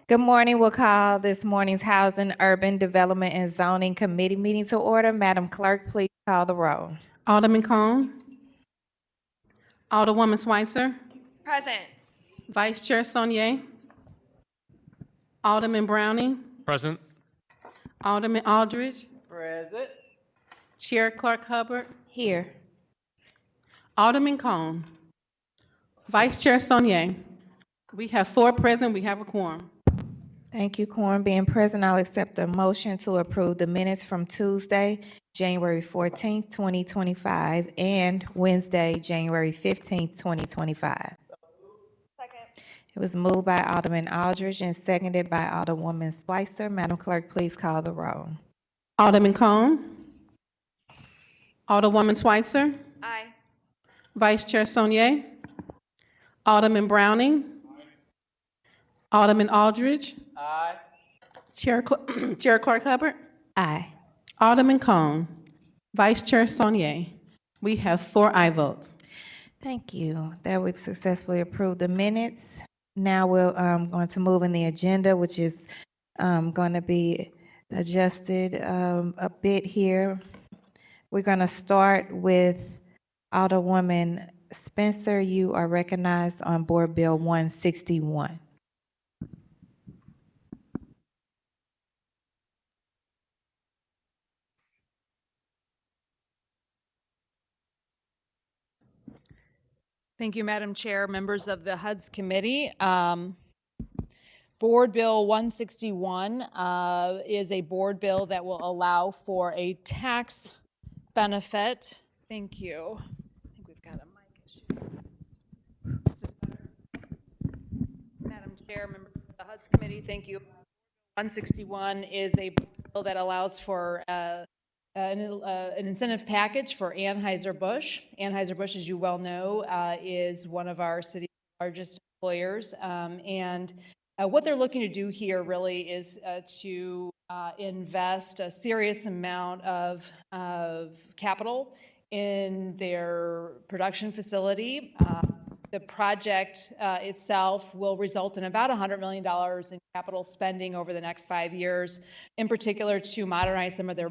Good morning. We'll call this morning's Housing, Urban Development, and Zoning Committee meeting to order. Madam Clerk, please call the roll. Alderman Cone. Alderwoman Schweitzer. Present. Vice Chair Saunier. Alderman Browning. Present. Alderman Aldridge. Present. Chair Clerk Hubbard. Here. Alderman Cone. Vice Chair Saunier. We have 4 present. We have a quorum. Thank you, quorum being present. I'll accept a motion to approve the minutes from Tuesday, January 14th, 2025, and Wednesday, January 15th, 2025. Second. It was moved by Alderman Aldridge and seconded by Alderwoman Schweitzer. Madam Clerk, please call the roll. Alderman Cone. Alderwoman Schweitzer. Aye. Vice Chair Saunier. Alderman Browning. Alderman Aldridge. Aye. Chair Clerk Hubbard. Aye. Alderman Cone. Vice Chair Saunier. We have 4 aye votes. Thank you. That we've successfully approved the minutes. Now we're going to move in the agenda, which is going to be adjusted a bit here. We're going to start with Alderwoman Spencer. You are recognized on Board Bill 161. Thank you, Madam Chair, members of the HUD's committee. Board Bill 161 is a board bill that will allow for a tax benefit. Thank you. I think we've got a mic issue. Is this better? Madam Chair, members of the HUD's committee, thank you. 161 is a bill that allows for an incentive package for Anheuser-Busch. Anheuser-Busch, as you well know, is one of our city's largest employers. And what they're looking to do here really is to invest a serious amount of capital in their production facility. The project itself will result in about $100 million in capital spending over the next 5 years, in particular to modernize some of their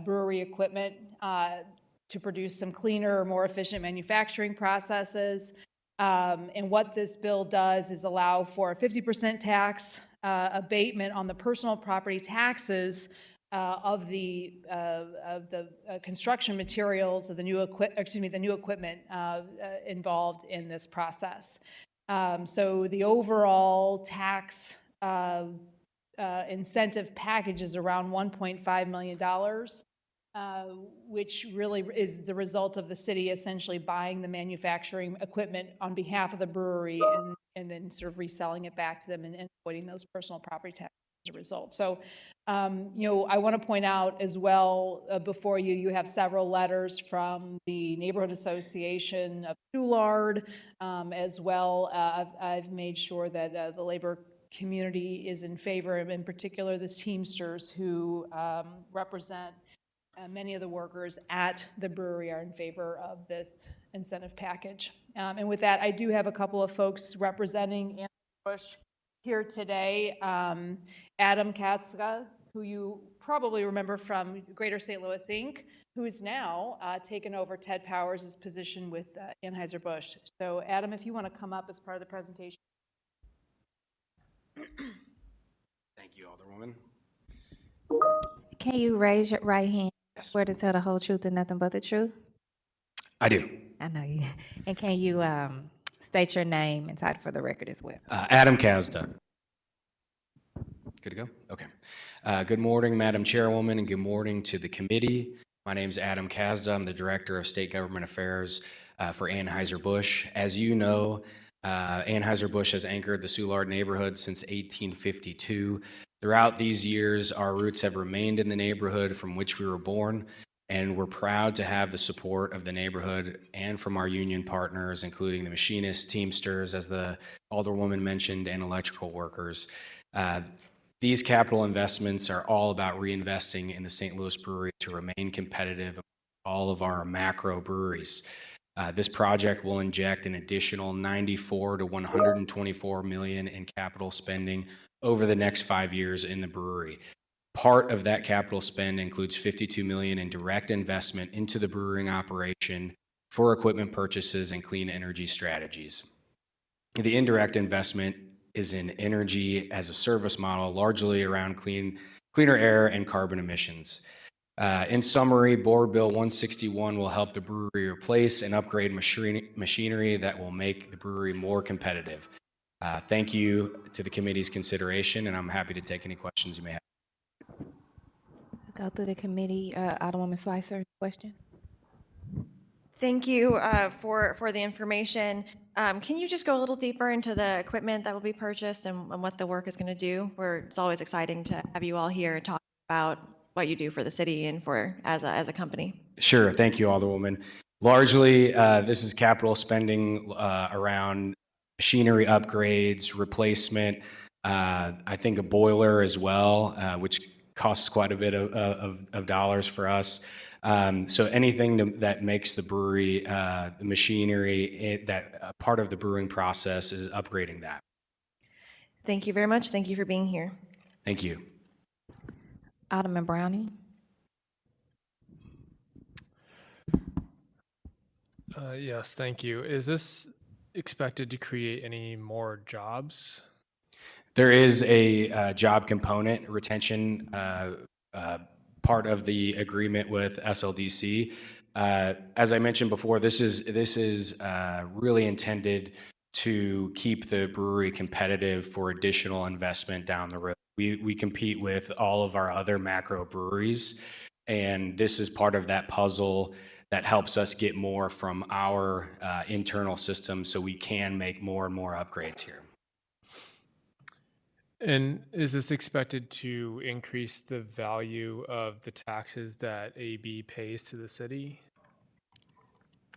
brewery equipment to produce some cleaner, more efficient manufacturing processes. And what this bill does is allow for a 50% tax abatement on the personal property taxes of the construction materials of the new equipment involved in this process. So the overall tax incentive package is around $1.5 million, which really is the result of the city essentially buying the manufacturing equipment on behalf of the brewery and then sort of reselling it back to them and avoiding those personal property taxes as a result. So, I want to point out as well, before you have several letters from the Neighborhood Association of Soulard, as well. I've made sure that the labor community is in favor, and in particular the Teamsters who represent many of the workers at the brewery are in favor of this incentive package. And with that, I do have a couple of folks representing Anheuser-Busch here today. Adam Katzka, who you probably remember from Greater St. Louis Inc., who is now taken over Ted Powers' position with Anheuser-Busch. So Adam, if you want to come up as part of the presentation. Thank you, Alderwoman. Can you raise your right hand? Yes. Swear to tell the whole truth and nothing but the truth? I do. I know you. And can you state your name and title for the record as well? Adam Kazda. Good to go? Okay. Good morning, Madam Chairwoman, and good morning to the committee. My name is Adam Kazda. I'm the Director of State Government Affairs for Anheuser-Busch. As you know, Anheuser-Busch has anchored the Soulard neighborhood since 1852. Throughout these years, our roots have remained in the neighborhood from which we were born, and we're proud to have the support of the neighborhood and from our union partners, including the machinists, Teamsters, as the Alderwoman mentioned, and electrical workers. These capital investments are all about reinvesting in the St. Louis brewery to remain competitive with all of our macro breweries. This project will inject an additional $94 to $124 million in capital spending over the next 5 years in the brewery. Part of that capital spend includes $52 million in direct investment into the brewing operation for equipment purchases and clean energy strategies. The indirect investment is in energy as a service model, largely around cleaner air and carbon emissions. In summary, Board Bill 161 will help the brewery replace and upgrade machinery that will make the brewery more competitive. Thank you to the committee's consideration, and I'm happy to take any questions you may have. Go through the committee. Alderwoman Spicer, question? Thank you for the information. Can you just go a little deeper into the equipment that will be purchased and what the work is going to do? It's always exciting to have you all here and talk about what you do for the city and for as a company. Sure. Thank you, Alderwoman. Largely, this is capital spending around machinery upgrades, replacement, I think a boiler as well, which costs quite a bit of dollars for us. So anything that makes the brewery, the machinery, that part of the brewing process is upgrading that. Thank you very much. Thank you for being here. Thank you. Alderman Browning? Yes, thank you. Is this expected to create any more jobs? There is a job component, retention part of the agreement with SLDC. As I mentioned before, this is really intended to keep the brewery competitive for additional investment down the road. We compete with all of our other macro breweries, and this is part of that puzzle that helps us get more from our internal system so we can make more and more upgrades here. And is this expected to increase the value of the taxes that AB pays to the city?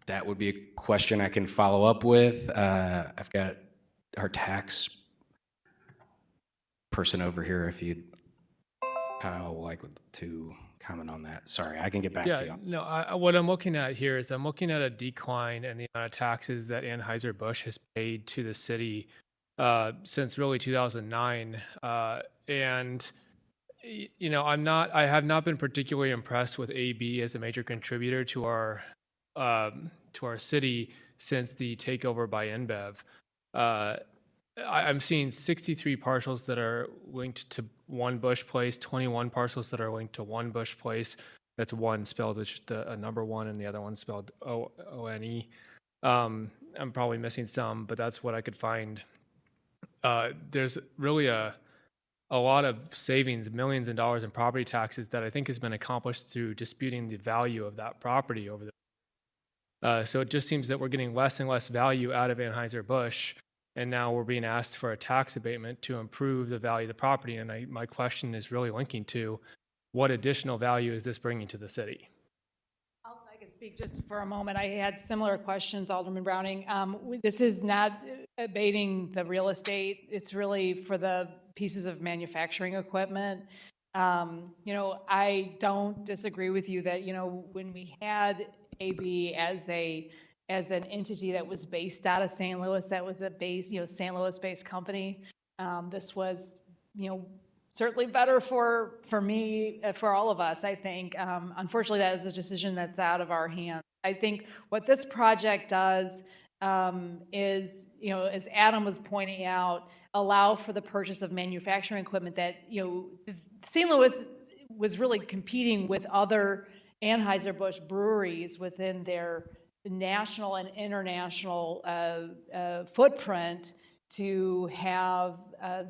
That would be a question I can follow up with. I've got our tax person over here if you'd like to comment on that. Sorry, I can get back to you. No, what I'm looking at here is I'm looking at a decline in the amount of taxes that Anheuser-Busch has paid to the city since really 2009. And, you know, I have not been particularly impressed with AB as a major contributor to our city since the takeover by InBev. I'm seeing 63 parcels that are linked to one Bush Place, 21 parcels that are linked to one Bush Place. That's one spelled with just a number one, and the other one spelled O-N-E. I'm probably missing some, but that's what I could find. There's really a lot of savings, millions of dollars in property taxes that I think has been accomplished through disputing the value of that property over the. So it just seems that we're getting less and less value out of Anheuser-Busch, and now we're being asked for a tax abatement to improve the value of the property. And my question is really linking to what additional value is this bringing to the city? I can speak just for a moment. I had similar questions, Alderman Browning. This is not abating the real estate. It's really for the pieces of manufacturing equipment. You know, I don't disagree with you that, you know, when we had AB as an entity that was based out of St. Louis, that was a St. Louis-based company. This was, you know, certainly better for me, for all of us, I think. Unfortunately, that is a decision that's out of our hands. I think what this project does is, you know, as Adam was pointing out, allow for the purchase of manufacturing equipment that, you know, St. Louis was really competing with other Anheuser-Busch breweries within their national and international footprint to have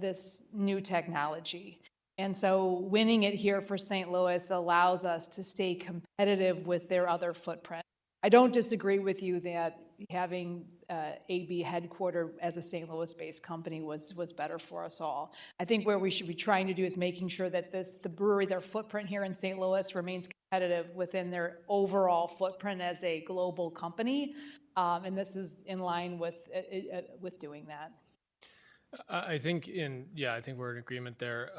this new technology. And so winning it here for St. Louis allows us to stay competitive with their other footprint. I don't disagree with you that having AB headquartered as a St. Louis-based company was better for us all. I think where we should be trying to do is making sure that the brewery, their footprint here in St. Louis remains competitive within their overall footprint as a global company. And this is in line with doing that. I think we're in agreement there.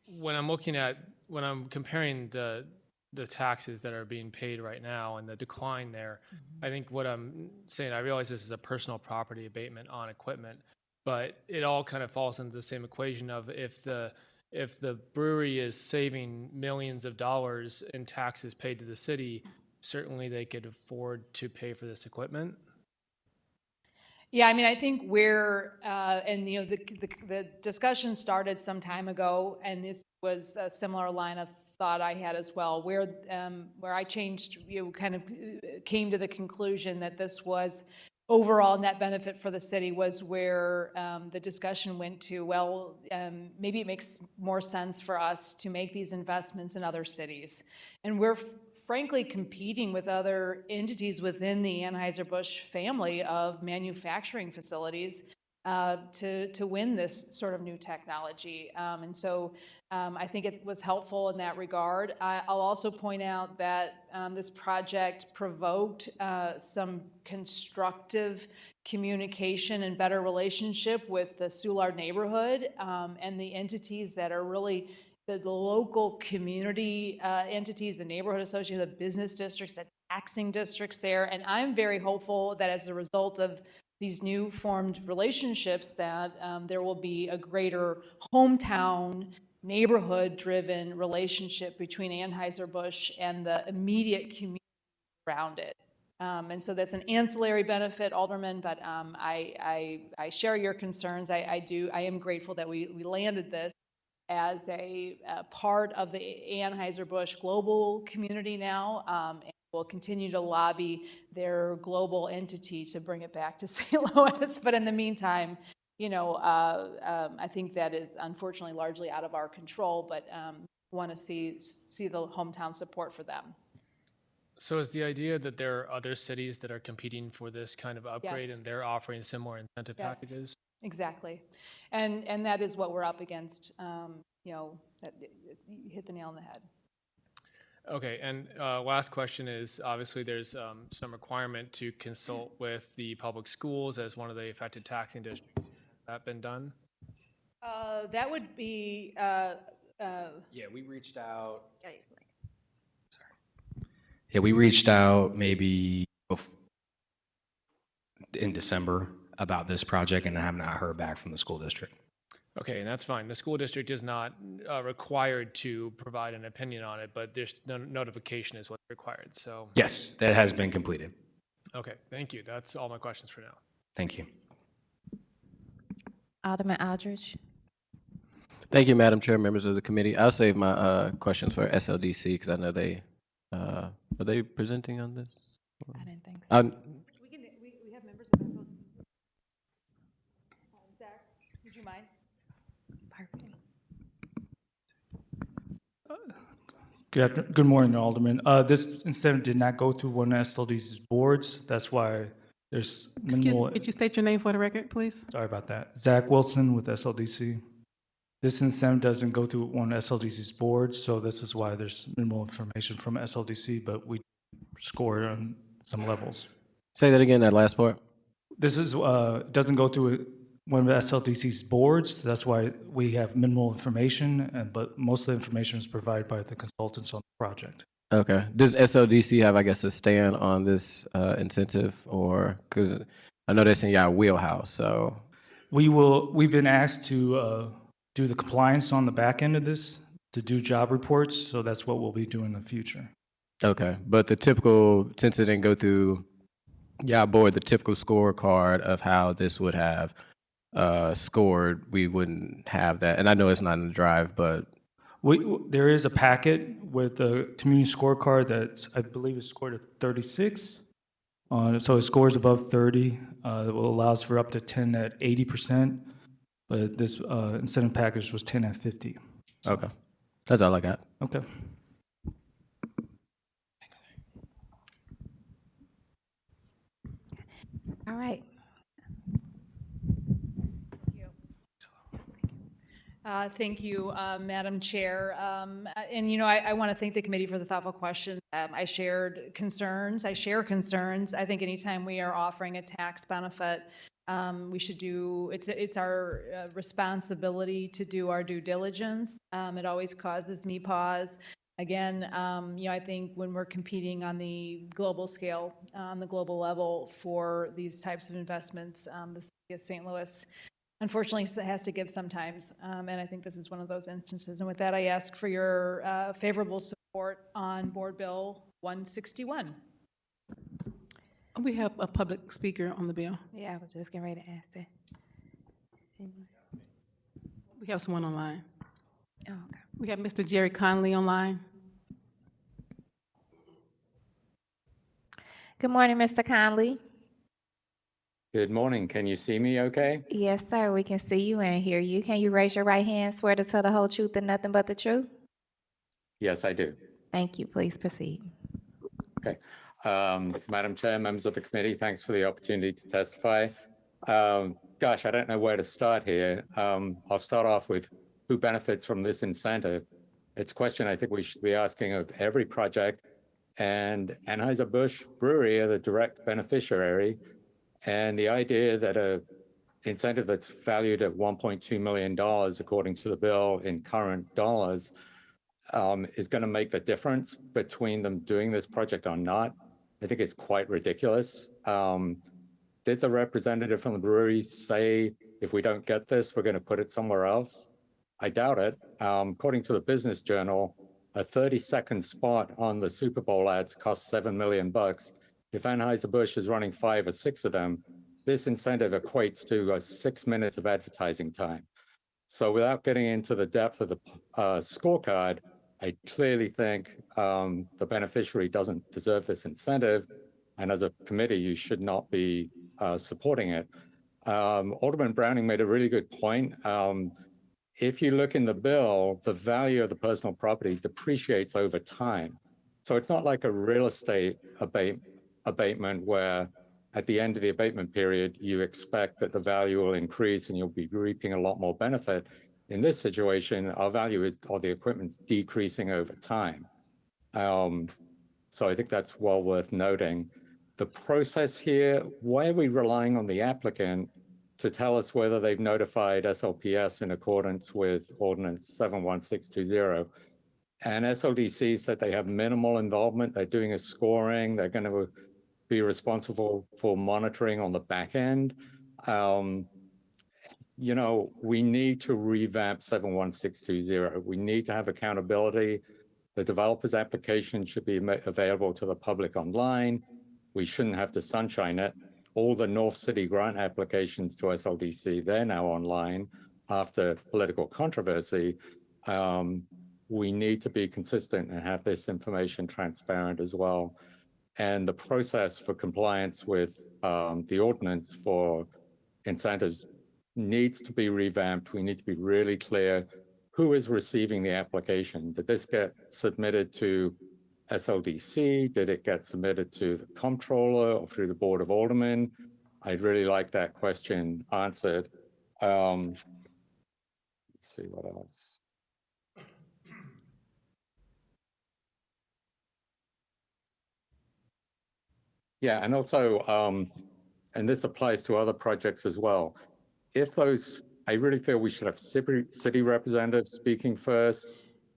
When I'm comparing the taxes that are being paid right now and the decline there, I think what I'm saying, I realize this is a personal property abatement on equipment, but it all kind of falls into the same equation of if the brewery is saving millions of dollars in taxes paid to the city, certainly they could afford to pay for this equipment. Yeah, I mean, I think we're, and you know, the discussion started some time ago, and this was a similar line of thought I had as well, where I changed, you know, kind of came to the conclusion that this was overall net benefit for the city was where the discussion went to, well, maybe it makes more sense for us to make these investments in other cities. And we're frankly competing with other entities within the Anheuser-Busch family of manufacturing facilities to win this sort of new technology. And so I think it was helpful in that regard. I'll also point out that this project provoked some constructive communication and better relationship with the Soulard neighborhood and the entities that are really the local community entities, the neighborhood association, the business districts, the taxing districts there. And I'm very hopeful that as a result of these new formed relationships that there will be a greater hometown, neighborhood-driven relationship between Anheuser-Busch and the immediate community around it. And so that's an ancillary benefit, Alderman, but I share your concerns. I am grateful that we landed this as a part of the Anheuser-Busch global community now, and will continue to lobby their global entity to bring it back to St. Louis. But in the meantime, you know, I think that is unfortunately largely out of our control, but want to see the hometown support for them. So is the idea that there are other cities that are competing for this kind of upgrade, Yes. and they're offering similar incentive Yes. packages? Exactly. And that is what we're up against. You know, you hit the nail on the head. Okay, and last question is, obviously there's some requirement to consult with the public schools as one of the affected taxing districts. Has that been done? That would be, Yeah, we reached out. Gotta use the mic. Yeah, we reached out maybe in December about this project, and I have not heard back from the school district. Okay, and that's fine. The school district is not required to provide an opinion on it, but there's notification is what's required, so. Yes, that has been completed. Okay, thank you. That's all my questions for now. Thank you. Alderman Aldridge. Thank you, Madam Chair, members of the committee. I'll save my questions for SLDC because I know they are they presenting on this? I didn't think so. we have members of SL. Zach, would you mind? Perfect. Good morning, Alderman. This instead did not go through one of SLDC's boards. That's why there's Excuse minimal. me, could you state your name for the record, please? Sorry about that. Zach Wilson with SLDC. This incentive doesn't go through one of SLDC's boards, so this is why there's minimal information from SLDC, but we score on some levels. Say that again, that last part. This is doesn't go through one of SLDC's boards. That's why we have minimal information, but most of the information is provided by the consultants on the project. Okay. Does SLDC have, I guess, a stand on this incentive, or because I know that's in your wheelhouse? So We've been asked to do the compliance on the back end of this, to do job reports. So that's what we'll be doing in the future. okay, but the typical, since it didn't go through your board, the typical scorecard of how this would have scored, we wouldn't have that. And I know it's not in the drive, but There is a packet with a community scorecard that's, I believe, is scored at 36. So it scores above 30. That will allows for up to 10 at 80%. But this incentive package was 10 at 50. okay, that's all I got. Okay. All right. Thank you, Madam Chair. And, you know, I want to thank the committee for the thoughtful question. I share concerns. I think anytime we are offering a tax benefit, we should do, it's our responsibility to do our due diligence. It always causes me pause. Again, you know, I think when we're competing on the global scale, on the global level for these types of investments, the city of St. Louis unfortunately it has to give sometimes, and I think this is one of those instances. And with that, I ask for your favorable support on Board Bill 161. We have a public speaker on the bill. Yeah, I was just getting ready to ask that. We have someone online. Oh, okay. We have Mr. Jerry Conley online. Good morning, Mr. Conley. Good morning. Can you see me okay? Yes, sir, we can see you and hear you. Can you raise your right hand, swear to tell the whole truth and nothing but the truth? Yes, I do. Thank you. Please proceed. Okay. Madam Chair, members of the committee, thanks for the opportunity to testify. Gosh, I don't know where to start here. I'll start off with who benefits from this incentive. It's a question I think we should be asking of every project, and Anheuser-Busch Brewery are the direct beneficiary. And the idea that a incentive that's valued at $1.2 million, according to the bill in current dollars, is going to make the difference between them doing this project or not, I think it's quite ridiculous. Did the representative from the brewery say, if we don't get this, we're going to put it somewhere else? I doubt it. According to the Business Journal, a 30-second spot on the Super Bowl ads costs $7 million. If Anheuser-Busch is running 5 or 6 of them, this incentive equates to 6 minutes of advertising time. So without getting into the depth of the scorecard, I clearly think the beneficiary doesn't deserve this incentive. And as a committee, you should not be supporting it. Alderman Browning made a really good point. If you look in the bill, the value of the personal property depreciates over time. So it's not like a real estate abatement where at the end of the abatement period, you expect that the value will increase and you'll be reaping a lot more benefit. In this situation, our value is, or the equipment's decreasing over time. So I think that's well worth noting. The process here, why are we relying on the applicant to tell us whether they've notified SLPS in accordance with Ordinance 71620? And SLDC said they have minimal involvement. They're doing a scoring. They're going to be responsible for monitoring on the back end. You know, we need to revamp 71620. We need to have accountability. The developer's application should be available to the public online. We shouldn't have to sunshine it. All the North City grant applications to SLDC, they're now online after political controversy. We need to be consistent and have this information transparent as well. And the process for compliance with the ordinance for incentives needs to be revamped. We need to be really clear who is receiving the application. Did this get submitted to SLDC? Did it get submitted to the comptroller or through the Board of Aldermen? I'd really like that question answered. Let's see what else. Yeah, and also, and this applies to other projects as well. If those, I really feel we should have city representatives speaking first,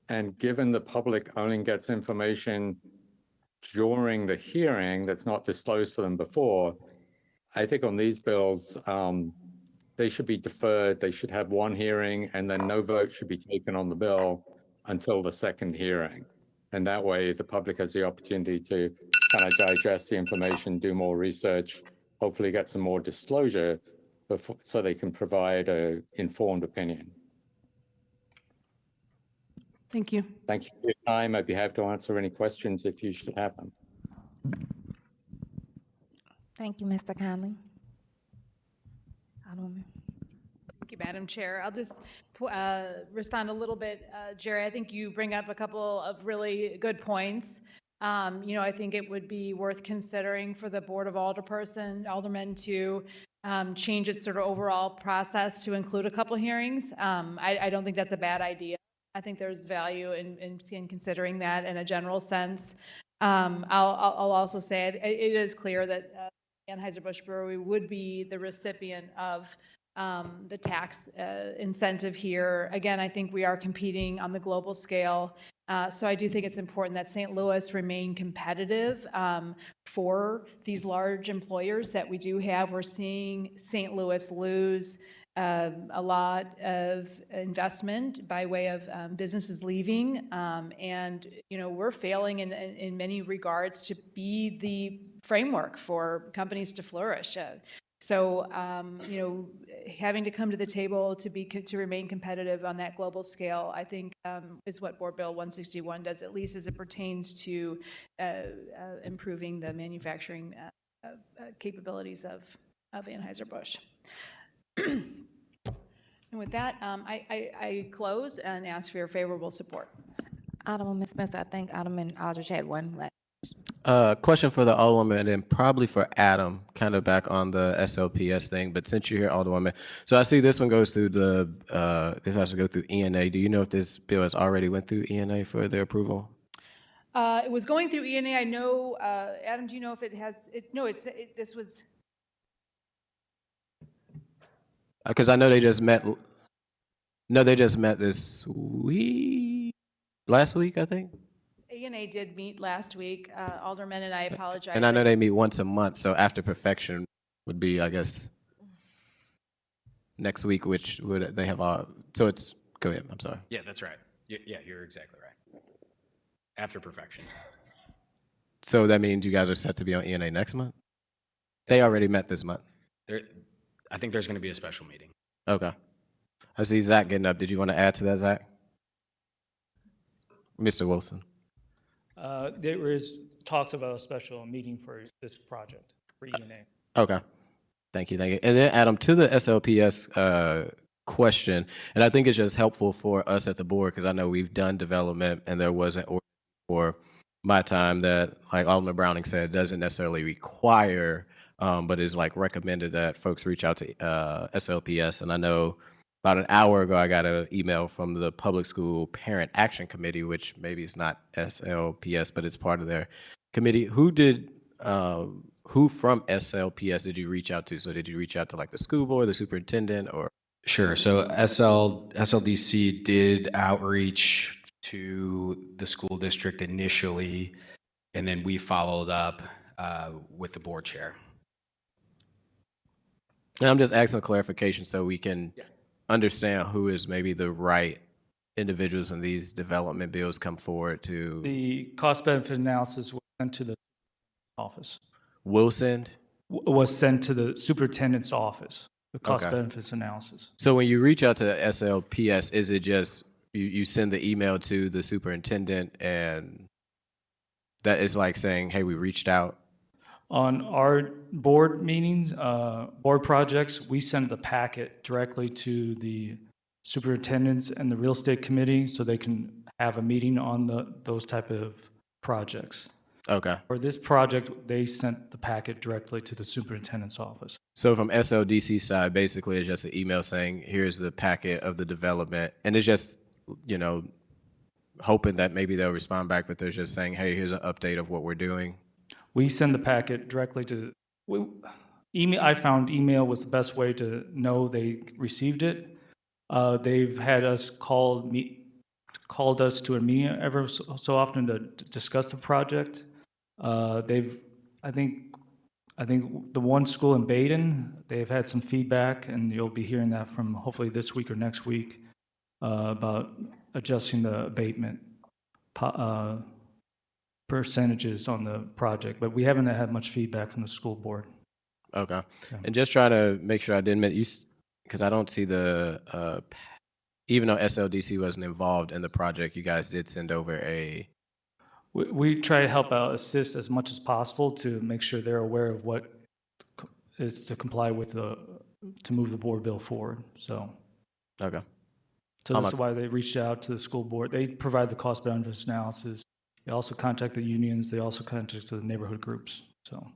and given the public only gets information during the hearing that's not disclosed to them before, I think on these bills, they should be deferred. They should have one hearing and then no vote should be taken on the bill until the second hearing. And that way the public has the opportunity to kind of digest the information, do more research, hopefully get some more disclosure before, so they can provide an informed opinion. Thank you. Thank you for your time. I'd be happy to answer any questions if you should have them. Thank you, Mr. Conley. Alderwoman. Thank you, Madam Chair. I'll just respond a little bit. Jerry, I think you bring up a couple of really good points. You know, I think it would be worth considering for the Board of Aldermen to change its sort of overall process to include a couple hearings. I don't think that's a bad idea. I think there's value in considering that in a general sense. I'll also say it is clear that Anheuser-Busch Brewery would be the recipient of the tax incentive here. Again, I think we are competing on the global scale. So I do think it's important that St. Louis remain competitive for these large employers that we do have. We're seeing St. Louis lose a lot of investment by way of businesses leaving, and we're failing in many regards to be the framework for companies to flourish. So having to come to the table to remain competitive on that global scale, I think, is what Board Bill 161 does, at least as it pertains to improving the manufacturing capabilities of Anheuser-Busch. And with that, I close and ask for your favorable support. Alderwoman Spencer, I think Alderman Aldridge had one last. Question for the Alderwoman and then probably for Adam, kind of back on the SLPS thing, but since you're here, Alderwoman, so I see this one goes through this has to go through ENA. Do you know if this bill has already went through ENA for their approval? It was going through ENA. I know, Adam, do you know if it has, this was. Because I know they just met. No, they just met this week, last week, I think. ENA did meet last week. Alderman and I apologize. And I know they meet once a month, so after perfection would be, I guess, next week, which would they have all. So it's, go ahead, I'm sorry. Yeah, that's right. Yeah, you're exactly right. After perfection. So that means you guys are set to be on ENA next month? They already met this month. I think there's going to be a special meeting. Okay. I see Zach getting up. Did you want to add to that, Zach? Mr. Wilson. There is talks about a special meeting for this project for ENA. Okay. Thank you. And then, Adam, to the SLPS question, and I think it's just helpful for us at the board because I know we've done development and there was an ordinance for my time that, like Alderman Browning said, doesn't necessarily require, but is like recommended that folks reach out to SLPS. And I know about an hour ago, I got an email from the Public School Parent Action Committee, which maybe it's not SLPS, but it's part of their committee. Who from SLPS did you reach out to? So did you reach out to like the school board, the superintendent, or? Sure. So SLDC did outreach to the school district initially, and then we followed up with the board chair. And I'm just asking clarification so we can understand who is maybe the right individuals when these development bills come forward to. The cost benefit analysis was sent to the office. Will send? Was sent to the superintendent's office, the cost Okay. benefits analysis. So when you reach out to SLPS, is it just you send the email to the superintendent and that is like saying, hey, we reached out? On our board meetings, board projects, we send the packet directly to the superintendents and the real estate committee so they can have a meeting on those type of projects. Okay. For this project, they sent the packet directly to the superintendent's office. So from SLDC side, basically it's just an email saying, here's the packet of the development. And it's just, hoping that maybe they'll respond back, but they're just saying, hey, here's an update of what we're doing. We send the packet directly to, email. I found email was the best way to know they received it. They've had us called us to a meeting ever so often to discuss the project. I think the one school in Baden, they've had some feedback, and you'll be hearing that from hopefully this week or next week about adjusting the abatement percentages on the project, but we haven't had much feedback from the school board. Okay. Yeah. And just try to make sure I didn't miss, because I don't see the, even though SLDC wasn't involved in the project, you guys did send over a. We try to help out, assist as much as possible to make sure they're aware of what is to comply with to move the board bill forward. So. Okay. So that's why they reached out to the school board. They provide the cost benefits analysis. They also contact the unions. They also contact the neighborhood groups. So.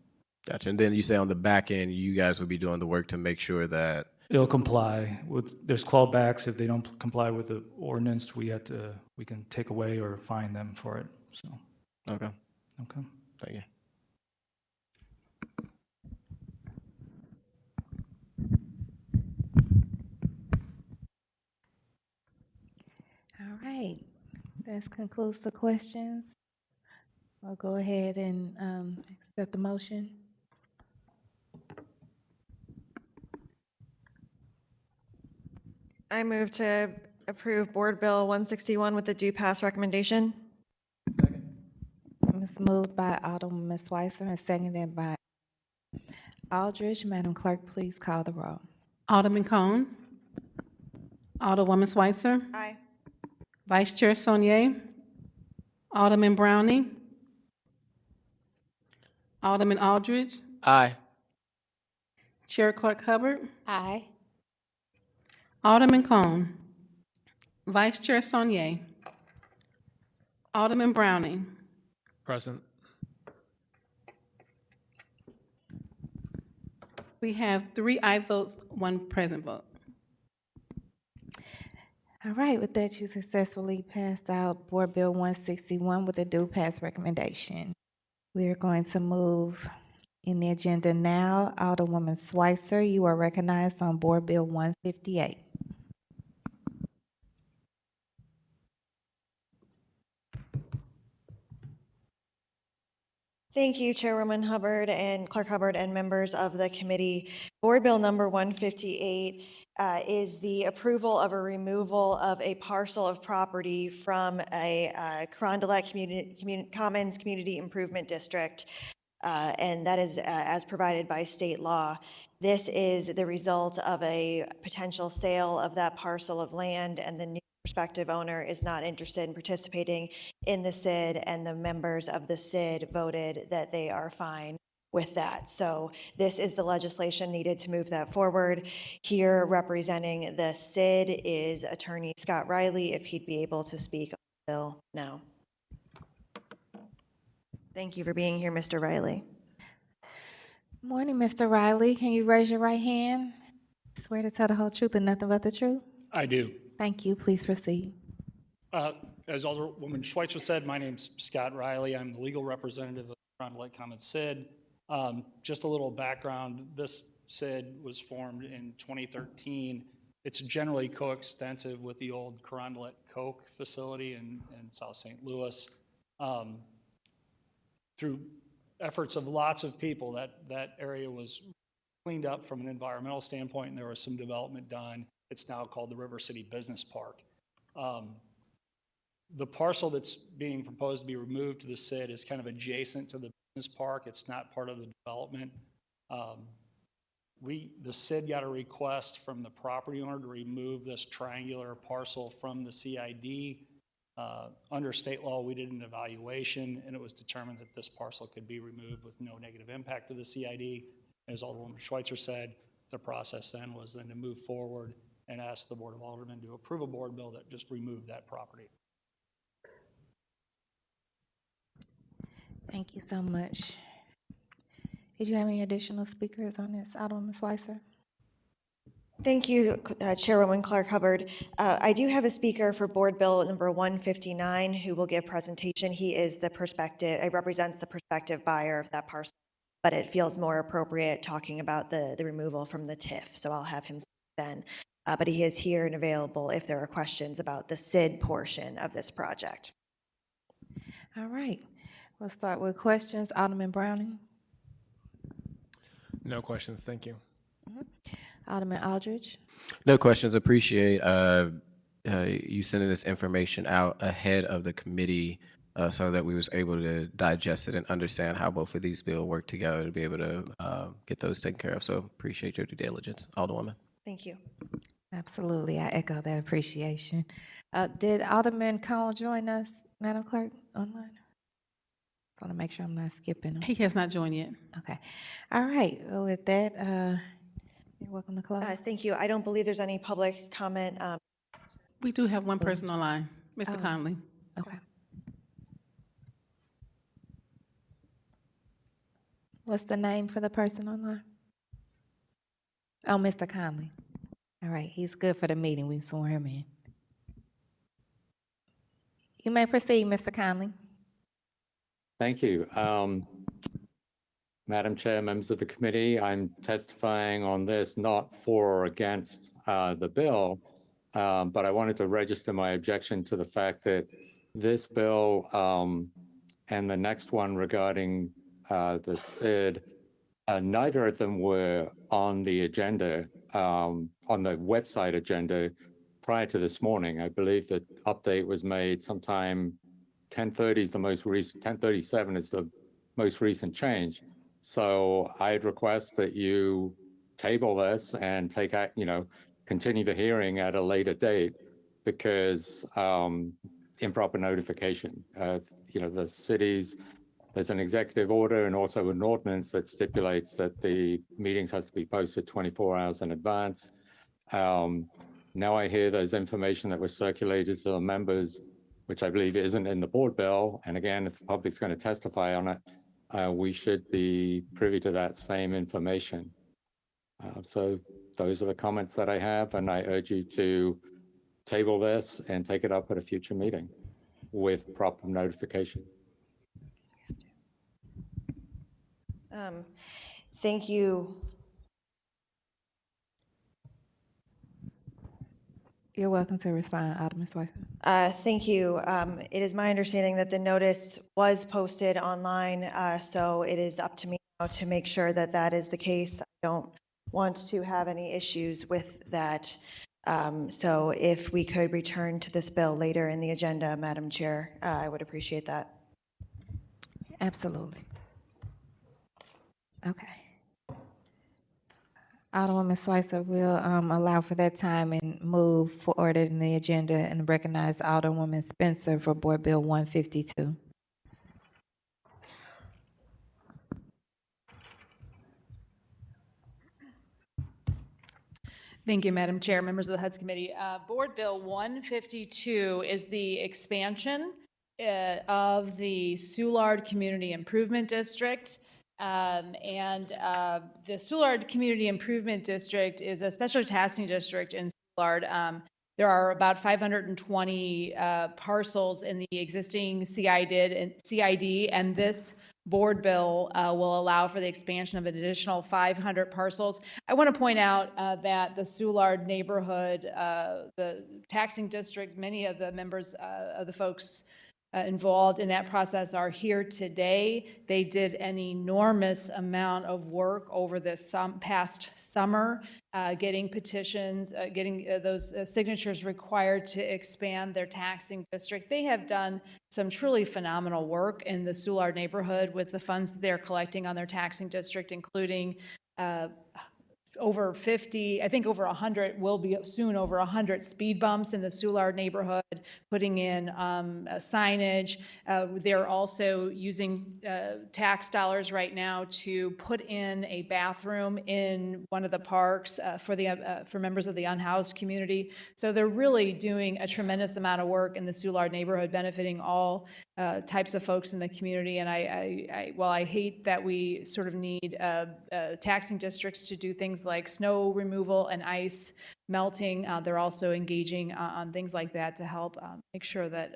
Gotcha. And then you say on the back end, you guys will be doing the work to make sure that it'll comply with. There's clawbacks if they don't comply with the ordinance. We can take away or fine them for it. So. Okay. Thank you. All right, that concludes the questions. I'll go ahead and accept the motion. I move to approve Board Bill 161 with the due pass recommendation. It's moved by Alderwoman Schweitzer and seconded by Aldridge. Madam Clerk, please call the roll. Alderman Cone. Alderwoman Schweitzer. Aye. Vice Chair Saunier. Alderman Browning. Alderman Aldridge. Aye. Chair Clerk Hubbard. Aye. Alderman Cone. Vice Chair Saunier. Alderman Browning. Present. We have 3 aye votes, 1 present vote. All right, with that, you successfully passed out Board Bill 161 with a due pass recommendation. We are going to move in the agenda now. Alderwoman Schweitzer, you are recognized on Board Bill 158. Thank you, Chairwoman Hubbard and Clerk Hubbard and members of the committee. Board Bill number 158 is the approval of a removal of a parcel of property from a Cherokee-Lemp Commons Community Improvement District, and that is as provided by state law. This is the result of a potential sale of that parcel of land, and the new prospective owner is not interested in participating in the CID, and the members of the CID voted that they are fine with that. So this is the legislation needed to move that forward. Here representing the CID is Attorney Scott Riley, if he'd be able to speak on the bill now. Thank you for being here, Mr. Riley. Morning, Mr. Riley. Can you raise your right hand? Swear to tell the whole truth and nothing but the truth? I do. Thank you. Please proceed. As Alderwoman Schweitzer said, my name's Scott Riley. I'm the legal representative of Cherokee-Lemp Commons CID. Just a little background, this CID was formed in 2013. It's generally coextensive with the old Cherokee-Lemp Coke facility in South St. Louis. Through efforts of lots of people, that area was cleaned up from an environmental standpoint, and there was some development done. It's now called the River City Business Park. The parcel that's being proposed to be removed to the CID is kind of adjacent to the business park. It's not part of the development. The CID got a request from the property owner to remove this triangular parcel from the CID. Under state law, we did an evaluation, and it was determined that this parcel could be removed with no negative impact to the CID. As Alderwoman Schweitzer said, the process then was to move forward and ask the Board of Aldermen to approve a board bill that just removed that property. Thank you so much. Did you have any additional speakers on this, Alderwoman Schweitzer? Thank you, Chairwoman Clark Hubbard. I do have a speaker for Board Bill number 159 who will give presentation. He is the represents the prospective buyer of that parcel, but it feels more appropriate talking about the removal from the TIF, so I'll have him speak then. But he is here and available if there are questions about the CID portion of this project. All right. We'll start with questions. Alderman Browning. No questions. Thank you. Alderman Aldridge. No questions. Appreciate you sending this information out ahead of the committee so that we was able to digest it and understand how both of these bills work together to be able to get those taken care of. So appreciate your due diligence, Alderwoman. Thank you. Absolutely. I echo that appreciation. Did Alderman Cone join us, Madam Clerk, online? I want to make sure I'm not skipping him. He has not joined yet. Okay. All right. Well, with that, you're welcome to close. Thank you. I don't believe there's any public comment. We do have one person online, Mr. Oh. Conley. Okay. What's the name for the person online? Oh, Mr. Conley. All right. He's good for the meeting. We swore him in. You may proceed, Mr. Conley. Thank you. Madam Chair, members of the committee, I'm testifying on this not for or against the bill, but I wanted to register my objection to the fact that this bill and the next one regarding the CID, neither of them were on the agenda, on the website agenda prior to this morning. I believe the update was made sometime 10:30 is the most recent, 10:37 is the most recent change. So I'd request that you table this and take out, continue the hearing at a later date because improper notification. The city's, there's an executive order and also an ordinance that stipulates that the meetings has to be posted 24 hours in advance. Now I hear there's information that was circulated to the members, which I believe isn't in the board bill. And again, if the public's going to testify on it, we should be privy to that same information. So those are the comments that I have, and I urge you to table this and take it up at a future meeting with proper notification. Thank you. You're welcome to respond, Alderman Schweitzer. Thank you. It is my understanding that the notice was posted online, so it is up to me now to make sure that that is the case. I don't want to have any issues with that. So if we could return to this bill later in the agenda, Madam Chair, I would appreciate that. Absolutely. Okay. Alderwoman Schweitzer will allow for that time and move forward in the agenda and recognize Alderwoman Spencer for Board Bill 152. Thank you, Madam Chair, members of the HUD's Committee. Board Bill 152 is the expansion of the Soulard Community Improvement District. The Soulard Community Improvement District is a special taxing district in Soulard. There are about 520 parcels in the existing CID, and this board bill will allow for the expansion of an additional 500 parcels. I want to point out that the Soulard neighborhood, the taxing district, many of the members of the folks involved in that process are here today. They did an enormous amount of work over this past summer, getting petitions, getting those signatures required to expand their taxing district. They have done some truly phenomenal work in the Soulard neighborhood with the funds that they're collecting on their taxing district, including over 50, I think over 100, will be soon over 100 speed bumps in the Soulard neighborhood, putting in signage. They're also using tax dollars right now to put in a bathroom in one of the parks for members of the unhoused community. So they're really doing a tremendous amount of work in the Soulard neighborhood, benefiting all types of folks in the community. And while I hate that we sort of need taxing districts to do things like snow removal and ice melting, they're also engaging on things like that to help make sure that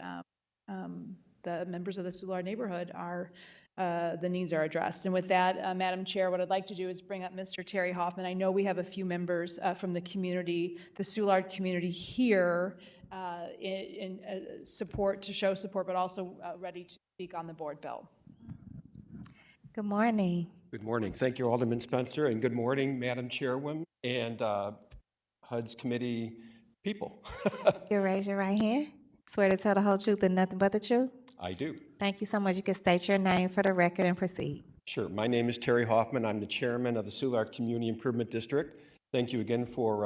the members of the Soulard neighborhood are the needs are addressed. And with that, Madam Chair, what I'd like to do is bring up Mr. Terry Hoffman. I know we have a few members from the community, the Soulard community here in support, to show support, but also ready to speak on the board bill. Good morning. Good morning. Thank you, Alderman Spencer, and good morning, Madam Chairwoman and HUD's committee people. You raise your right hand. Swear to tell the whole truth and nothing but the truth. I do. Thank you so much. You can state your name for the record and proceed. Sure. My name is Terry Hoffman. I'm the chairman of the Soulard Community Improvement District. Thank you again for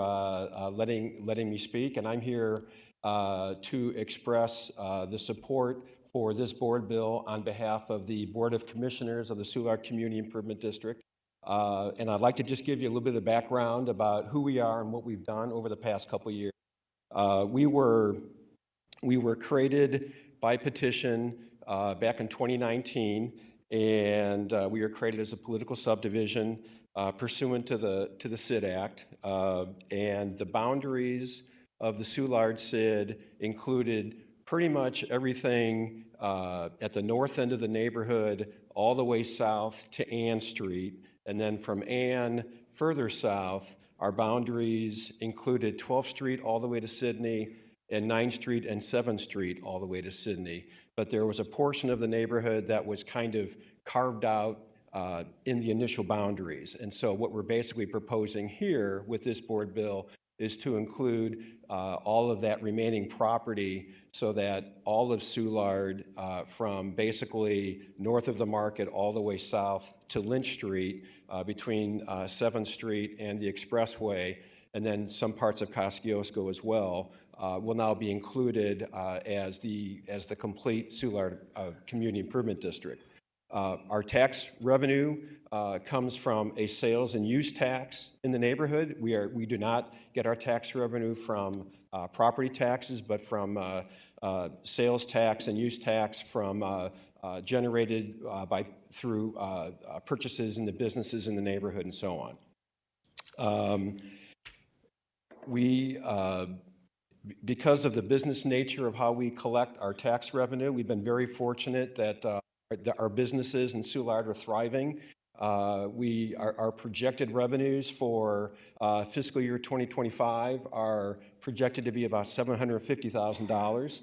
letting me speak, and I'm here to express the support for this board bill on behalf of the Board of Commissioners of the Soulard Community Improvement District. And I'd like to just give you a little bit of background about who we are and what we've done over the past couple of years. We were created by petition back in 2019, and we were created as a political subdivision pursuant to the CID Act. And the boundaries of the Soulard CID included pretty much everything at the north end of the neighborhood all the way south to Ann Street. And then from Ann further south, our boundaries included 12th Street all the way to Sidney and 9th Street and 7th Street all the way to Sidney. But there was a portion of the neighborhood that was kind of carved out in the initial boundaries. And so what we're basically proposing here with this board bill is to include all of that remaining property so that all of Soulard, from basically north of the market all the way south to Lynch Street, between 7th Street and the Expressway, and then some parts of Kosciuszko as well, will now be included as the complete Soulard Community Improvement District. Our tax revenue comes from a sales and use tax in the neighborhood. We do not get our tax revenue from property taxes, but from sales tax and use tax from generated through purchases in the businesses in the neighborhood and so on. Because of the business nature of how we collect our tax revenue, we've been very fortunate that our businesses in Soulard are thriving. Our projected revenues for fiscal year 2025 are projected to be about $750,000.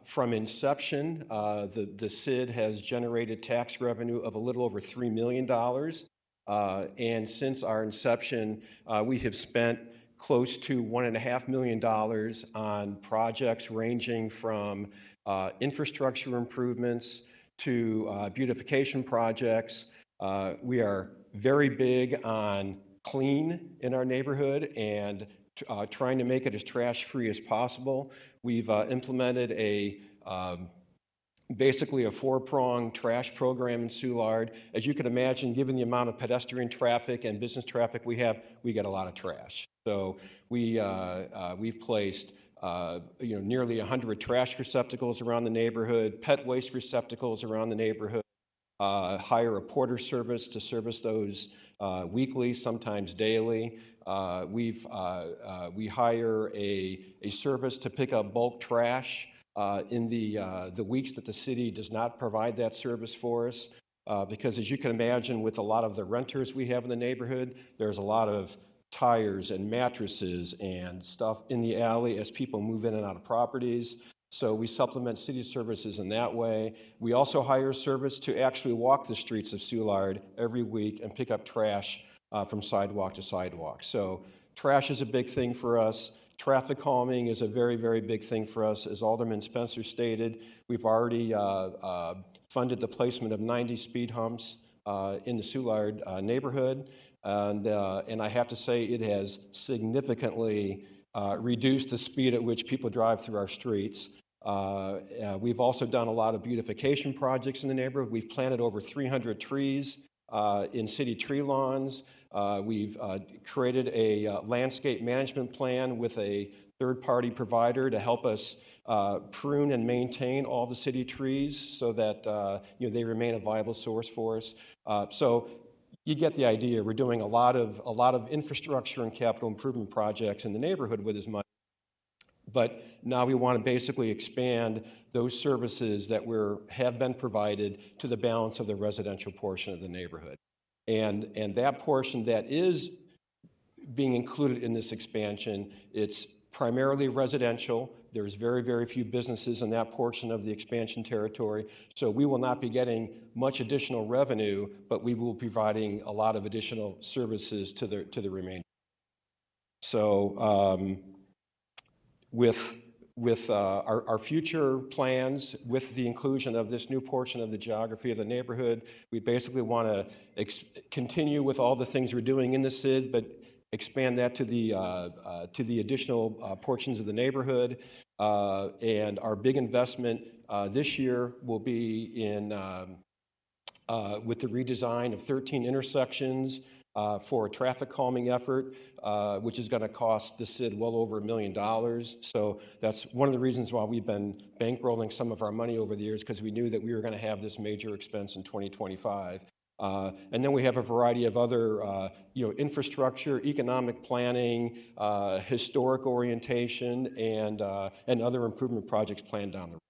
From inception, the CID has generated tax revenue of a little over $3 million. And since our inception, we have spent close to $1.5 million on projects ranging from infrastructure improvements to beautification projects. We are very big on clean in our neighborhood and trying to make it as trash-free as possible. We've implemented basically a four-pronged trash program in Soulard. As you can imagine, given the amount of pedestrian traffic and business traffic we have, we get a lot of trash. So we've placed nearly 100 trash receptacles around the neighborhood, pet waste receptacles around the neighborhood, hire a porter service to service those weekly, sometimes daily. We hire a service to pick up bulk trash in the weeks that the city does not provide that service for us. Because as you can imagine, with a lot of the renters we have in the neighborhood, there's a lot of tires and mattresses and stuff in the alley as people move in and out of properties. So we supplement city services in that way. We also hire service to actually walk the streets of Soulard every week and pick up trash from sidewalk to sidewalk. So trash is a big thing for us. Traffic calming is a very, very big thing for us. As Alderman Spencer stated, we've already funded the placement of 90 speed humps in the Soulard neighborhood. And I have to say it has significantly reduced the speed at which people drive through our streets. We've also done a lot of beautification projects in the neighborhood. We've planted over 300 trees in city tree lawns. We've created a landscape management plan with a third-party provider to help us prune and maintain all the city trees so that they remain a viable source for us. So you get the idea. We're doing a lot of infrastructure and capital improvement projects in the neighborhood with as much. But now we want to basically expand those services that have been provided to the balance of the residential portion of the neighborhood. And that portion that is being included in this expansion, it's primarily residential. There's very, very few businesses in that portion of the expansion territory. So we will not be getting much additional revenue, but we will be providing a lot of additional services to the remainder. So with our future plans, with the inclusion of this new portion of the geography of the neighborhood, we basically want to continue with all the things we're doing in the CID, but expand that to the additional portions of the neighborhood. And our big investment this year will be with the redesign of 13 intersections for a traffic calming effort, which is going to cost the CID well over $1 million. So that's one of the reasons why we've been bankrolling some of our money over the years, because we knew that we were going to have this major expense in 2025. And then we have a variety of other, infrastructure, economic planning, historic orientation, and other improvement projects planned down the road.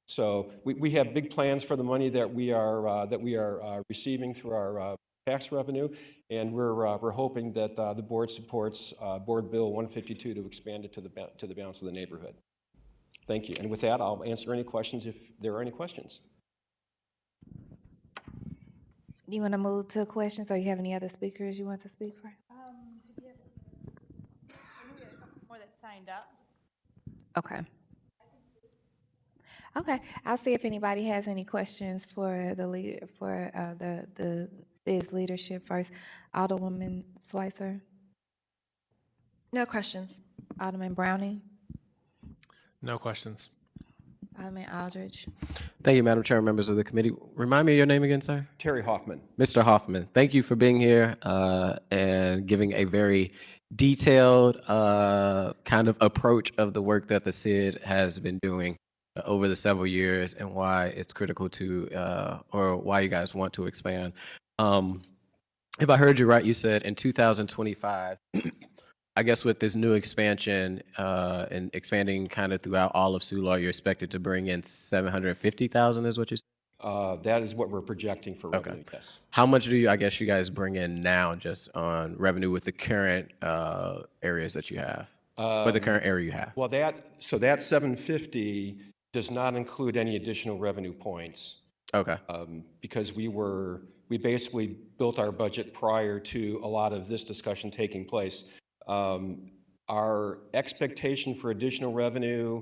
So we have big plans for the money that we are receiving through our tax revenue, and we're hoping that the board supports Board Bill 152 to expand it to the balance of the neighborhood. Thank you. And with that, I'll answer any questions if there are any questions. Do you want to move to questions, or you have any other speakers you want to speak for? Yes, signed up. Okay. Okay, I'll see if anybody has any questions for the leader, for the city's leadership first. Alderwoman Schweitzer, No questions. Alderman Browning, No questions. Alderman Aldridge. Thank you, Madam Chair, members of the committee. Remind me of your name again, sir? Terry Hoffman. Mr. Hoffman, thank you for being here and giving a very detailed kind of approach of the work that the CID has been doing over the several years and why it's critical to, or why you guys want to expand. If I heard you right, you said in 2025, I guess with this new expansion and expanding kind of throughout all of Soulard, you're expected to bring in 750,000 is what you said? That is what we're projecting for revenue, yes. How much do you, I guess you guys bring in now just on revenue with the current areas that you have? Or the current area you have? Well, that 750 does not include any additional revenue points. Okay. Because we basically built our budget prior to a lot of this discussion taking place. Our expectation for additional revenue,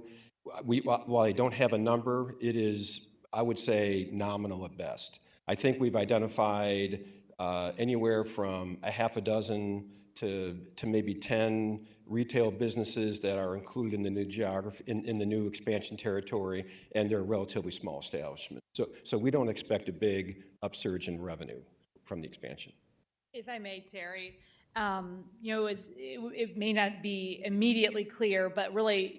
while I don't have a number, it is, I would say, nominal at best. I think we've identified anywhere from a half a dozen to maybe 10 retail businesses that are included in the new geography, in the new expansion territory, and they're relatively small establishments. So we don't expect a big upsurge in revenue from the expansion. If I may, Terry, it may not be immediately clear, but really,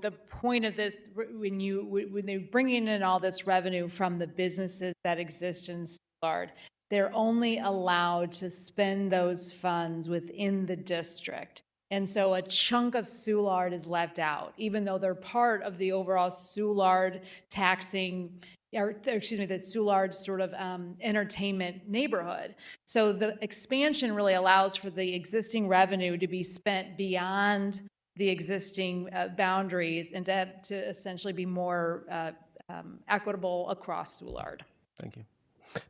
the point of this, when they're bringing in all this revenue from the businesses that exist in Soulard, they're only allowed to spend those funds within the district. And so a chunk of Soulard is left out, even though they're part of the overall Soulard taxing, the Soulard sort of entertainment neighborhood. So the expansion really allows for the existing revenue to be spent beyond the existing boundaries and to essentially be more equitable across Soulard. Thank you.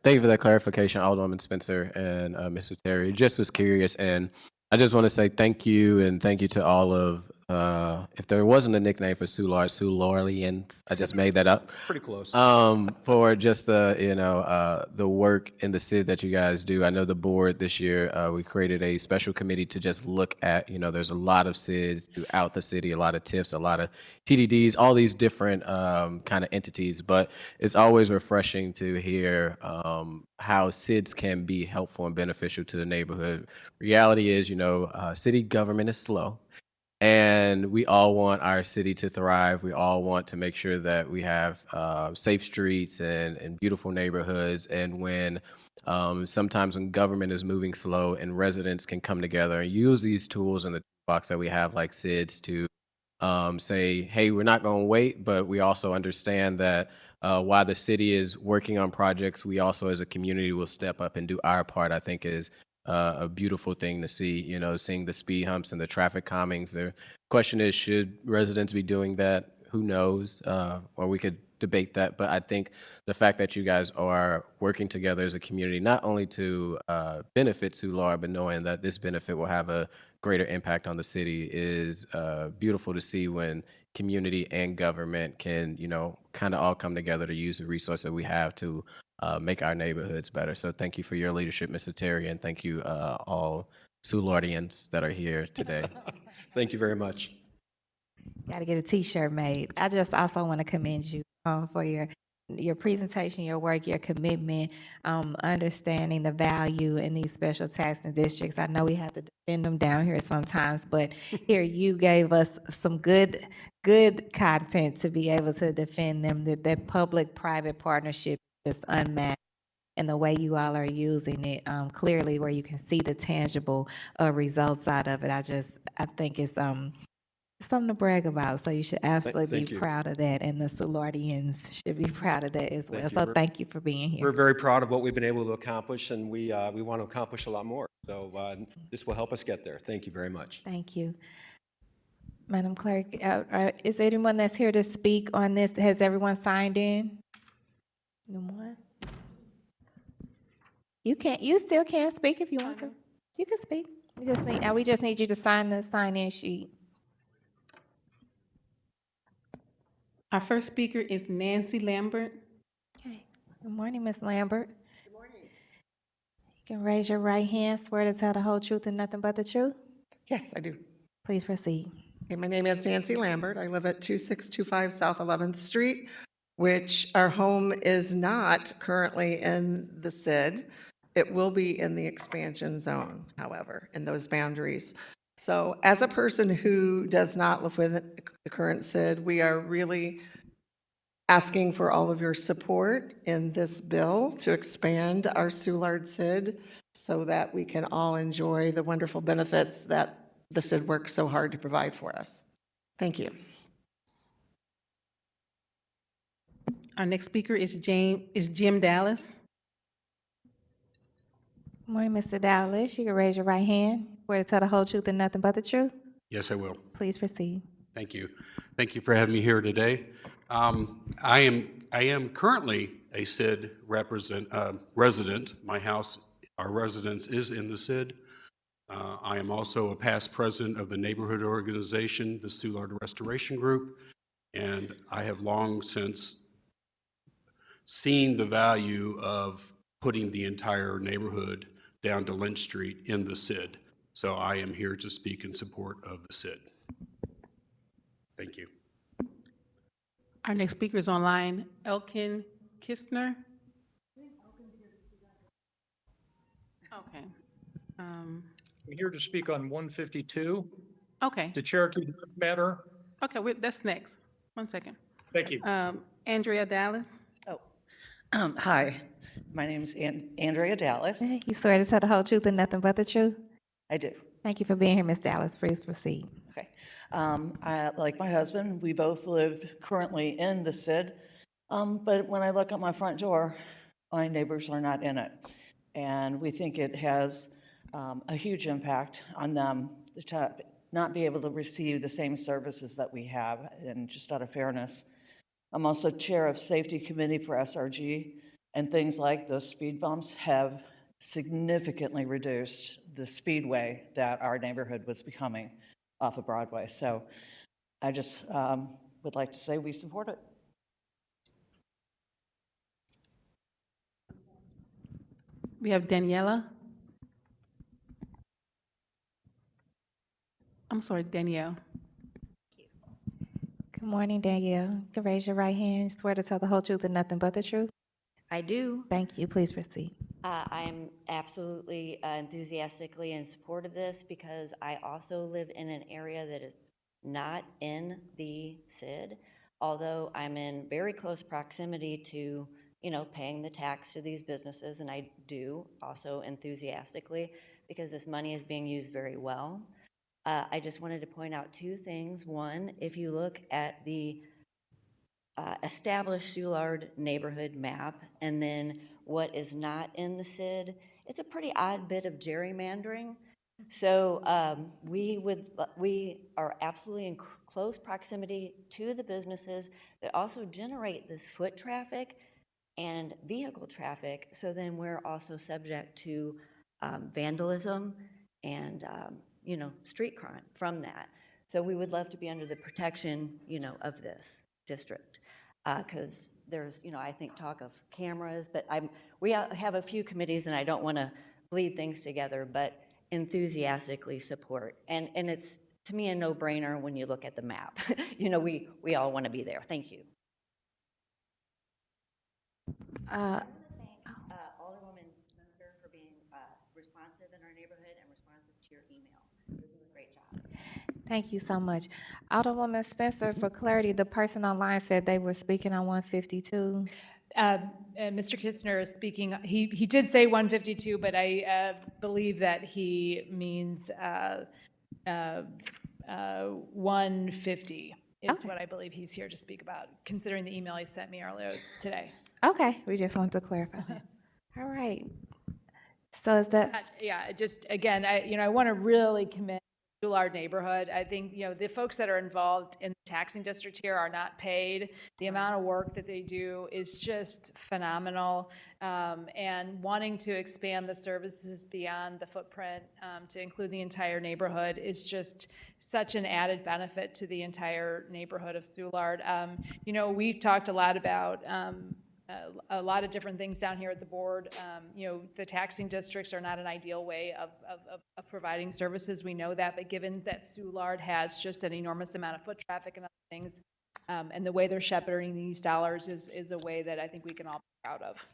Thank you for that clarification, Alderwoman Spencer and Mr. Terry. Just was curious, and I just want to say thank you, and thank you to all of, if there wasn't a nickname for Soulard, Soulardians, I just made that up. Pretty close. For just the work in the CID that you guys do. I know the board this year, we created a special committee to just look at, there's a lot of CIDs throughout the city, a lot of TIFs, a lot of TDDs, all these different kind of entities, but it's always refreshing to hear how CIDs can be helpful and beneficial to the neighborhood. Reality is, city government is slow. And we all want our city to thrive. We all want to make sure that we have safe streets and beautiful neighborhoods. And when sometimes when government is moving slow and residents can come together and use these tools in the box that we have like CIDs to say, hey, we're not going to wait, but we also understand that while the city is working on projects, we also as a community will step up and do our part, I think is a beautiful thing to see, seeing the speed humps and the traffic calmings. The question is, should residents be doing that? Who knows? Or we could debate that. But I think the fact that you guys are working together as a community, not only to benefit Soulard, but knowing that this benefit will have a greater impact on the city is beautiful to see when community and government can, kind of all come together to use the resource that we have to make our neighborhoods better. So thank you for your leadership, Mr. Terry, and thank you all Soulardians that are here today. Thank you very much. Got to get a T-shirt made. I just also want to commend you for your presentation, your work, your commitment, understanding the value in these special taxing districts. I know we have to defend them down here sometimes, but here you gave us some good content to be able to defend them. That public-private partnership is unmatched, and the way you all are using it clearly, where you can see the tangible results out of it. I think it's something to brag about. So you should absolutely be proud of that, and the Soulardians should be proud of that as well. So thank you for being here. We're very proud of what we've been able to accomplish, and we want to accomplish a lot more. So this will help us get there. Thank you very much. Thank you. Madam Clerk, is there anyone that's here to speak on this? Has everyone signed in? No more? You still can speak if you want to. You can speak. We just need you to sign the sign-in sheet. Our first speaker is Nancy Lambert. Okay. Good morning, Ms. Lambert. Good morning. You can raise your right hand, swear to tell the whole truth and nothing but the truth. Yes, I do. Please proceed. Okay, my name is Nancy Lambert. I live at 2625 South 11th Street, which our home is not currently in the CID. It will be in the expansion zone, however, in those boundaries. So as a person who does not live within the current CID, we are really asking for all of your support in this bill to expand our Soulard CID so that we can all enjoy the wonderful benefits that the CID works so hard to provide for us. Thank you. Our next speaker is Jim Dallas. Good morning, Mr. Dallas. You can raise your right hand, swear to tell the whole truth and nothing but the truth. Yes, I will. Please proceed. Thank you. Thank you for having me here today. I am currently a CID resident. My house, our residence is in the CID. I am also a past president of the neighborhood organization, the Soulard Restoration Group, and I have long since seen the value of putting the entire neighborhood down to Lynch Street in the CID. So I am here to speak in support of the CID. Thank you. Our next speaker is online, Elkin Kistner. Okay. I'm here to speak on 152, Okay. the Cherokee matter. Okay, that's next. 1 second. Thank you. Andrea Dallas. Hi, my name's Andrea Dallas. You swear to tell the whole truth and nothing but the truth? I do. Thank you for being here, Ms. Dallas. Please proceed. Okay. Like my husband, we both live currently in the CID, but when I look at my front door, my neighbors are not in it. And we think it has a huge impact on them to not be able to receive the same services that we have, and just out of fairness. I'm also chair of safety committee for SRG, and things like those speed bumps have significantly reduced the speedway that our neighborhood was becoming off of Broadway. So I just would like to say we support it. We have Daniela. I'm sorry, Danielle. Good morning, Danielle. You can raise your right hand, swear to tell the whole truth and nothing but the truth. I do. Thank you. Please proceed. I am absolutely enthusiastically in support of this because I also live in an area that is not in the CID, although I'm in very close proximity to, paying the tax to these businesses, and I do also enthusiastically because this money is being used very well. I just wanted to point out two things. One, if you look at the established Soulard neighborhood map and then what is not in the CID, it's a pretty odd bit of gerrymandering. So we are absolutely in close proximity to the businesses that also generate this foot traffic and vehicle traffic. So then we're also subject to vandalism and street crime from that. So we would love to be under the protection, of this district, because there's, I think talk of cameras, but we have a few committees, and I don't want to bleed things together, but enthusiastically support. And it's, to me, a no-brainer when you look at the map. We all want to be there. Thank you. Alderwoman for being responsive in our neighborhood and responsive to your email. You're doing a great job. Thank you so much. Alderwoman Spencer, for clarity, the person online said they were speaking on 152. Mr. Kistner is speaking, he did say 152, but I believe that he means 150 is what I believe he's here to speak about, considering the email he sent me earlier today. Okay, we just wanted to clarify that. All right. So is that? Yeah, just again, I want to really commend Soulard neighborhood. I think, you know, the folks that are involved in the taxing district here are not paid. The amount of work that they do is just phenomenal. And wanting to expand the services beyond the footprint to include the entire neighborhood is just such an added benefit to the entire neighborhood of Soulard. You know, we've talked a lot about a lot of different things down here at the board. You know, the taxing districts are not an ideal way of providing services. We know that, but given that Soulard has just an enormous amount of foot traffic and other things, and the way they're shepherding these dollars is a way that I think we can all be proud of.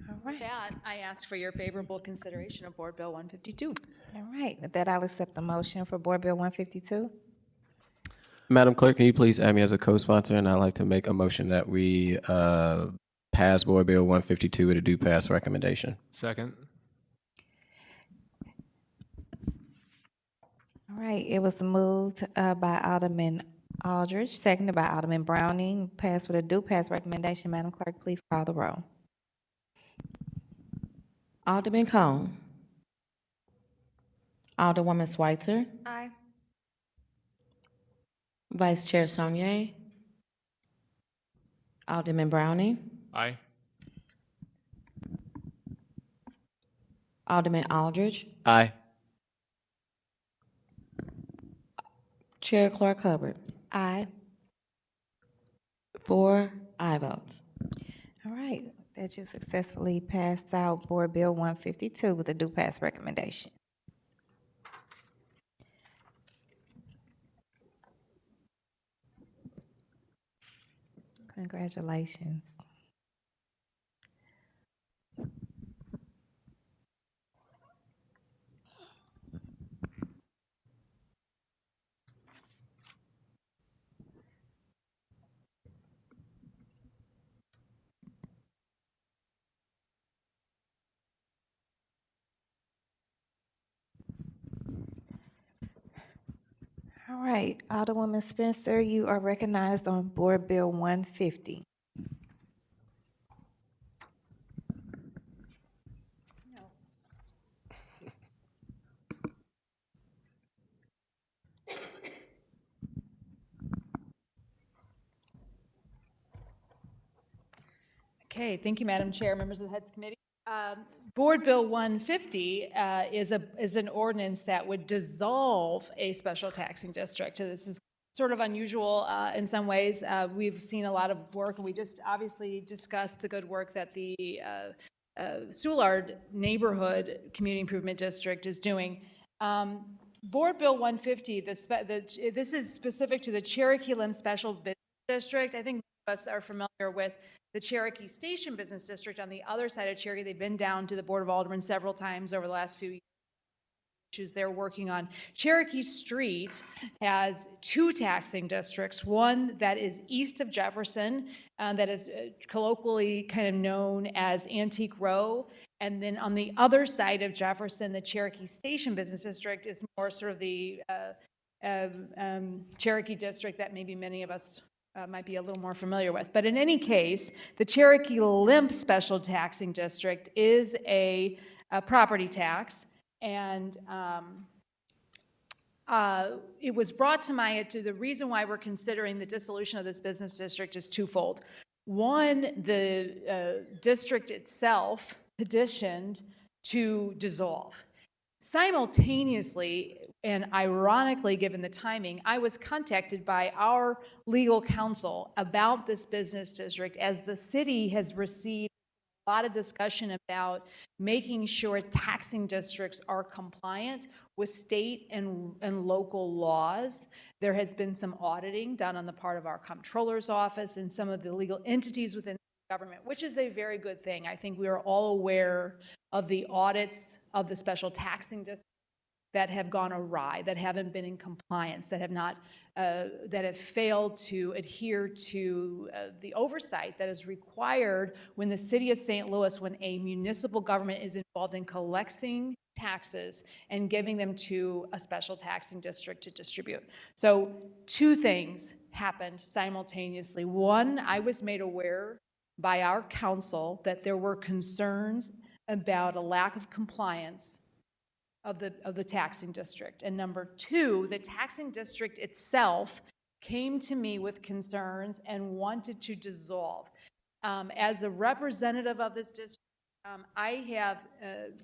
All With right. that, I ask for your favorable consideration of Board Bill 152. All right. With that, I'll accept the motion for Board Bill 152. Madam Clerk, can you please add me as a co-sponsor? And I'd like to make a motion that we pass Board Bill 152 with a due pass recommendation. Second. All right. It was moved by Alderman Aldridge, seconded by Alderman Browning. Passed with a due pass recommendation. Madam Clerk, please call the roll. Alderman Cone. Alderwoman Schweitzer. Aye. Vice Chair Saunier. Alderman Browning. Aye. Alderman Aldridge. Aye. Chair Clark Hubbard. Aye. 4 aye votes. All right. That you successfully passed out Board Bill 152 with a due pass recommendation. Congratulations. All right, Alderwoman Spencer, you are recognized on Board Bill 150. Okay, thank you, Madam Chair, members of the Heads Committee. Board Bill 150 is an ordinance that would dissolve a special taxing district. So this is sort of unusual in some ways. We've seen a lot of work, and we just obviously discussed the good work that the Soulard Neighborhood Community Improvement District is doing. Board Bill 150, this is specific to the Cherokee-Lemp Special Business District. I think most of us are familiar with the Cherokee Station Business District on the other side of Cherokee. They've been down to the Board of Aldermen several times over the last few years. Issues they're working on. Cherokee Street has 2 taxing districts, one that is east of Jefferson, that is colloquially kind of known as Antique Row, and then on the other side of Jefferson, the Cherokee Station Business District is more sort of the Cherokee district that maybe many of us might be a little more familiar with. But in any case, the Cherokee-Lemp Special Taxing District is a property tax, and it was brought to my attention. The reason why we're considering the dissolution of this business district is twofold. One, the district itself petitioned to dissolve. Simultaneously, and ironically given the timing, I was contacted by our legal counsel about this business district, as the city has received a lot of discussion about making sure taxing districts are compliant with state and local laws. There has been some auditing done on the part of our comptroller's office and some of the legal entities within government, which is a very good thing. I think we are all aware of the audits of the special taxing districts that have gone awry, that haven't been in compliance, that have not, that have failed to adhere to the oversight that is required when the city of St. Louis, when a municipal government is involved in collecting taxes and giving them to a special taxing district to distribute. So 2 things happened simultaneously. One, I was made aware by our counsel that there were concerns about a lack of compliance of the taxing district. And number two, the taxing district itself came to me with concerns and wanted to dissolve. As a representative of this district, I have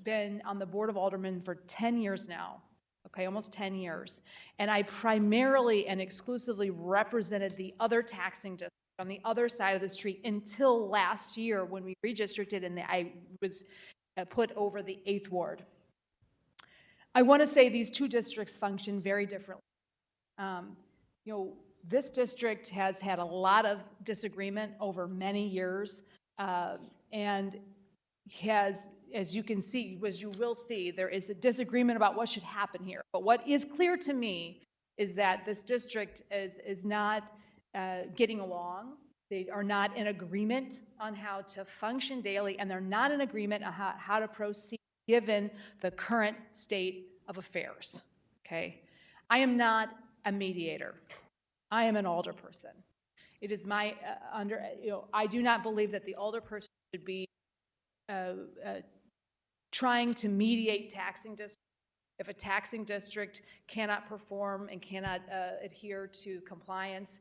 been on the Board of Aldermen for 10 years now, okay, almost 10 years. And I primarily and exclusively represented the other taxing district on the other side of the street until last year when we redistricted and I was put over the 8th Ward. I want to say these two districts function very differently. This district has had a lot of disagreement over many years and has, as you can see, as you will see, there is a disagreement about what should happen here. But what is clear to me is that this district is not getting along. They are not in agreement on how to function daily, and they're not in agreement on how to proceed given the current state of affairs, okay? I am not a mediator. I am an alderperson. It is my, I do not believe that the alderperson should be trying to mediate taxing districts. If a taxing district cannot perform and cannot adhere to compliance,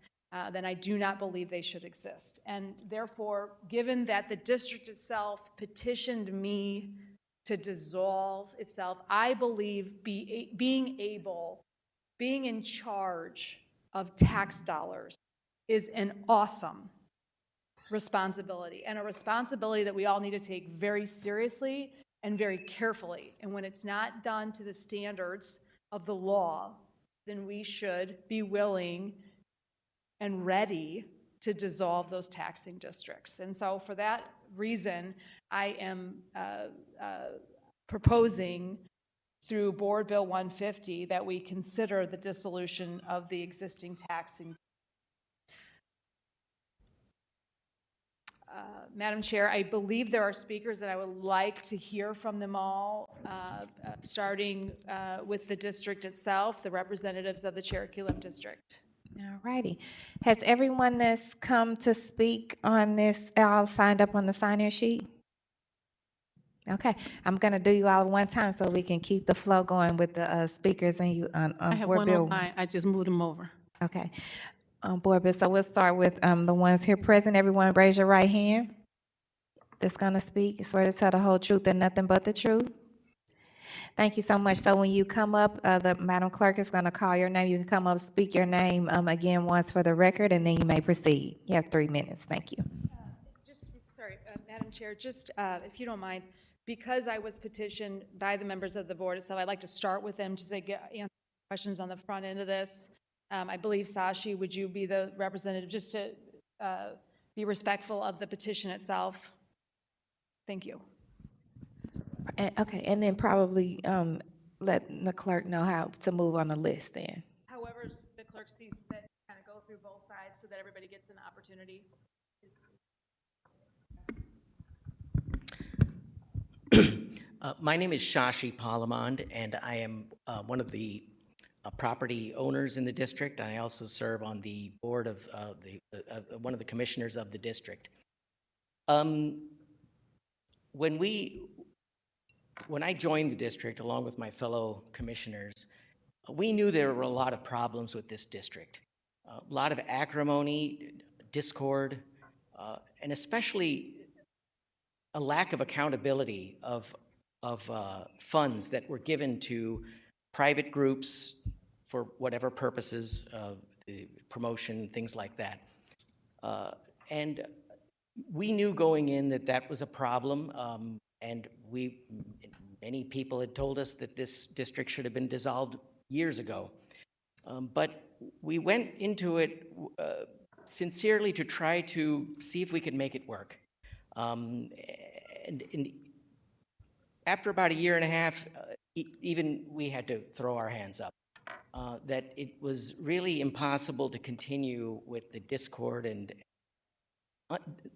then I do not believe they should exist. And therefore, given that the district itself petitioned me to dissolve itself, I believe being in charge of tax dollars is an awesome responsibility, and a responsibility that we all need to take very seriously and very carefully. And when it's not done to the standards of the law, then we should be willing and ready to dissolve those taxing districts. And so for that reason, I am proposing through Board Bill 150 that we consider the dissolution of the existing taxing. Madam Chair, I believe there are speakers that I would like to hear from them all, starting with the district itself, the representatives of the Cherokee-Lemp District. All righty. Has everyone that's come to speak on this all signed up on the sign-in sheet? Okay, I'm gonna do you all at one time so we can keep the flow going with the speakers and you on I have Board one Bill. on mine. I just moved them over. Okay, on Board Bill. So we'll start with the ones here present. Everyone raise your right hand. That's gonna speak. Swear to tell the whole truth and nothing but the truth. Thank you so much. So when you come up, the Madam Clerk is gonna call your name. You can come up, speak your name again once for the record, and then you may proceed. You have 3 minutes. Thank you. Madam Chair, just if you don't mind, because I was petitioned by the members of the board itself, I'd like to start with them to answer questions on the front end of this. I believe, Sashi, would you be the representative just to be respectful of the petition itself? Thank you. Okay, and then probably let the clerk know how to move on the list then. However, the clerk sees fit, kind of go through both sides so that everybody gets an opportunity. My name is Shashi Palamand, and I am one of the property owners in the district. I also serve on the board of one of the commissioners of the district. When I joined the district, along with my fellow commissioners, we knew there were a lot of problems with this district. A lot of acrimony, discord, and especially a lack of accountability of funds that were given to private groups for whatever purposes, the promotion, things like that. And we knew going in that that was a problem, and many people had told us that this district should have been dissolved years ago. But we went into it sincerely to try to see if we could make it work. And after about a year and a half, even we had to throw our hands up. That it was really impossible to continue with the discord and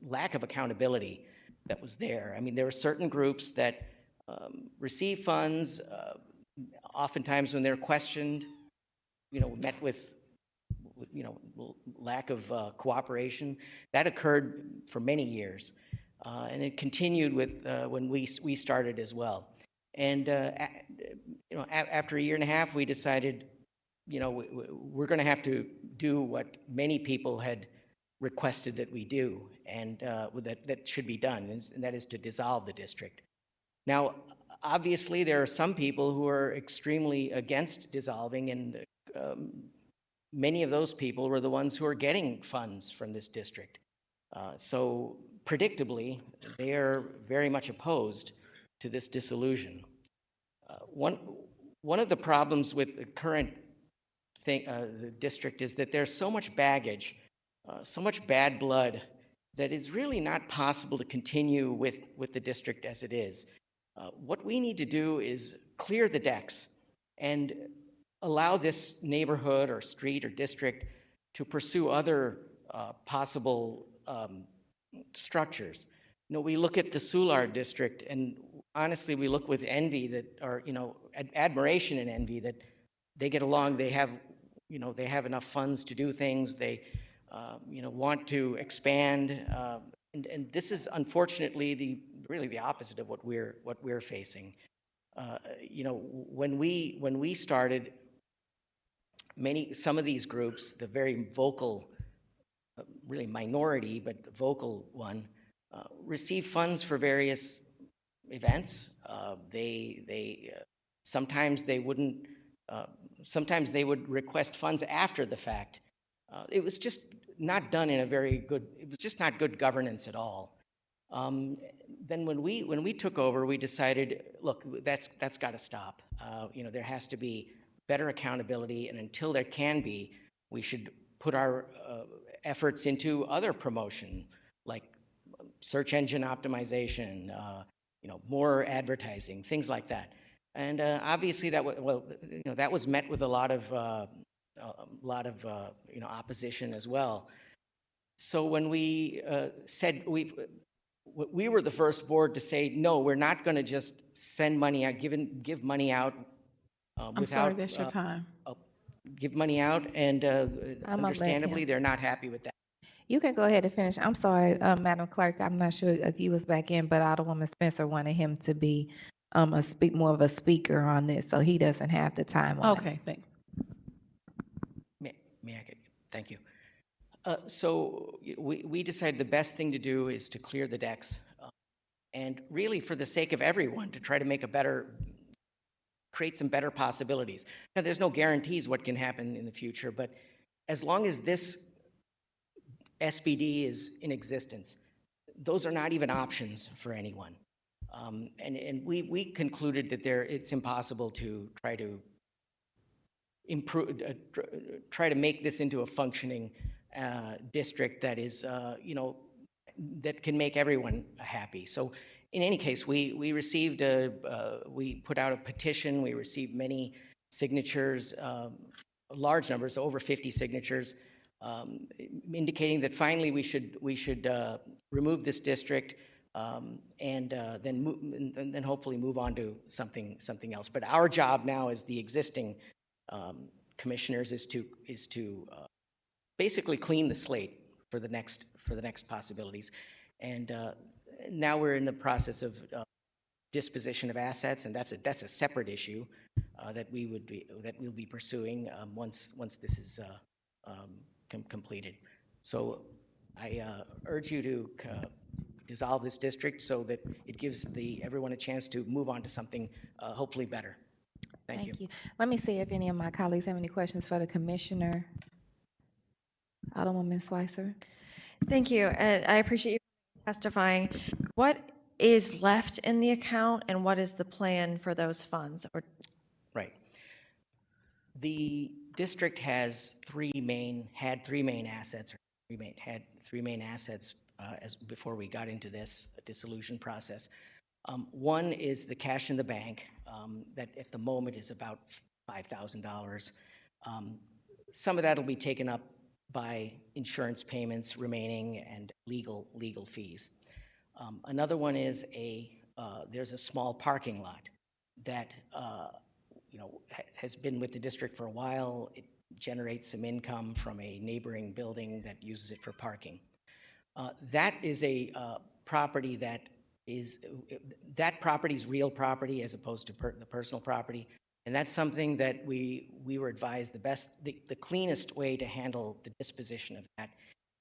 lack of accountability that was there. I mean, there were certain groups that receive funds, oftentimes when they're questioned, met with lack of cooperation. That occurred for many years, and it continued with when we started as well. And after a year and a half, we decided, we're going to have to do what many people had requested that we do, and that should be done, and that is to dissolve the district. Now, obviously, there are some people who are extremely against dissolving, and many of those people were the ones who are getting funds from this district. So predictably, they are very much opposed to this dissolution. One of the problems with the current the district is that there's so much baggage, so much bad blood, that it's really not possible to continue with the district as it is. What we need to do is clear the decks and allow this neighborhood or street or district to pursue other possible structures. We look at the Soulard district, and honestly, we look with envy or admiration and envy that they get along. They have, they have enough funds to do things. They, want to expand, and this is unfortunately really the opposite of what we're facing. When we started, some of these groups, the very vocal, really minority but vocal one, receive funds for various events. Sometimes they wouldn't. Sometimes they would request funds after the fact. It was just not done in a very good. It was just not good governance at all. Then when we took over, we decided, look, that's got to stop. There has to be better accountability, and until there can be, we should put our efforts into other promotion, like search engine optimization, more advertising, things like that. And obviously, that was met with a lot of opposition as well. So when we said we were the first board to say, no, we're not going to just send money out, give money out without. I'm sorry, that's your time. Give money out, and understandably, they're not happy with that. You can go ahead and finish. I'm sorry, Madam Clerk, I'm not sure if you was back in, but Alderwoman Spencer wanted him to be more of a speaker on this, so he doesn't have the time on it. Okay, thanks. May I get, thank you. So we decided the best thing to do is to clear the decks, and really for the sake of everyone, to try to make create some better possibilities. Now, there's no guarantees what can happen in the future, but as long as this SBD is in existence, those are not even options for anyone. And we concluded that it's impossible to try to improve, try to make this into a functioning district that is, that can make everyone happy. So in any case, we received we put out a petition. We received many signatures, large numbers, over 50 signatures, indicating that finally we should remove this district and then hopefully move on to something else. But our job now as the existing commissioners is to basically clean the slate for the next possibilities. And now we're in the process of disposition of assets, and that's a separate issue that we'll be pursuing once this is completed. So I urge you to dissolve this district so that it gives everyone a chance to move on to something hopefully better. Thank you. Let me see if any of my colleagues have any questions for the commissioner. Alderwoman Schweitzer. Thank you, and I appreciate you testifying. What is left in the account, and what is the plan for those funds? Right. The district has three main assets as before we got into this dissolution process. One is the cash in the bank that at the moment is about $5,000. Some of that will be taken up by insurance payments remaining and legal fees. Another one is there's a small parking lot that has been with the district for a while. It generates some income from a neighboring building that uses it for parking. That is a property that is that property's real property as opposed to the personal property. And that's something that we were advised the cleanest way to handle the disposition of that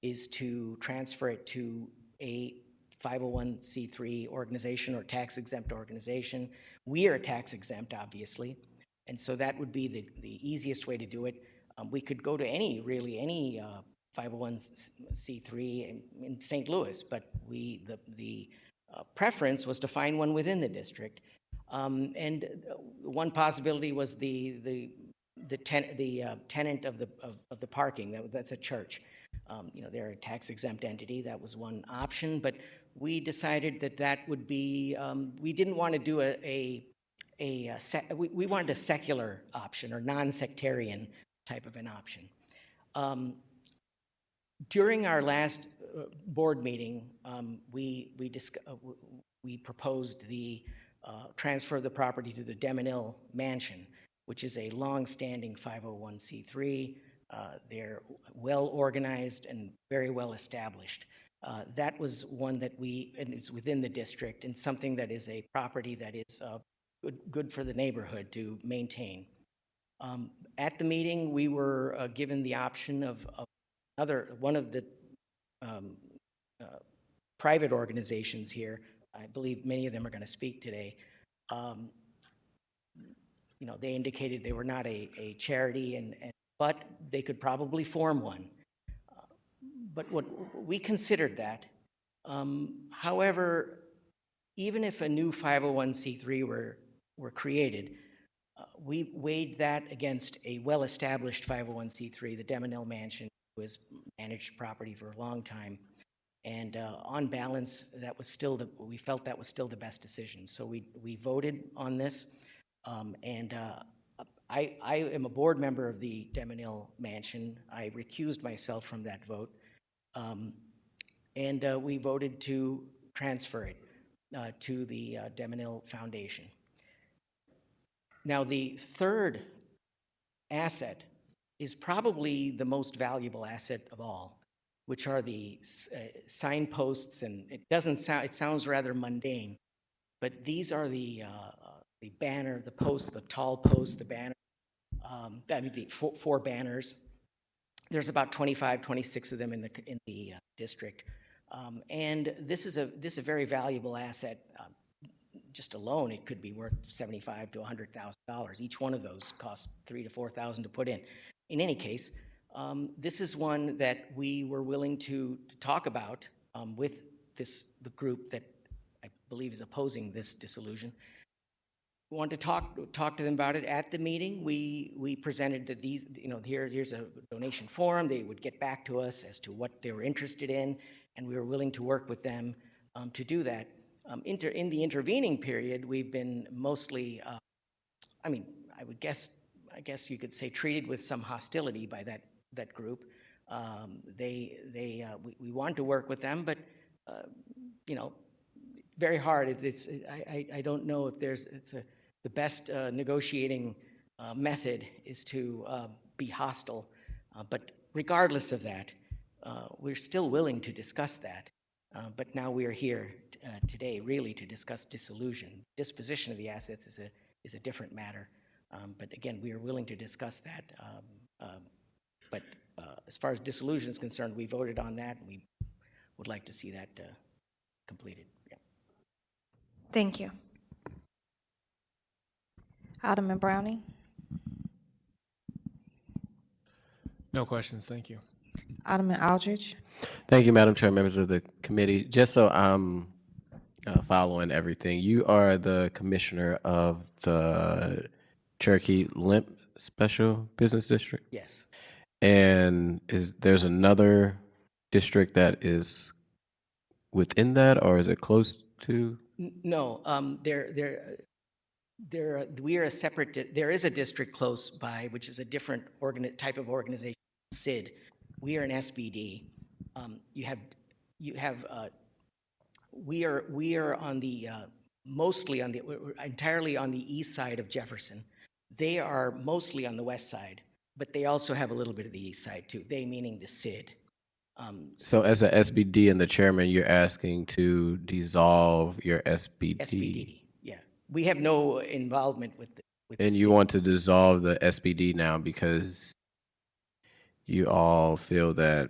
is to transfer it to a 501c3 organization or tax exempt organization. We are tax exempt, obviously, and so that would be the easiest way to do it. We could go to any 501c3 in St. Louis, but the preference was to find one within the district. And one possibility was the tenant of the parking. That's a church. They're a tax exempt entity. That was one option, but we decided that would be. We didn't want to do we wanted a secular option or non-sectarian type of an option. During our last board meeting, we proposed the transfer of the property to the Demonil Mansion, which is a long-standing 501c3. They're well organized and very well established. That was one that and it's within the district and something that is a property that is good for the neighborhood to maintain. At the meeting, we were given the option of one of the private organizations here. I believe many of them are going to speak today. They indicated they were not a charity, but they could probably form one. But we considered that. However, even if a new 501c3 were created, we weighed that against a well-established 501c3, the Demonil Mansion, who has managed property for a long time. And on balance, we felt that was still the best decision. So we voted on this. I am a board member of the Demonil Mansion. I recused myself from that vote. We voted to transfer it to the Demonil Foundation. Now, the third asset is probably the most valuable asset of all, which are the signposts, and it sounds rather mundane, but these are the banner, the post, the tall post, the banner, the four banners. There's about 25, 26 of them in the district. And this is a very valuable asset. Just alone, it could be worth $75,000 to $100,000. Each one of those costs $3,000 to $4,000 to put in. In any case, this is one that we were willing to talk about with the group that I believe is opposing this dissolution. We wanted to talk to them about it at the meeting. We presented that here's a donation form. They would get back to us as to what they were interested in, and we were willing to work with them to do that. In the intervening period, we've been mostly, I guess you could say, treated with some hostility by that group. We want to work with them, but very hard. I don't know if the best negotiating method is to be hostile. But regardless of that, we're still willing to discuss that. But now we are here today really to discuss dissolution. Disposition of the assets is a different matter. But again, we are willing to discuss that. But as far as dissolution is concerned, we voted on that, and we would like to see that completed. Yeah. Thank you. Alderman Browning? No questions, thank you. Alderman Aldridge? Thank you, Madam Chair, members of the committee. Just so I'm following everything, you are the commissioner of the Cherokee-Lemp Special Business District? Yes. And there's another district that is within that, or is it close to? No, we are a separate. There is a district close by, which is a different type of organization, CID. We are an SBD. We are on the entirely on the east side of Jefferson. They are mostly on the west side, but they also have a little bit of the east side too. They meaning the CID. So as a SBD and the chairman, you're asking to dissolve your SBD? SBD, yeah. We have no involvement with the And you city. want to dissolve the SBD now because you all feel that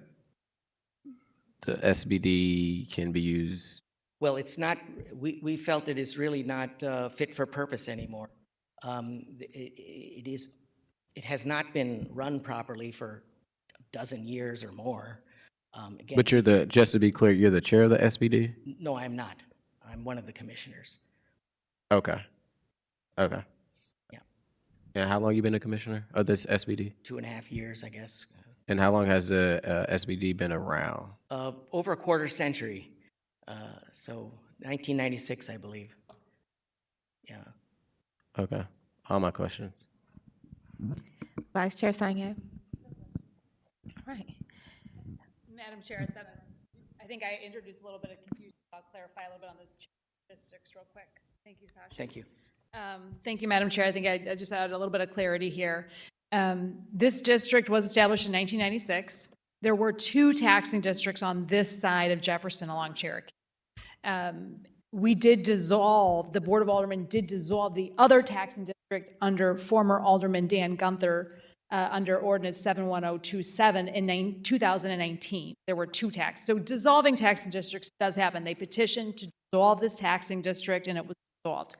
the SBD can be used? Well, it's not, we felt it is really not fit for purpose anymore. It has not been run properly for a dozen years or more. Again, But just to be clear, you're the chair of the SBD? no, I'm not. I'm one of the commissioners. Okay. Okay. Yeah. And how long you been a commissioner of this SBD? 2.5 years, I guess. And how long has the SBD been around? Over a quarter century. So 1996, I believe. Yeah. Okay. All my questions. Vice Chair Sanye. All right. Madam Chair, I think I introduced a little bit of confusion. I'll clarify a little bit on this districts real quick. Thank you, Sasha. Thank you. Thank you, Madam Chair. I think I just added a little bit of clarity here. This district was established in 1996. There were 2 taxing districts on this side of Jefferson along Cherokee. We did dissolve, the Board of Aldermen did dissolve the other taxing district under former Alderman Dan Gunther under Ordinance 71027 in 2019. There were 2 taxes. So dissolving taxing districts does happen. They petitioned to dissolve this taxing district and it was dissolved.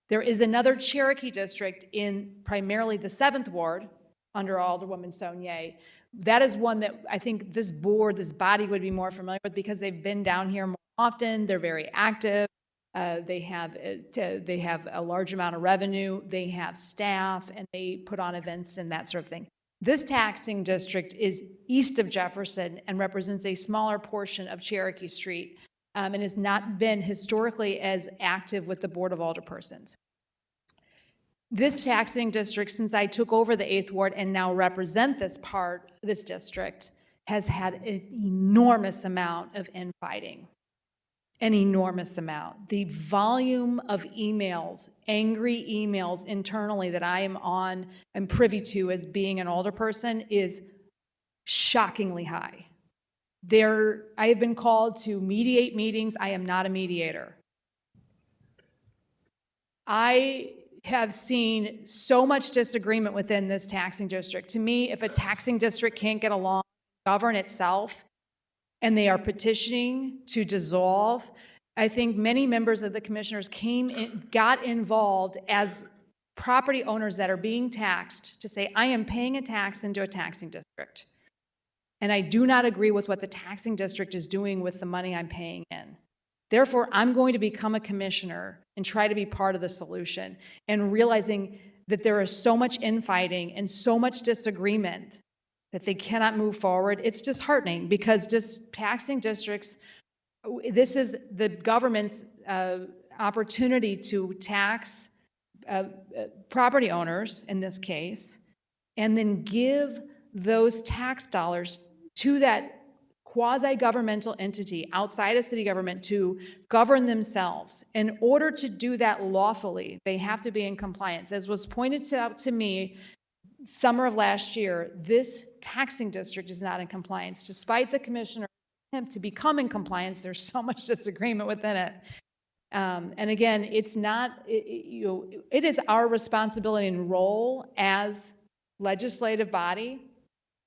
There is another Cherokee district in primarily the 7th Ward under Alderwoman Saunier. That is one that I think this board, this body would be more familiar with because they've been down here more often. They're very active. They have a large amount of revenue. They have staff and they put on events and that sort of thing. This taxing district is east of Jefferson and represents a smaller portion of Cherokee Street and has not been historically as active with the Board of Alderpersons. This taxing district, since I took over the 8th Ward and now represent this district, has had an enormous amount of infighting. An enormous amount. The volume of emails, angry emails internally that I'm privy to as being an alderperson is shockingly high. I have been called to mediate meetings. I am not a mediator. I have seen so much disagreement within this taxing district. To me, if a taxing district can't get along, govern itself, and they are petitioning to dissolve, I think many members of the commissioners got involved as property owners that are being taxed to say, I am paying a tax into a taxing district. And I do not agree with what the taxing district is doing with the money I'm paying in. Therefore, I'm going to become a commissioner and try to be part of the solution and realizing that there is so much infighting and so much disagreement that they cannot move forward. It's disheartening because just taxing districts, this is the government's opportunity to tax property owners in this case, and then give those tax dollars to that quasi-governmental entity outside of city government to govern themselves. In order to do that lawfully, they have to be in compliance. As was pointed out to me summer of last year, this taxing district is not in compliance. Despite the commissioner's attempt to become in compliance, there's so much disagreement within it. And again, it's not, it is our responsibility and role as legislative body.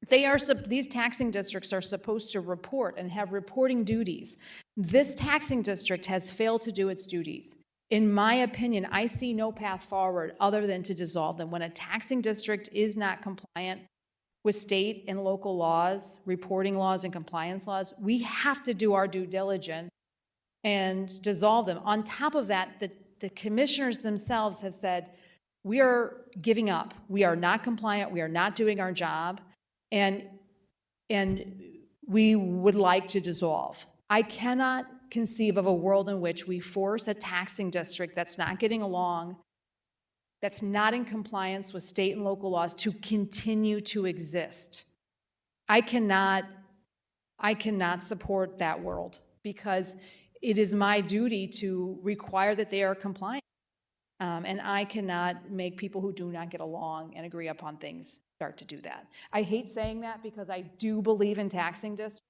These taxing districts are supposed to report and have reporting duties. This taxing district has failed to do its duties. In my opinion, I see no path forward other than to dissolve them. When a taxing district is not compliant with state and local laws, reporting laws and compliance laws, we have to do our due diligence and dissolve them. On top of that, the commissioners themselves have said, we are giving up. We are not compliant. We are not doing our job. And we would like to dissolve. I cannot conceive of a world in which we force a taxing district that's not getting along, that's not in compliance with state and local laws to continue to exist. I cannot support that world because it is my duty to require that they are compliant. And I cannot make people who do not get along and agree upon things start to do that. I hate saying that because I do believe in taxing districts.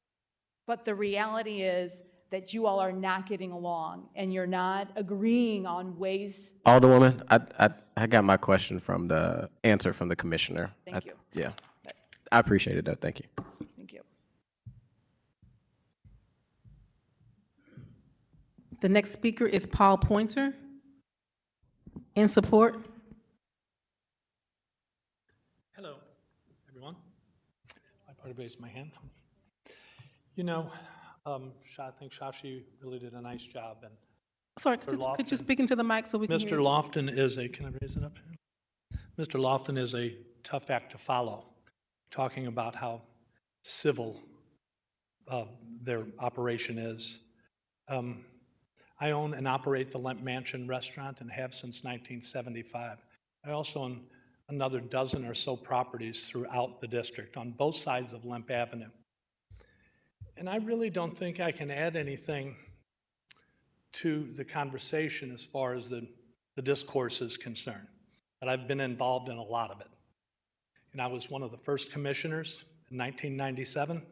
But the reality is that you all are not getting along and you're not agreeing on ways. Alderwoman, I got my question from the answer from the commissioner. Thank you. Yeah, I appreciate it though. Thank you. Thank you. The next speaker is Paul Pointer. In support. Hello, everyone. I probably raised my hand. You know, I think Shashi really did a nice job. And Sorry, could you speak into the mic so we can hear Mr. you? Lofton is a, can I raise it up here? Mr. Lofton is a tough act to follow, talking about how civil their operation is. I own and operate the Lemp Mansion restaurant and have since 1975. I also own another dozen or so properties throughout the district on both sides of Lemp Avenue. And I really don't think I can add anything to the conversation as far as the discourse is concerned. But I've been involved in a lot of it. And I was one of the first commissioners in 1997.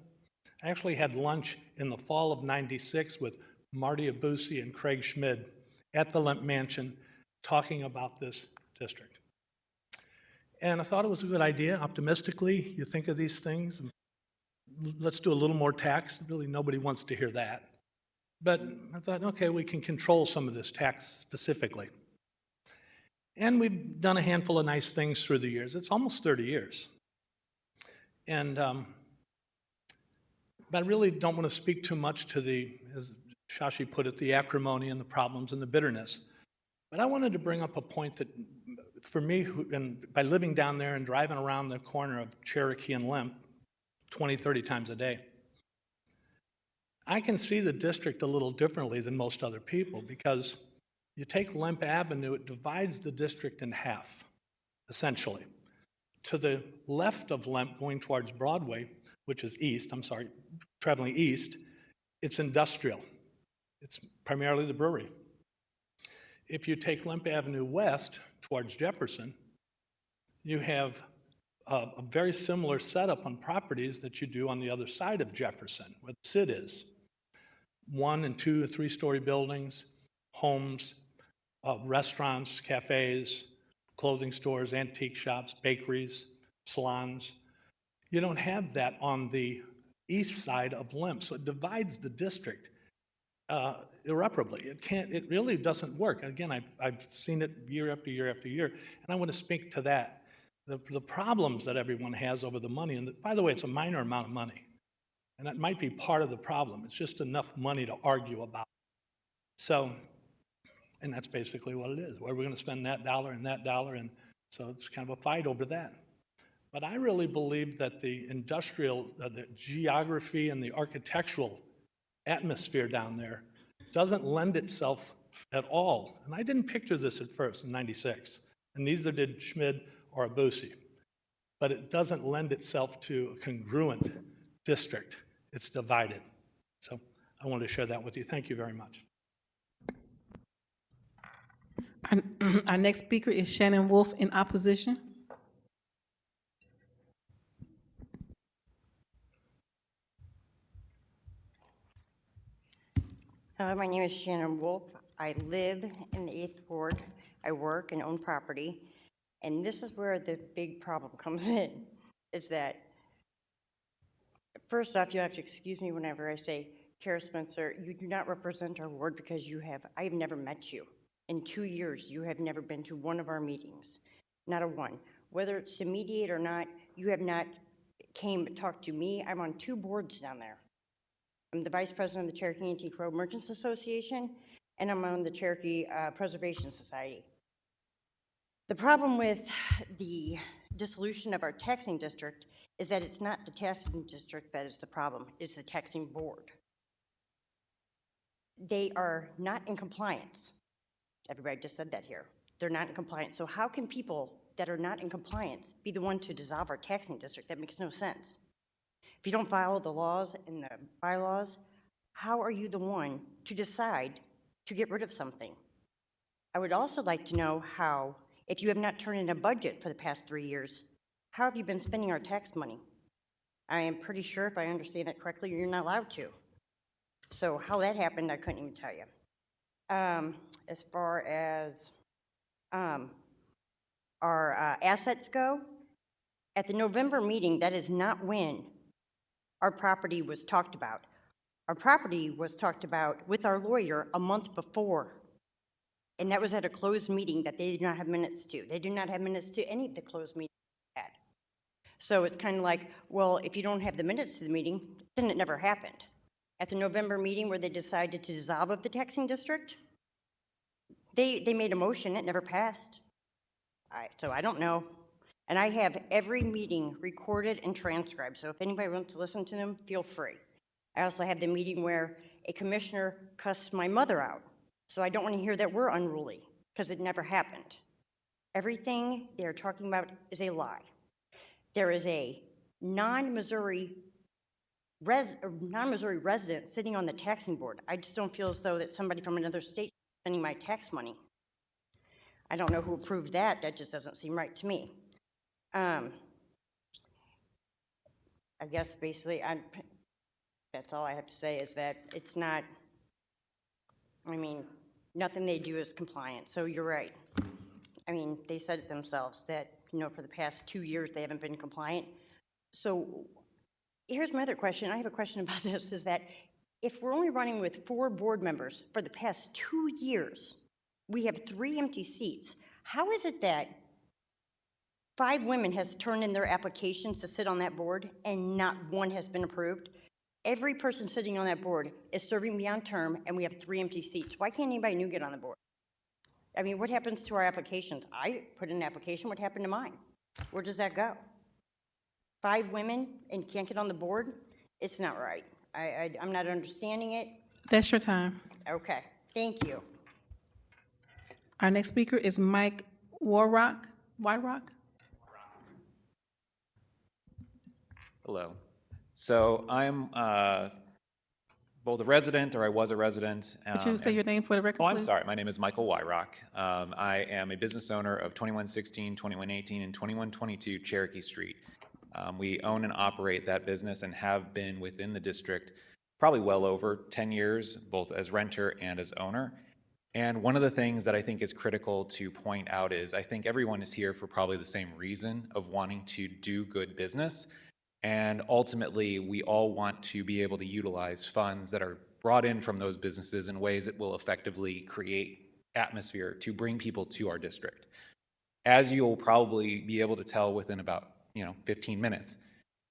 I actually had lunch in the fall of '96 with Marty Abusi and Craig Schmid at the Lemp Mansion talking about this district. And I thought it was a good idea. Optimistically, you think of these things. Let's do a little more tax. Really, nobody wants to hear that. But I thought, okay, we can control some of this tax specifically. And we've done a handful of nice things through the years. It's almost 30 years. And but I really don't want to speak too much to the, as Shashi put it, the acrimony and the problems and the bitterness. But I wanted to bring up a point that, for me, and by living down there and driving around the corner of Cherokee and Lemp 20, 30 times a day, I can see the district a little differently than most other people, because you take Lemp Avenue, it divides the district in half, essentially. To the left of Lemp, going towards Broadway, which is east, traveling east, it's industrial. It's primarily the brewery. If you take Lemp Avenue west towards Jefferson, you have a very similar setup on properties that you do on the other side of Jefferson, where the CID is. 1 and 2 and 3-story buildings, homes, restaurants, cafes, clothing stores, antique shops, bakeries, salons. You don't have that on the east side of Lemp, so it divides the district irreparably. It really doesn't work. Again, I've seen it year after year after year, and I want to speak to that. The problems that everyone has over the money, and by the way, it's a minor amount of money, and that might be part of the problem. It's just enough money to argue about. So, and that's basically what it is. Where are we going to spend that dollar, and so it's kind of a fight over that. But I really believe that the industrial, the geography and the architectural atmosphere down there doesn't lend itself at all. And I didn't picture this at first in '96, and neither did Schmid or Abusi. But it doesn't lend itself to a congruent district. It's divided. So I wanted to share that with you. Thank you very much. Our next speaker is Shannon Wolf in opposition. Hello, my name is Shannon Wolf. I live in the 8th Ward. I work and own property. And this is where the big problem comes in, is that, first off, you have to excuse me whenever I say, Cara Spencer, you do not represent our ward because I have never met you. In 2 years, you have never been to one of our meetings, not a one. Whether it's to mediate or not, you have not came to talk to me. I'm on 2 boards down there. I'm the vice president of the Cherokee Antique Road Merchants Association, and I'm on the Cherokee Preservation Society. The problem with the dissolution of our taxing district is that it's not the taxing district that is the problem, it's the taxing board. They are not in compliance. Everybody just said that here. They're not in compliance. So how can people that are not in compliance be the one to dissolve our taxing district? That makes no sense. If you don't follow the laws and the bylaws, how are you the one to decide to get rid of something? I would also like to know how, if you have not turned in a budget for the past 3 years, how have you been spending our tax money? I am pretty sure, if I understand that correctly, you're not allowed to. So how that happened, I couldn't even tell you. As far as our assets go, at the November meeting, that is not when our property was talked about. Our property was talked about with our lawyer a month before, and that was at a closed meeting that they did not have minutes to. They do not have minutes to any of the closed meetings we had. So it's kind of like, well, if you don't have the minutes to the meeting, then it never happened. At the November meeting where they decided to dissolve of the taxing district, they made a motion, it never passed. So I don't know. And I have every meeting recorded and transcribed, so if anybody wants to listen to them, feel free. I also have the meeting where a commissioner cussed my mother out, so I don't want to hear that we're unruly, because it never happened. Everything they're talking about is a lie. There is a non-Missouri resident sitting on the taxing board. I just don't feel as though that somebody from another state is spending my tax money. I don't know who approved that. That just doesn't seem right to me. I guess basically, that's all I have to say is that it's not, I mean, nothing they do is compliant, so you're right. I mean, they said it themselves that, you know, for the past 2 years they haven't been compliant. So here's my other question. I have a question about this, is that if we're only running with 4 board members for the past 2 years, we have 3 empty seats. How is it that 5 women has turned in their applications to sit on that board and not one has been approved? Every person sitting on that board is serving beyond term and we have 3 empty seats. Why can't anybody new get on the board? I mean, what happens to our applications? I put in an application, what happened to mine? Where does that go? 5 women and can't get on the board? It's not right. I'm not understanding it. That's your time. Okay, thank you. Our next speaker is Mike Wyrock. Hello. So I'm both a resident, or I was a resident. Could you say your name for the record, Oh, I'm please? sorry. My name is Michael Wyrock. I am a business owner of 2116, 2118, and 2122 Cherokee Street. We own and operate that business and have been within the district probably well over 10 years, both as renter and as owner. And one of the things that I think is critical to point out is I think everyone is here for probably the same reason of wanting to do good business. And ultimately, we all want to be able to utilize funds that are brought in from those businesses in ways that will effectively create atmosphere to bring people to our district. As you'll probably be able to tell within about 15 minutes,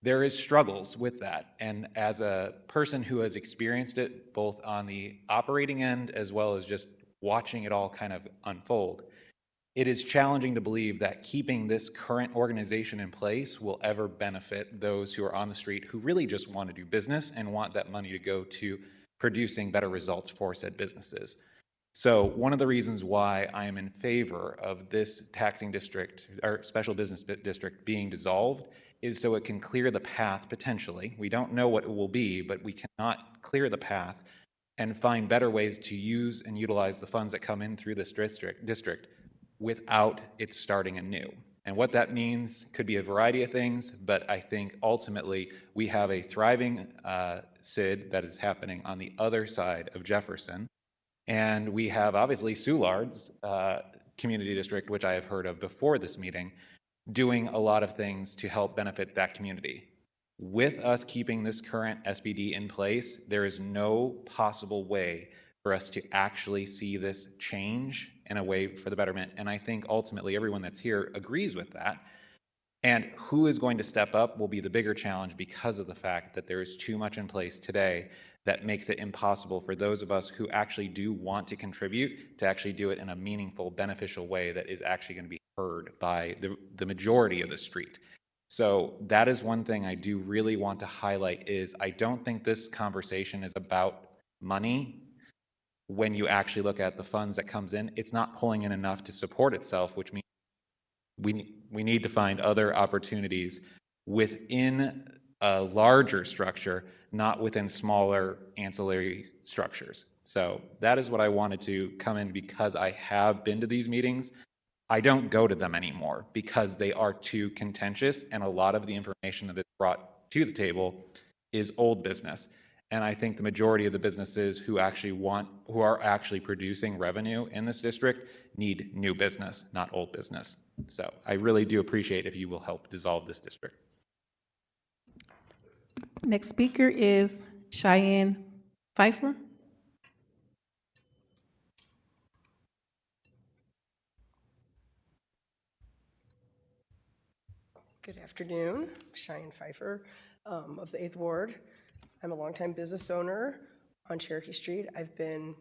there is struggles with that. And as a person who has experienced it both on the operating end as well as just watching it all kind of unfold, it is challenging to believe that keeping this current organization in place will ever benefit those who are on the street who really just want to do business and want that money to go to producing better results for said businesses. So one of the reasons why I am in favor of this taxing district or special business district being dissolved is so it can clear the path potentially. We don't know what it will be, but we cannot clear the path and find better ways to use and utilize the funds that come in through this district without it starting anew. And what that means could be a variety of things, but I think ultimately we have a thriving CID that is happening on the other side of Jefferson. And we have obviously Soulard's community district, which I have heard of before this meeting, doing a lot of things to help benefit that community. With us keeping this current SBD in place, there is no possible way for us to actually see this change in a way for the betterment. And I think ultimately everyone that's here agrees with that. And who is going to step up will be the bigger challenge because of the fact that there is too much in place today that makes it impossible for those of us who actually do want to contribute to actually do it in a meaningful, beneficial way that is actually going to be heard by the majority of the street. So that is one thing I do really want to highlight is I don't think this conversation is about money. When you actually look at the funds that comes in, it's not pulling in enough to support itself, which means we need to find other opportunities within a larger structure, not within smaller ancillary structures. So that is what I wanted to come in because I have been to these meetings. I don't go to them anymore because they are too contentious and a lot of the information that is brought to the table is old business. And I think the majority of the businesses who are actually producing revenue in this district need new business, not old business. So I really do appreciate if you will help dissolve this district. Next speaker is Cheyenne Pfeiffer. Good afternoon, Cheyenne Pfeiffer of the 8th Ward. I'm a longtime business owner on Cherokee Street. I've been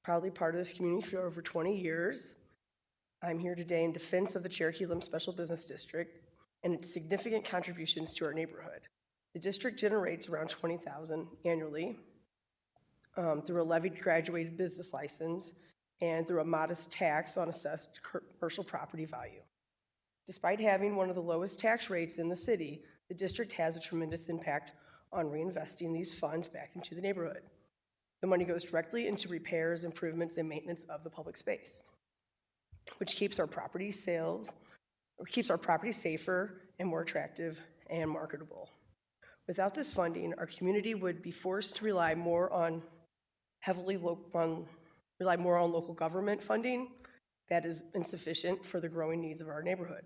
proudly part of this community for over 20 years. I'm here today in defense of the Cherokee-Lemp Special Business District and its significant contributions to our neighborhood. The district generates around $20,000 annually through a levied graduated business license and through a modest tax on assessed commercial property value. Despite having one of the lowest tax rates in the city, the district has a tremendous impact on reinvesting these funds back into the neighborhood. The money goes directly into repairs, improvements, and maintenance of the public space, which keeps our property safer and more attractive and marketable. Without this funding, our community would be forced to rely more on local government funding that is insufficient for the growing needs of our neighborhood.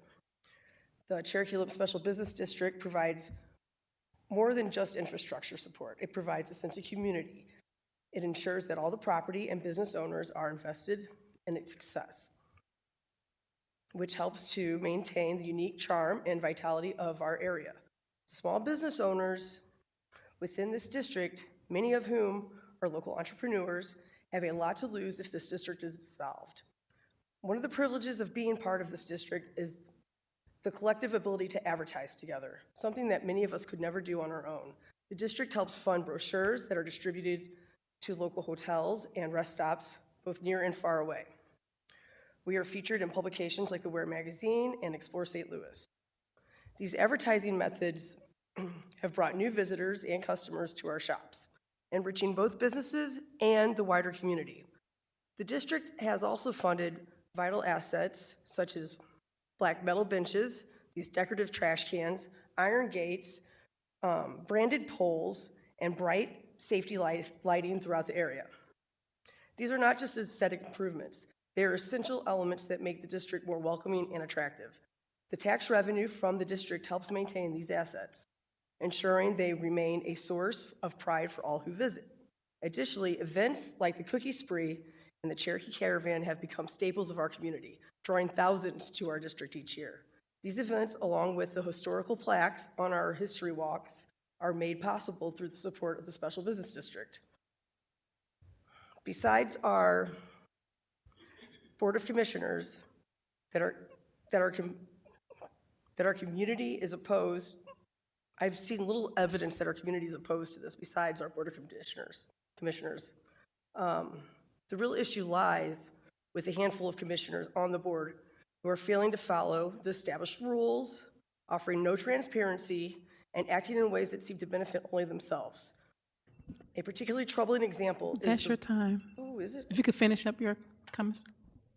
The Cherokee-Lemp Special Business District provides more than just infrastructure support. It provides a sense of community. It ensures that all the property and business owners are invested in its success, which helps to maintain the unique charm and vitality of our area. Small business owners within this district, many of whom are local entrepreneurs, have a lot to lose if this district is dissolved. One of the privileges of being part of this district is the collective ability to advertise together, something that many of us could never do on our own. The district helps fund brochures that are distributed to local hotels and rest stops, both near and far away. We are featured in publications like the Ware Magazine and Explore St. Louis. These advertising methods have brought new visitors and customers to our shops, enriching both businesses and the wider community. The district has also funded vital assets such as black metal benches, these decorative trash cans, iron gates, branded poles, and bright safety lighting throughout the area. These are not just aesthetic improvements. They are essential elements that make the district more welcoming and attractive. The tax revenue from the district helps maintain these assets, ensuring they remain a source of pride for all who visit. Additionally, events like the Cookie Spree and the Cherokee Caravan have become staples of our community, drawing thousands to our district each year. These events, along with the historical plaques on our history walks, are made possible through the support of the Special Business District. Besides our Board of Commissioners that our community is opposed, I've seen little evidence that our community is opposed to this besides our Board of Commissioners. The real issue lies with a handful of commissioners on the board who are failing to follow the established rules, offering no transparency, and acting in ways that seem to benefit only themselves. A particularly troubling example is— That's your time. Oh, is it? If you could finish up your comments.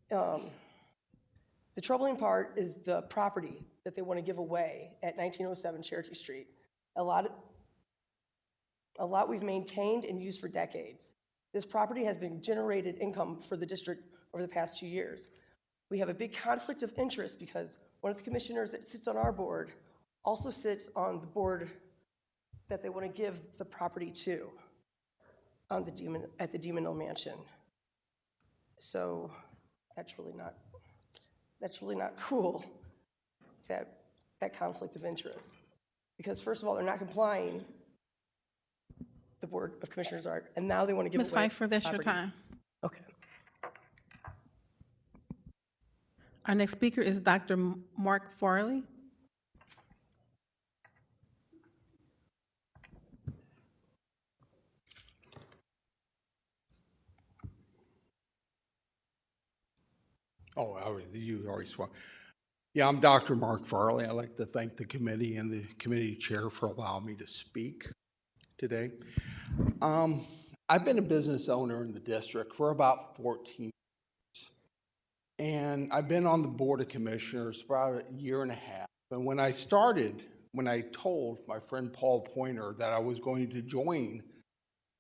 The troubling part is the property that they want to give away at 1907 Cherokee Street. A lot we've maintained and used for decades. This property has been generated income for the district over the past 2 years. We have a big conflict of interest because one of the commissioners that sits on our board also sits on the board that they want to give the property to at the Demon Hill Mansion. So that's really not cool, that conflict of interest. Because first of all, they're not complying, the Board of Commissioners are, and now they want to give Ms. away Pfeiffer, that's your property. time. Okay. Our next speaker is Dr. Mark Farley. Oh, you already spoke. Yeah, I'm Dr. Mark Farley. I'd like to thank the committee and the committee chair for allowing me to speak today. I've been a business owner in the district for about 14 years. And I've been on the Board of Commissioners for about a year and a half. And when I told my friend Paul Pointer that I was going to join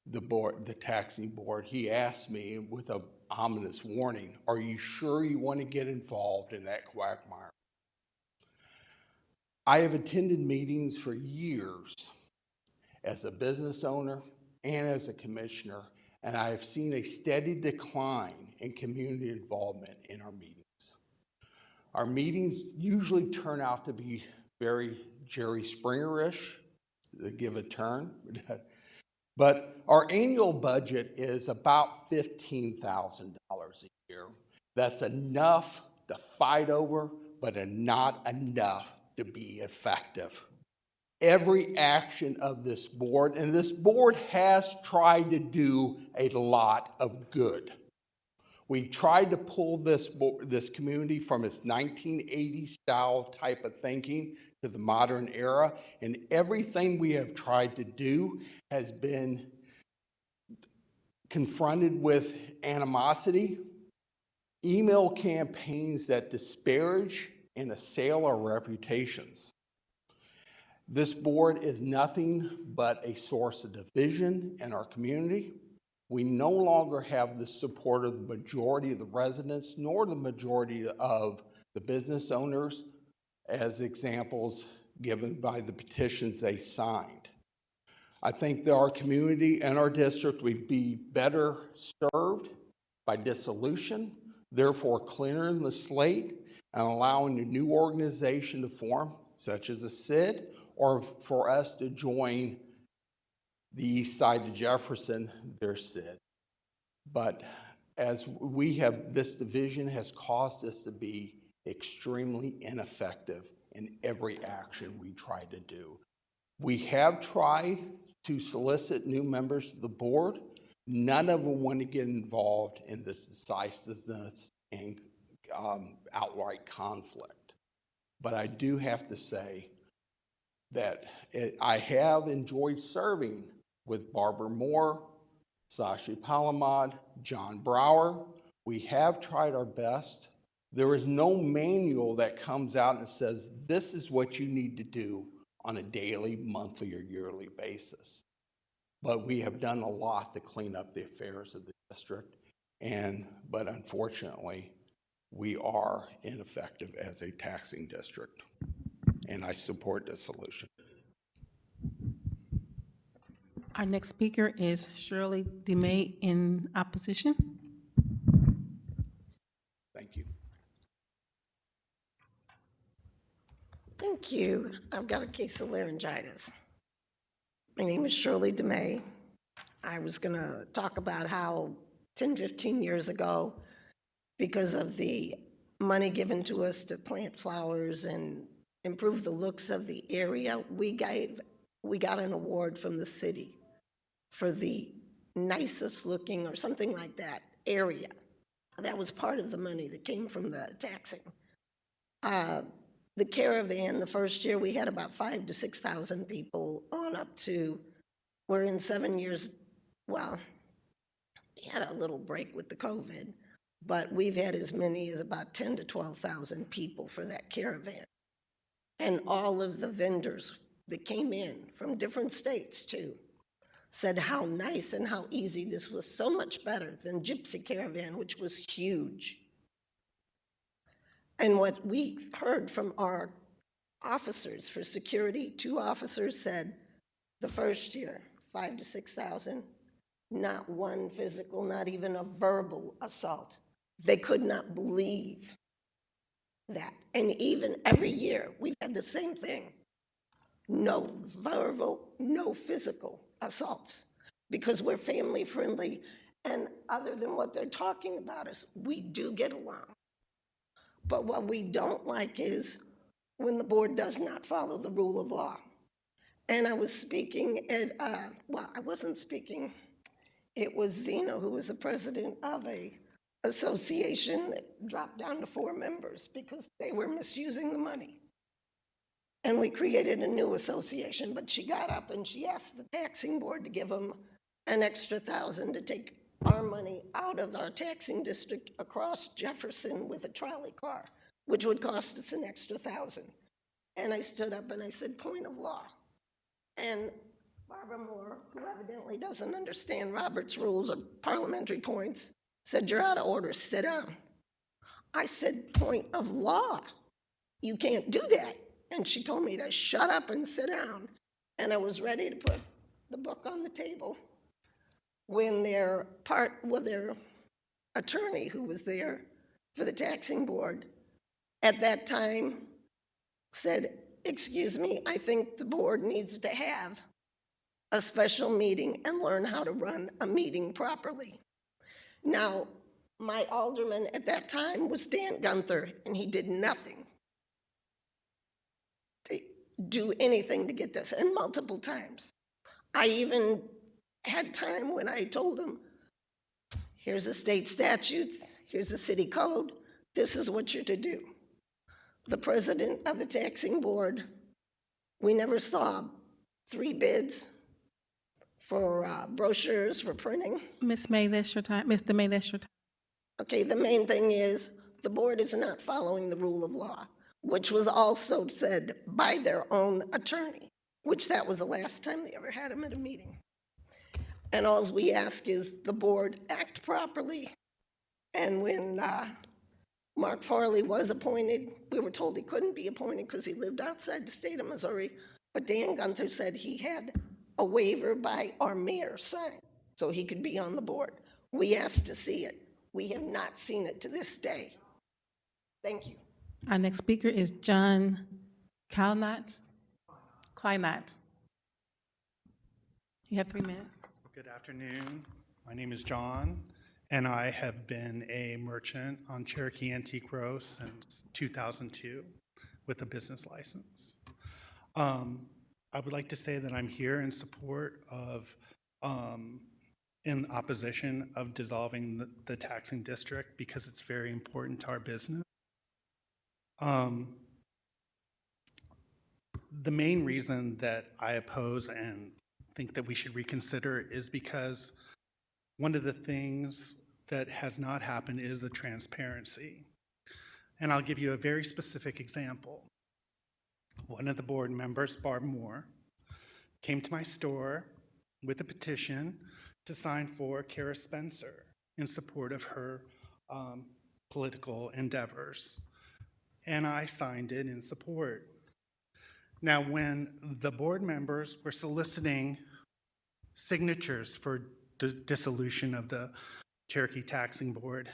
the taxing board, he asked me with a ominous warning, are you sure you want to get involved in that quagmire? I have attended meetings for years as a business owner and as a commissioner, and I have seen a steady decline in community involvement in our meetings. Our meetings usually turn out to be very Jerry Springer-ish, to give a turn. But our annual budget is about $15,000 a year. That's enough to fight over, but not enough to be effective. Every action of this board, and this board has tried to do a lot of good. We tried to pull this community from its 1980s style type of thinking to the modern era, and everything we have tried to do has been confronted with animosity, email campaigns that disparage and assail our reputations. This board is nothing but a source of division in our community. We no longer have the support of the majority of the residents, nor the majority of the business owners, as examples given by the petitions they signed. I think that our community and our district would be better served by dissolution, therefore clearing the slate and allowing a new organization to form, such as a CID, or for us to join the east side of Jefferson, their CID. But as we have, this division has caused us to be extremely ineffective in every action we try to do. We have tried to solicit new members of the board. None of them want to get involved in this decisiveness and outright conflict. But I do have to say that I have enjoyed serving with Barbara Moore, Sashi Palamad, John Brower. We have tried our best. There is no manual that comes out and says, this is what you need to do on a daily, monthly, or yearly basis. But we have done a lot to clean up the affairs of the district, but unfortunately, we are ineffective as a taxing district, and I support this solution. Our next speaker is Shirley DeMay in opposition. Thank you. Thank you. I've got a case of laryngitis. My name is Shirley DeMay. I was going to talk about how 10, 15 years ago, because of the money given to us to plant flowers and improve the looks of the area, we got an award from the city for the nicest looking or something like that area. That was part of the money that came from the taxing. The caravan, the first year we had about 5,000 to 6,000 people on up to, we're in 7 years, well, we had a little break with the COVID, but we've had as many as about 10,000 to 12,000 people for that caravan. And all of the vendors that came in from different states too said how nice and how easy this was, so much better than Gypsy Caravan, which was huge. And what we heard from our officers for security, 2 officers said the first year, 5,000 to 6,000, not one physical, not even a verbal assault. They could not believe that. And even every year, we've had the same thing. No verbal, no physical assaults, because we're family friendly. And other than what they're talking about us, we do get along. But what we don't like is when the board does not follow the rule of law. And I was speaking at, well, I wasn't speaking. It was Zeno, who was the president of a association that dropped down to 4 members because they were misusing the money. And we created a new association, but she got up and she asked the taxing board to give them an extra 1,000 to take our money out of our taxing district across Jefferson with a trolley car, which would cost us an extra 1,000. And I stood up and I said, point of law. And Barbara Moore, who evidently doesn't understand Robert's rules of parliamentary points, said, "You're out of order, sit down." I said, "Point of law. You can't do that." And she told me to shut up and sit down. And I was ready to put the book on the table when their attorney, who was there for the taxing board at that time, said, "Excuse me, I think the board needs to have a special meeting and learn how to run a meeting properly." Now, my alderman at that time was Dan Gunther, and he did nothing to do anything to get this, and multiple times. I even had time when I told him, "Here's the state statutes, here's the city code, this is what you're to do." The president of the taxing board, we never saw 3 bids for brochures for printing. Ms. May, that's your time. Mr. May, that's your time. Okay, the main thing is the board is not following the rule of law, which was also said by their own attorney, which that was the last time they ever had him at a meeting. And all we ask is the board act properly. And when Mark Farley was appointed, we were told he couldn't be appointed because he lived outside the state of Missouri, but Dan Gunther said he had a waiver by our mayor signed so he could be on the board. We asked to see it. We have not seen it to this day. Thank you. Our next speaker is John Kleinott. You have 3 minutes. Good afternoon. My name is John, and I have been a merchant on Cherokee Antique Row since 2002 with a business license. I would like to say that I'm here in support of, in opposition of dissolving the taxing district because it's very important to our business. The main reason that I oppose and think that we should reconsider is because one of the things that has not happened is the transparency. And I'll give you a very specific example. One of the board members, Barb Moore, came to my store with a petition to sign for Cara Spencer in support of her political endeavors. And I signed it in support. Now, when the board members were soliciting signatures for dissolution of the Cherokee Taxing Board,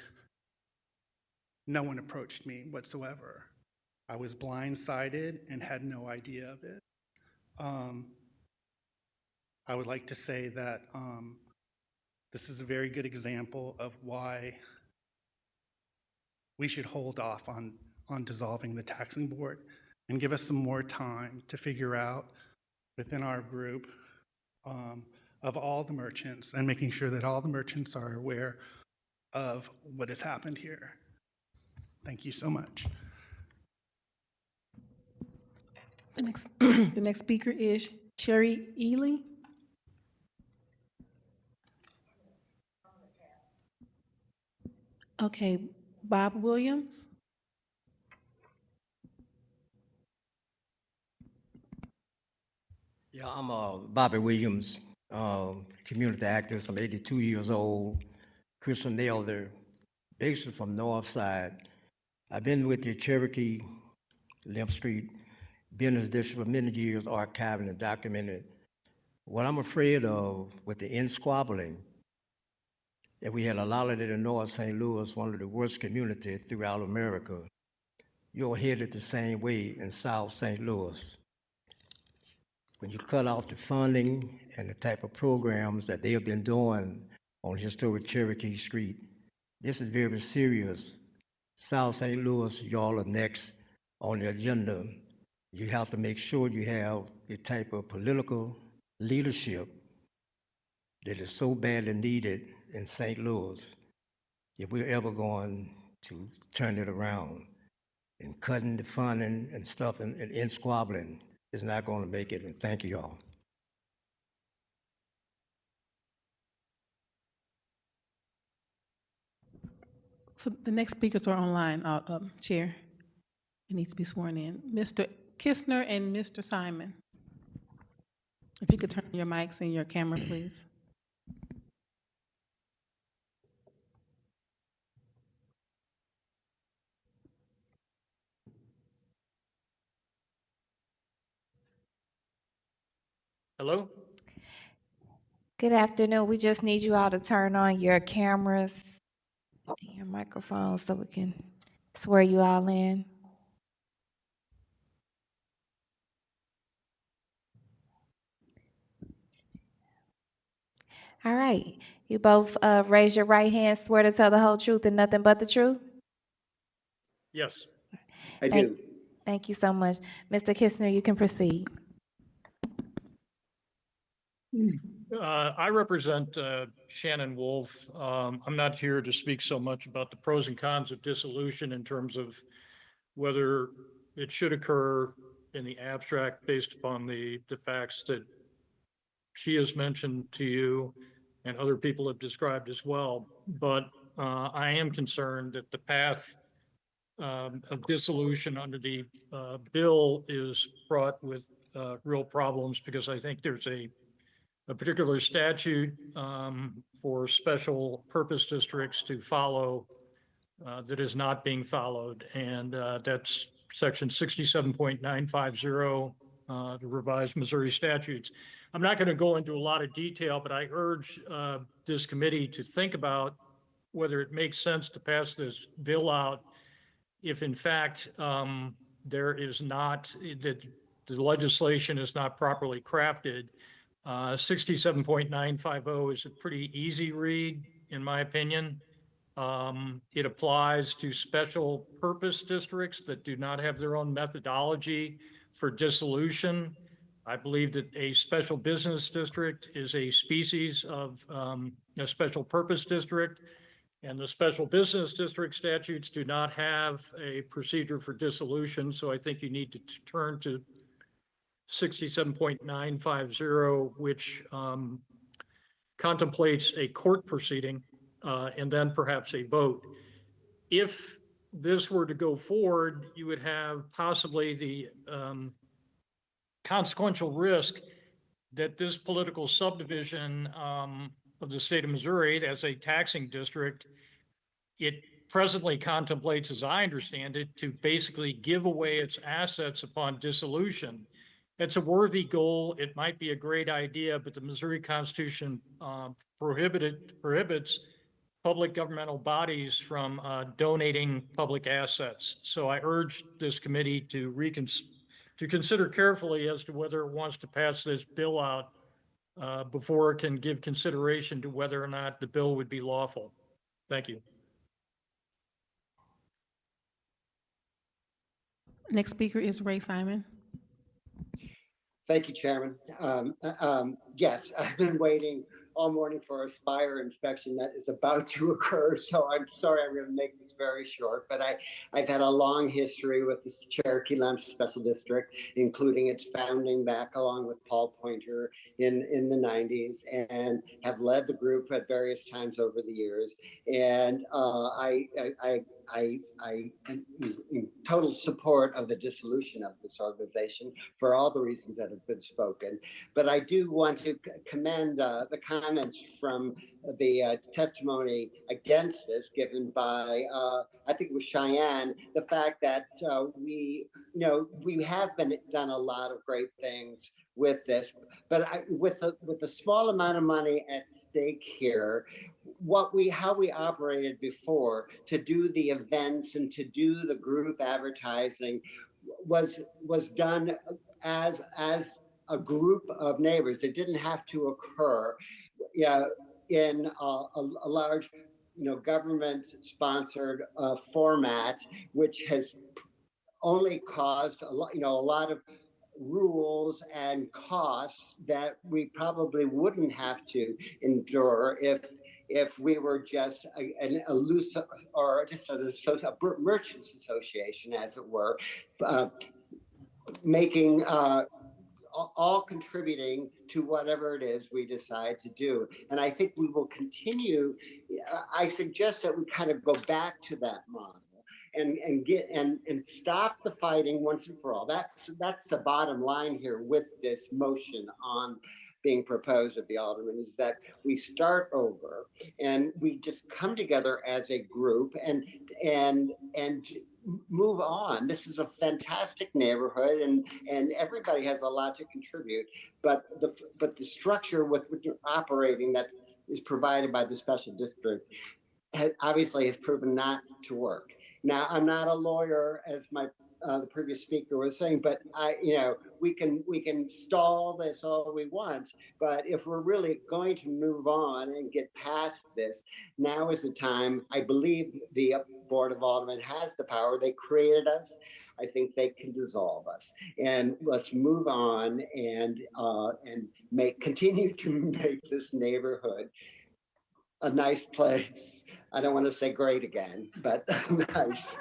no one approached me whatsoever. I was blindsided and had no idea of it. I would like to say that this is a very good example of why we should hold off on dissolving the taxing board and give us some more time to figure out within our group of all the merchants and making sure that all the merchants are aware of what has happened here. Thank you so much. The next speaker is Cherry Ely. Okay, Bob Williams. Yeah, I'm Bobby Williams, community activist. I'm 82 years old, Christian elder, basically from North Side. I've been with the Cherokee-Lemp Street Business District for many years, archiving and documenting. What I'm afraid of with the in-squabbling, that we had a lot of it in North St. Louis, one of the worst communities throughout America. You're headed the same way in South St. Louis. When you cut off the funding and the type of programs that they have been doing on historic Cherokee Street, this is very serious. South St. Louis, y'all are next on the agenda. You have to make sure you have the type of political leadership that is so badly needed in St. Louis if we're ever going to turn it around. And cutting the funding and stuff and squabbling is not going to make it. And thank you all. So the next speakers are online, Chair. It needs to be sworn in. Mr. Kistner and Mr. Simon. If you could turn your mics and your camera, please. Hello? Good afternoon. We just need you all to turn on your cameras, and your microphones, so we can swear you all in. All right. You both raise your right hand, swear to tell the whole truth and nothing but the truth? Yes. I Thank- do. Thank you so much. Mr. Kistner, you can proceed. I represent Shannon Wolf. I'm not here to speak so much about the pros and cons of dissolution in terms of whether it should occur in the abstract based upon the facts that she has mentioned to you and other people have described as well. But I am concerned that the path of dissolution under the bill is fraught with real problems, because I think there's a particular statute for special purpose districts to follow that is not being followed. And that's section 67.950, the revised Missouri statutes. I'm not going to go into a lot of detail, but I urge this committee to think about whether it makes sense to pass this bill out if in fact there is not, that the legislation is not properly crafted. 67.950 is a pretty easy read, in my opinion. It applies to special purpose districts that do not have their own methodology for dissolution. I believe that a special business district is a species of a special purpose district, and the special business district statutes do not have a procedure for dissolution. So I think you need to turn to 67.950, which contemplates a court proceeding and then perhaps a vote. If this were to go forward, you would have possibly the consequential risk that this political subdivision of the state of Missouri as a taxing district, it presently contemplates, as I understand it, to basically give away its assets upon dissolution. It's a worthy goal. It might be a great idea, but the Missouri Constitution prohibits public governmental bodies from donating public assets. So I urge this committee to consider carefully as to whether it wants to pass this bill out before it can give consideration to whether or not the bill would be lawful. Thank you. Next speaker is Ray Simon. Thank you, Chairman. Yes, I've been waiting all morning for a spire inspection that is about to occur. So I'm sorry, I'm going to make this very short, but I've had a long history with the Cherokee-Lemp Special District, including its founding back along with Paul Pointer in the 90s, and have led the group at various times over the years. And I am in total support of the dissolution of this organization for all the reasons that have been spoken. But I do want to commend the comments from the testimony against this given by, I think it was Cheyenne, the fact that we have done a lot of great things with this, but with the small amount of money at stake here, how we operated before to do the events and to do the group advertising was done as a group of neighbors. It didn't have to occur in a large government-sponsored format, which has only caused a lot of rules and costs that we probably wouldn't have to endure if we were just an loose or just a merchants association, as it were, making all contributing to whatever it is we decide to do. And I think we will continue. I suggest that we kind of go back to that model and stop the fighting once and for all. That's the bottom line here with this motion on being proposed of the alderman, is that we start over and we just come together as a group and move on. This is a fantastic neighborhood, and everybody has a lot to contribute. But the structure with which you're operating that is provided by the special district obviously has proven not to work. Now, I'm not a lawyer, as the previous speaker was saying, but we can stall this all we want, but if we're really going to move on and get past this, now is the time. I believe the Board of Aldermen has the power. They created us. I think they can dissolve us, and let's move on and continue to make this neighborhood a nice place. I don't want to say great again, but nice.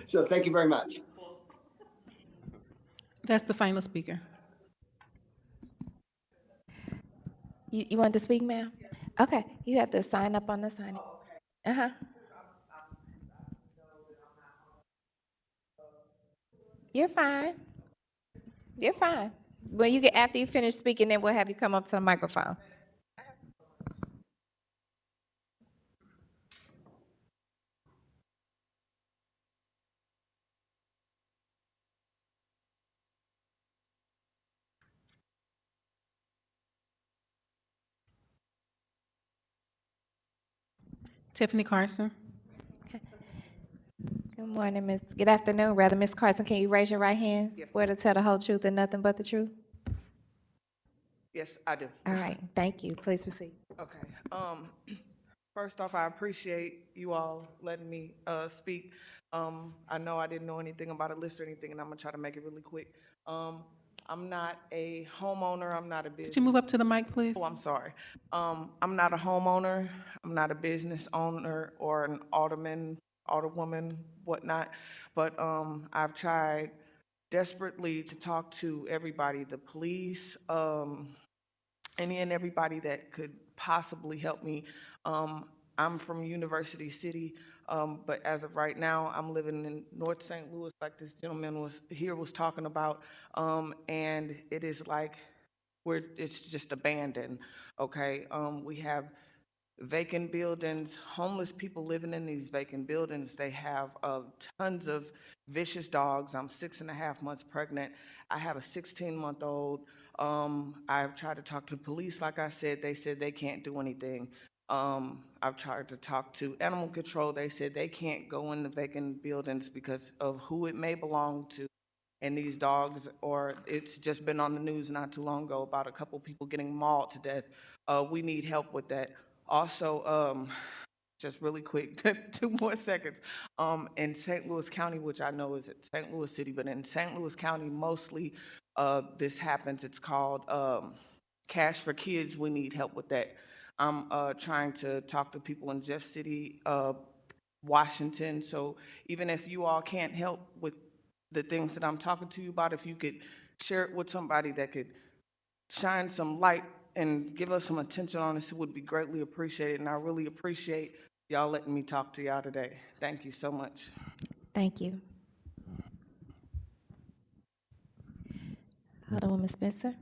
So thank you very much. That's the final speaker. You want to speak, ma'am? Okay, you have to sign up on the sign. You're fine. You're fine. Well, you get after you finish speaking, then we'll have you come up to the microphone. Tiffany Carson. Good morning, good afternoon, rather, Ms. Carson. Can you raise your right hand? Yes. Swear to tell the whole truth and nothing but the truth? Yes, I do. All right, thank you. Please proceed. Okay. First off, I appreciate you all letting me speak. I know I didn't know anything about a list or anything, and I'm gonna try to make it really quick. I'm not a homeowner. I'm not a business. Could you move up to the mic, please? Oh, I'm sorry. I'm not a homeowner. I'm not a business owner or an alderwoman, whatnot. But I've tried desperately to talk to everybody, the police, any and everybody that could possibly help me. I'm from University City, but as of right now, I'm living in North St. Louis, like this gentleman was talking about, and it is like it's just abandoned. Okay, we have vacant buildings, homeless people living in these vacant buildings. They have tons of vicious dogs. I'm 6.5 months pregnant. I have a 16-month-old. I've tried to talk to the police, like I said. They said they can't do anything. I've tried to talk to animal control. They said they can't go in the vacant buildings because of who it may belong to. And these dogs, or it's just been on the news not too long ago about a couple people getting mauled to death. We need help with that. Also, just really quick, 2 more seconds. In St. Louis County, which I know is St. Louis City, but in St. Louis County, mostly this happens. It's called Cash for Kids. We need help with that. I'm trying to talk to people in Jeff City, Washington. So even if you all can't help with the things that I'm talking to you about, if you could share it with somebody that could shine some light and give us some attention on this, it would be greatly appreciated. And I really appreciate y'all letting me talk to y'all today. Thank you so much. Thank you. Alderwoman Spencer.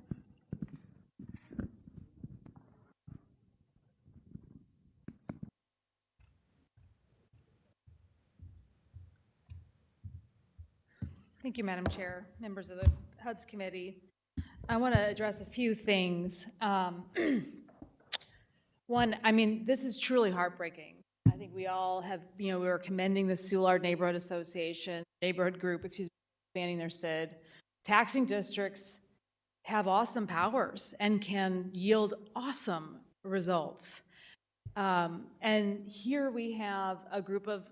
Thank you, Madam Chair, members of the HUD's committee. I want to address a few things. One, I mean, this is truly heartbreaking. I think we all have, we were commending the Soulard Neighborhood Association, neighborhood group, expanding their CID. Taxing districts have awesome powers and can yield awesome results. And here we have a group of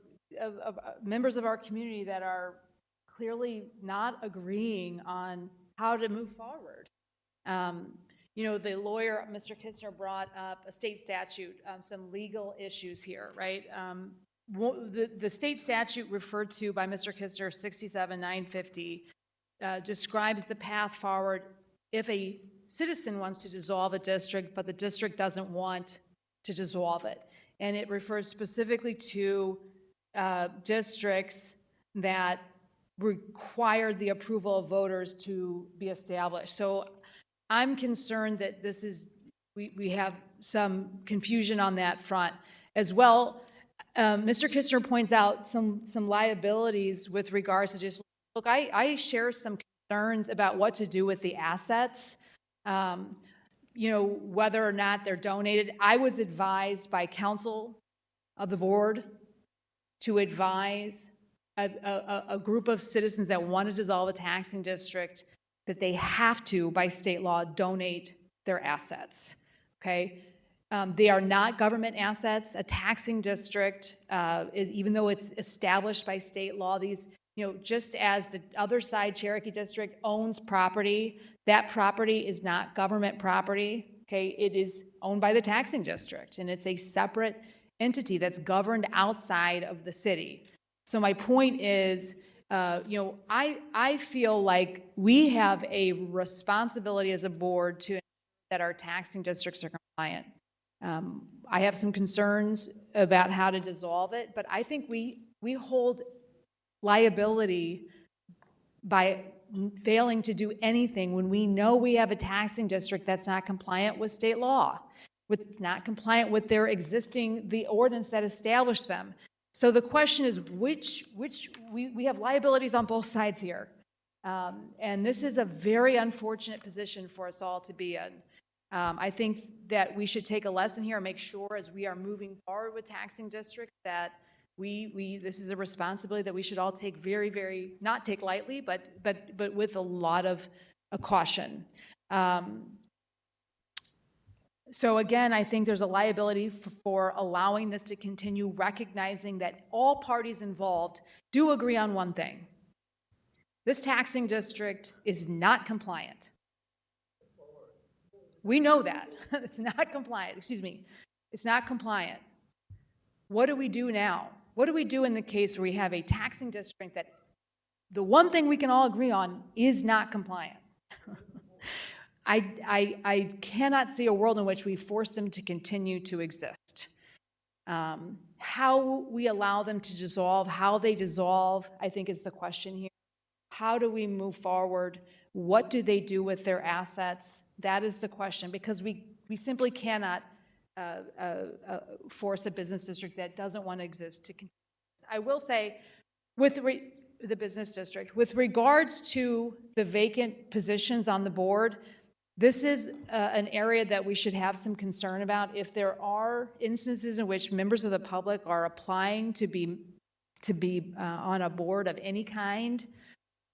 members of our community that are clearly not agreeing on how to move forward. The lawyer, Mr. Kistner, brought up a state statute, some legal issues here, right? The state statute referred to by Mr. Kistner, 67-950, describes the path forward if a citizen wants to dissolve a district, but the district doesn't want to dissolve it. And it refers specifically to districts that required the approval of voters to be established. So I'm concerned that this is, we have some confusion on that front. As well, Mr. Kistner points out some liabilities with regards to just, look, I share some concerns about what to do with the assets, you know, whether or not they're donated. I was advised by counsel of the board to advise a group of citizens that want to dissolve a taxing district that they have to, by state law, donate their assets, okay? They are not government assets. A taxing district is, even though it's established by state law, these, you know, just as the other side, Cherokee District, owns property, that property is not government property, okay? It is owned by the taxing district, and it's a separate entity that's governed outside of the city. So my point is, you know, I feel like we have a responsibility as a board to ensure that our taxing districts are compliant. I have some concerns about how to dissolve it, but I think we hold liability by failing to do anything when we know we have a taxing district that's not compliant with state law, with not compliant with their existing, the ordinance that established them. So the question is, we have liabilities on both sides here. And this is a very unfortunate position for us all to be in. I think that we should take a lesson here and make sure as we are moving forward with taxing districts that this is a responsibility that we should all take very, very, not take lightly, but with a lot of caution. So again, I think there's a liability for allowing this to continue, recognizing that all parties involved do agree on one thing. This taxing district is not compliant. We know that. It's not compliant. Excuse me. It's not compliant. What do we do now? What do we do in the case where we have a taxing district that the one thing we can all agree on is not compliant? I cannot see a world in which we force them to continue to exist. How we allow them to dissolve, how they dissolve, I think is the question here. How do we move forward? What do they do with their assets? That is the question, because we simply cannot force a business district that doesn't want to exist to continue. I will say, with the business district, with regards to the vacant positions on the board, this is an area that we should have some concern about. If there are instances in which members of the public are applying to be on a board of any kind,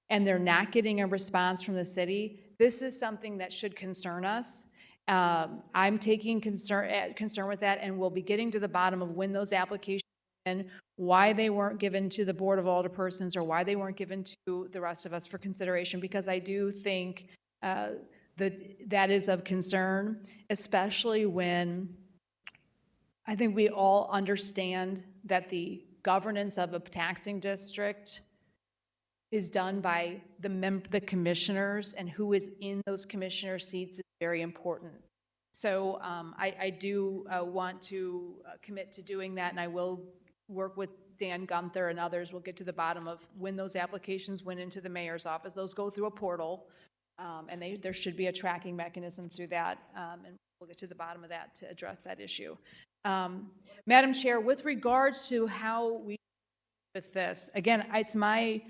and they're not getting a response from the city, this is something that should concern us. I'm taking concern with that, and we'll be getting to the bottom of when those applications and why they weren't given to the Board of Alderpersons or why they weren't given to the rest of us for consideration, because I do think that is of concern, especially when I think we all understand that the governance of a taxing district is done by the commissioners, and who is in those commissioner seats is very important. So I do want to commit to doing that, and I will work with Dan Gunther and others. We'll get to the bottom of when those applications went into the mayor's office. Those go through a portal, and there should be a tracking mechanism through that, and we'll get to the bottom of that to address that issue. Madam Chair, with regards to how we with this, again, it's my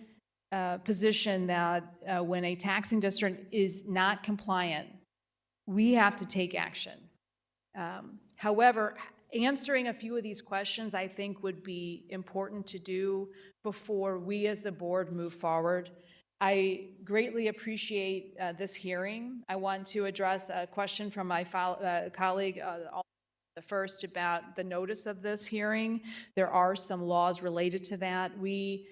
position that when a taxing district is not compliant, we have to take action. However, answering a few of these questions I think would be important to do before we as a board move forward. I greatly appreciate this hearing. I want to address a question from my colleague, the first, about the notice of this hearing. There are some laws related to that. We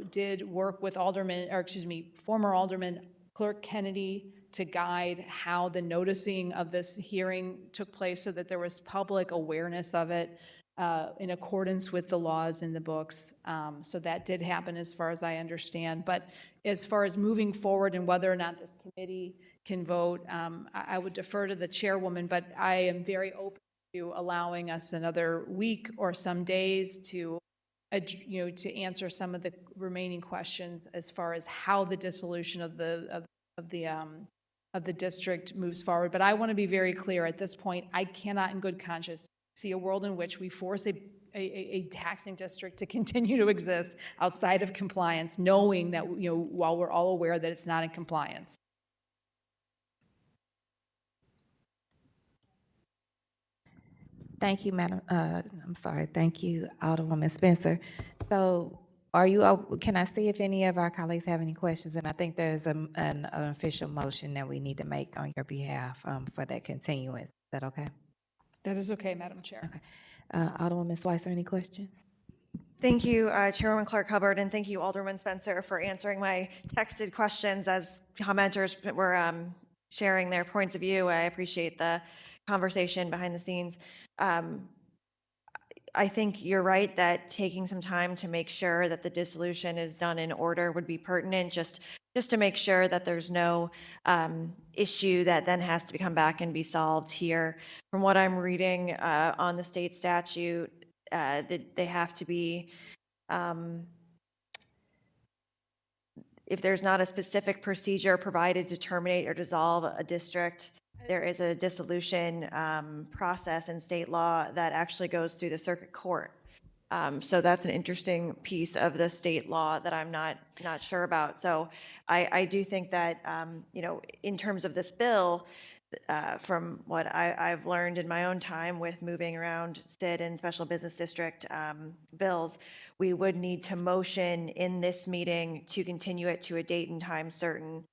did work with former Alderman Clerk Kennedy to guide how the noticing of this hearing took place so that there was public awareness of it in accordance with the laws in the books. So that did happen as far as I understand. But as far as moving forward and whether or not this committee can vote, I would defer to the chairwoman, but I am very open to allowing us another week or some days to, to answer some of the remaining questions as far as how the dissolution of the district moves forward. But I want to be very clear at this point, I cannot in good conscience see a world in which we force a taxing district to continue to exist outside of compliance, knowing that, while we're all aware that it's not in compliance. Thank you, Madam, thank you, Alderwoman Spencer. So can I see if any of our colleagues have any questions? And I think there's an official motion that we need to make on your behalf for that continuance. Is that okay? That is okay, Madam Chair. Okay. Alderwoman Slicer, any questions? Thank you, Chairwoman Clark Hubbard, and thank you, Alderman Spencer, for answering my texted questions as commenters were sharing their points of view. I appreciate the conversation behind the scenes. I think you're right that taking some time to make sure that the dissolution is done in order would be pertinent, just to make sure that there's no issue that then has to come back and be solved here. From what I'm reading on the state statute, they have to be, if there's not a specific procedure provided to terminate or dissolve a district, there is a dissolution process in state law that actually goes through the circuit court. So that's an interesting piece of the state law that I'm not sure about. So I do think that, in terms of this bill, from what I've learned in my own time with moving around CID and Special Business District bills, we would need to motion in this meeting to continue it to a date and time certain.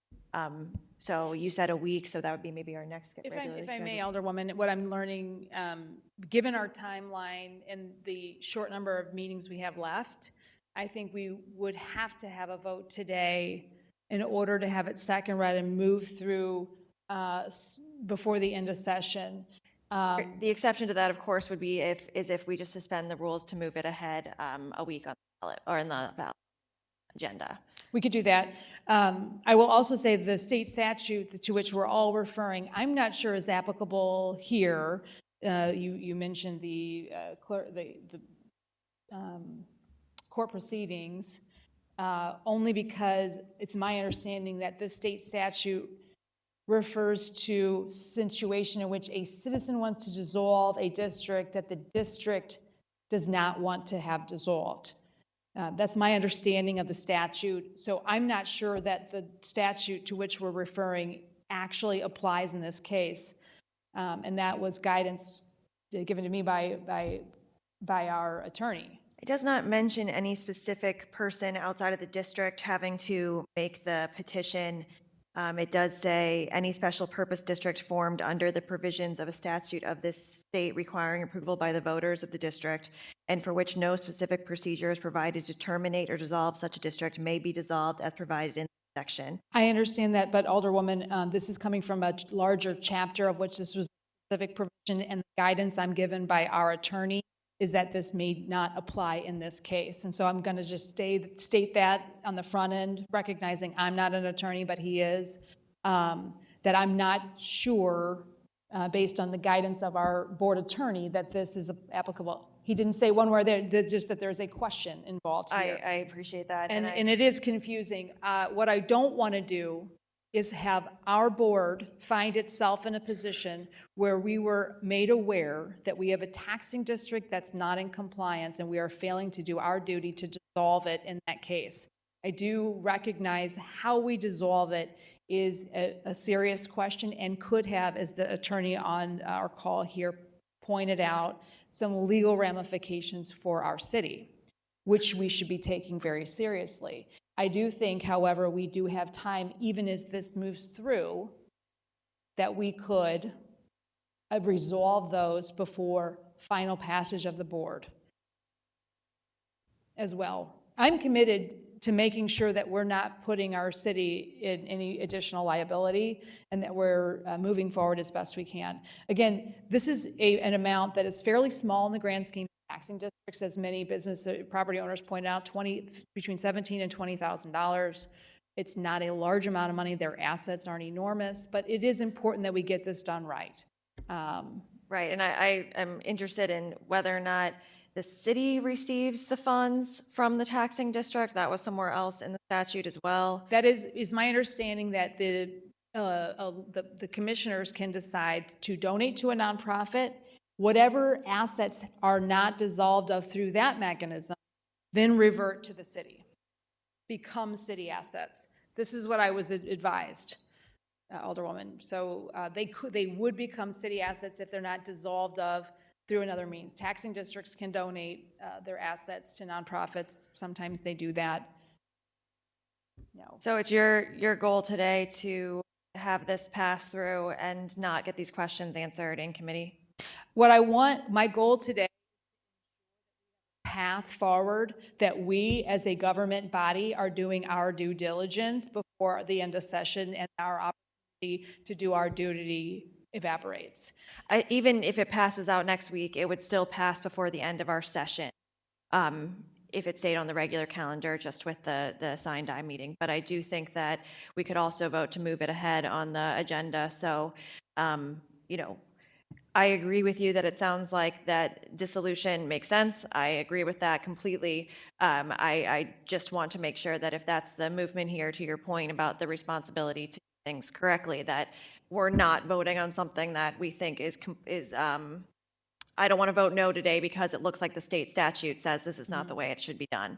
So you said a week, so that would be maybe our next regularly If I may, scheduled. Alderwoman, what I'm learning, given our timeline and the short number of meetings we have left, I think we would have to have a vote today in order to have it second read and move through before the end of session. The exception to that, of course, would be if we just suspend the rules to move it ahead a week on the ballot or in the ballot agenda. We could do that. I will also say the state statute to which we're all referring, I'm not sure is applicable here. You mentioned the court proceedings, only because it's my understanding that the state statute refers to situation in which a citizen wants to dissolve a district that the district does not want to have dissolved. That's my understanding of the statute. So I'm not sure that the statute to which we're referring actually applies in this case. And that was guidance given to me by our attorney. It does not mention any specific person outside of the district having to make the petition. It does say any special purpose district formed under the provisions of a statute of this state requiring approval by the voters of the district and for which no specific procedure is provided to terminate or dissolve such a district may be dissolved as provided in the section. I understand that, but Alderwoman, this is coming from a larger chapter of which this was a specific provision, and the guidance I'm given by our attorney is that this may not apply in this case. And so I'm going to just state that on the front end, recognizing I'm not an attorney, but he is, that I'm not sure, based on the guidance of our board attorney, that this is applicable. He didn't say one word there, just that there's a question involved here. I appreciate that. And it is confusing. What I don't want to do is have our board find itself in a position where we were made aware that we have a taxing district that's not in compliance and we are failing to do our duty to dissolve it in that case. I do recognize how we dissolve it is a serious question and could have, as the attorney on our call here pointed out, some legal ramifications for our city, which we should be taking very seriously. I do think, however, we do have time, even as this moves through, that we could resolve those before final passage of the board as well. I'm committed to making sure that we're not putting our city in any additional liability and that we're moving forward as best we can. Again, this is an amount that is fairly small in the grand scheme of taxing districts, as many business property owners point out, between $17,000 and $20,000. It's not a large amount of money. Their assets aren't enormous, but it is important that we get this done right. Right, and I am interested in whether or not the city receives the funds from the taxing district. That was somewhere else in the statute as well. That is my understanding that the commissioners can decide to donate to a nonprofit. Whatever assets are not dissolved of through that mechanism, then revert to the city, become city assets. This is what I was advised, Alderwoman. So they would become city assets if they're not dissolved of through another means. Taxing districts can donate their assets to nonprofits. Sometimes they do that. No. So it's your goal today to have this pass through and not get these questions answered in committee? My goal today, path forward, that we as a government body are doing our due diligence before the end of session, and our opportunity to do our duty evaporates. Even if it passes out next week, it would still pass before the end of our session. If it stayed on the regular calendar, just with the sign-die meeting. But I do think that we could also vote to move it ahead on the agenda. So, I agree with you that it sounds like that dissolution makes sense. I agree with that completely. I just want to make sure that if that's the movement here, to your point about the responsibility to do things correctly, that we're not voting on something that we think is I don't want to vote no today because it looks like the state statute says this is not the way it should be done.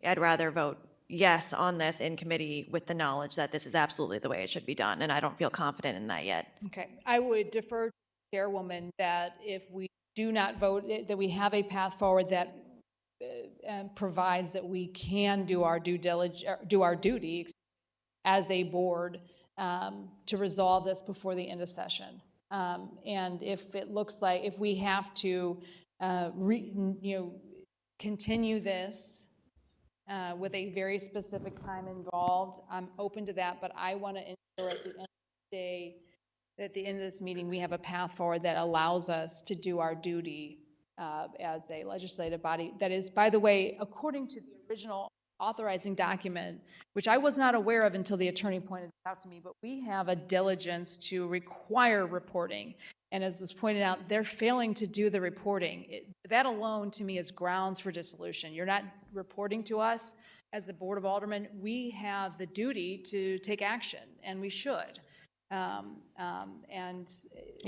I'd rather vote yes on this in committee with the knowledge that this is absolutely the way it should be done, and I don't feel confident in that yet. Okay, I would defer to the chairwoman that if we do not vote, that we have a path forward that provides that we can do our due diligence, do our duty as a board to resolve this before the end of session. And if it looks like, if we have to, continue this with a very specific time involved, I'm open to that, but I want to ensure at the end of the day, at the end of this meeting, we have a path forward that allows us to do our duty as a legislative body. That is, by the way, according to the original authorizing document, which I was not aware of until the attorney pointed it out to me, but we have a diligence to require reporting. And as was pointed out, they're failing to do the reporting. That alone to me is grounds for dissolution. You're not reporting to us as the Board of Aldermen. We have the duty to take action, and we should. Yeah,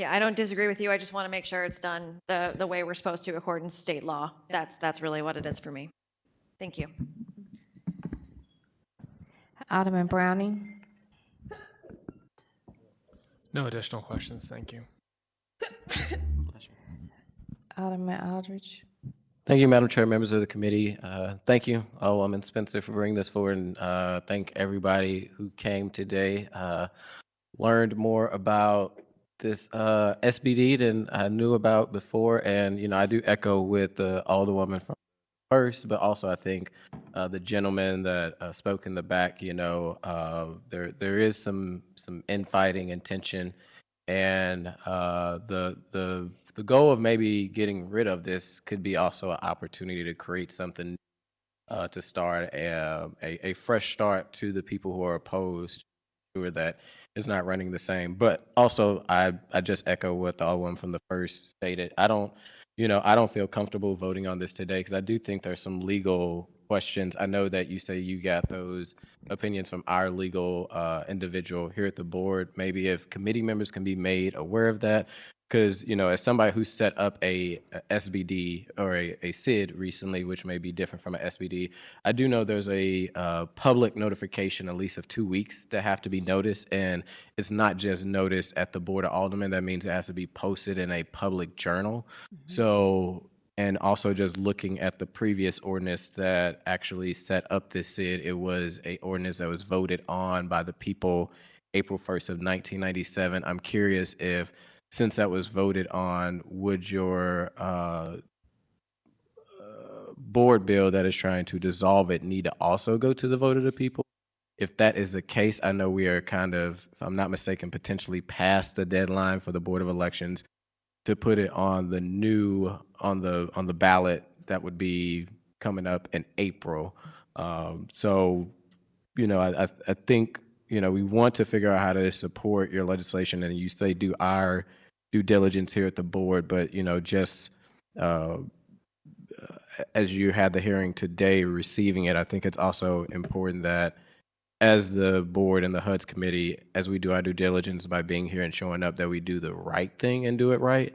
I don't disagree with you. I just want to make sure it's done the way we're supposed to according to state law. That's really what it is for me. Thank you. Alderman Browning. No additional questions, thank you. Alderman Aldridge. Thank you, Madam Chair, members of the committee. Thank you, Alderwoman Spencer, for bringing this forward, and thank everybody who came today. Learned more about this SBD than I knew about before, and I do echo with the Alderwoman from first, but also I think the gentleman that spoke in the back, there is some infighting and tension, and the goal of maybe getting rid of this could be also an opportunity to create something to start a fresh start to the people who are opposed, sure that it's not running the same. But also I just echo what the Alderwoman from the first stated. I don't feel comfortable voting on this today because I do think there's some legal questions. I know that you say you got those opinions from our legal individual here at the board. Maybe if committee members can be made aware of that, because as somebody who set up a SBD or a CID recently, which may be different from an SBD, I do know there's a public notification at least of 2 weeks that have to be noticed, and it's not just noticed at the Board of Aldermen. That means it has to be posted in a public journal. So, and also just looking at the previous ordinance that actually set up this CID, it was a ordinance that was voted on by the people April 1st of 1997. I'm curious if, since that was voted on, would your board bill that is trying to dissolve it need to also go to the vote of the people? If that is the case, I know we are kind of, if I'm not mistaken, potentially past the deadline for the Board of Elections to put it on the new, on the ballot that would be coming up in April. So, I think, we want to figure out how to support your legislation, and you say do our due diligence here at the board, but, just as you had the hearing today, receiving it, I think it's also important that as the board and the HUD's committee, as we do our due diligence by being here and showing up, that we do the right thing and do it right,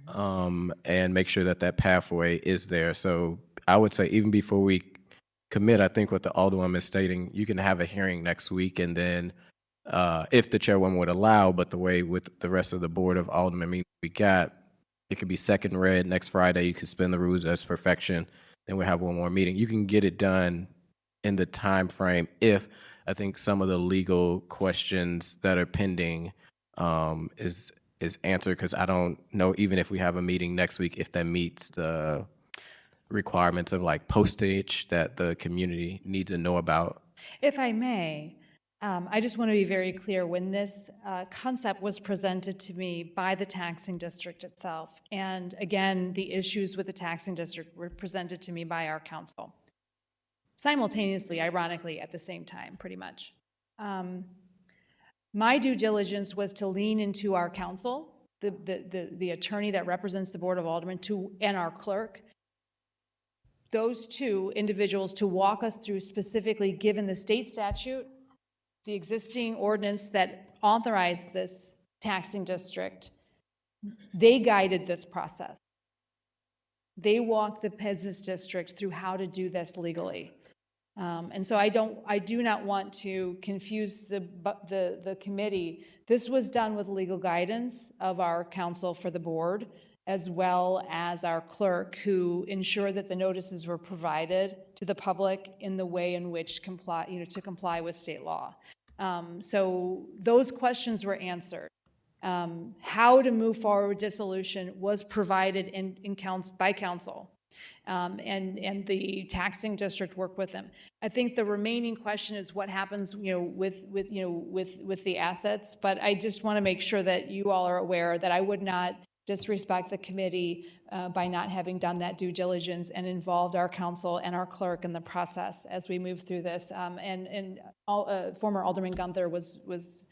and make sure that that pathway is there. So I would say even before we commit, I think what the Alderwoman is stating, you can have a hearing next week, and then if the chairwoman would allow, but the way with the rest of the board of aldermen meetings we got, it could be second read next Friday. You could spin the rules as perfection. Then we have one more meeting. You can get it done in the time frame if I think some of the legal questions that are pending is answered, because I don't know, even if we have a meeting next week, if that meets the requirements of like postage that the community needs to know about. If I may, I just want to be very clear. When this concept was presented to me by the taxing district itself, and again, the issues with the taxing district were presented to me by our council, simultaneously, ironically, at the same time, pretty much. My due diligence was to lean into our council, the attorney that represents the Board of Aldermen, and our clerk, those two individuals, to walk us through specifically, given the state statute, the existing ordinance that authorized this taxing district. They guided this process. They walked the business district through how to do this legally. And so I do not want to confuse the committee. This was done with legal guidance of our counsel for the board, as well as our clerk, who ensured that the notices were provided to the public in the way in which to comply with state law. So those questions were answered. How to move forward with dissolution was provided by council, and the taxing district worked with them. I think the remaining question is what happens, with the assets. But I just want to make sure that you all are aware that I would not disrespect the committee by not having done that due diligence and involved our council and our clerk in the process as we move through this. Former Alderman Gunther was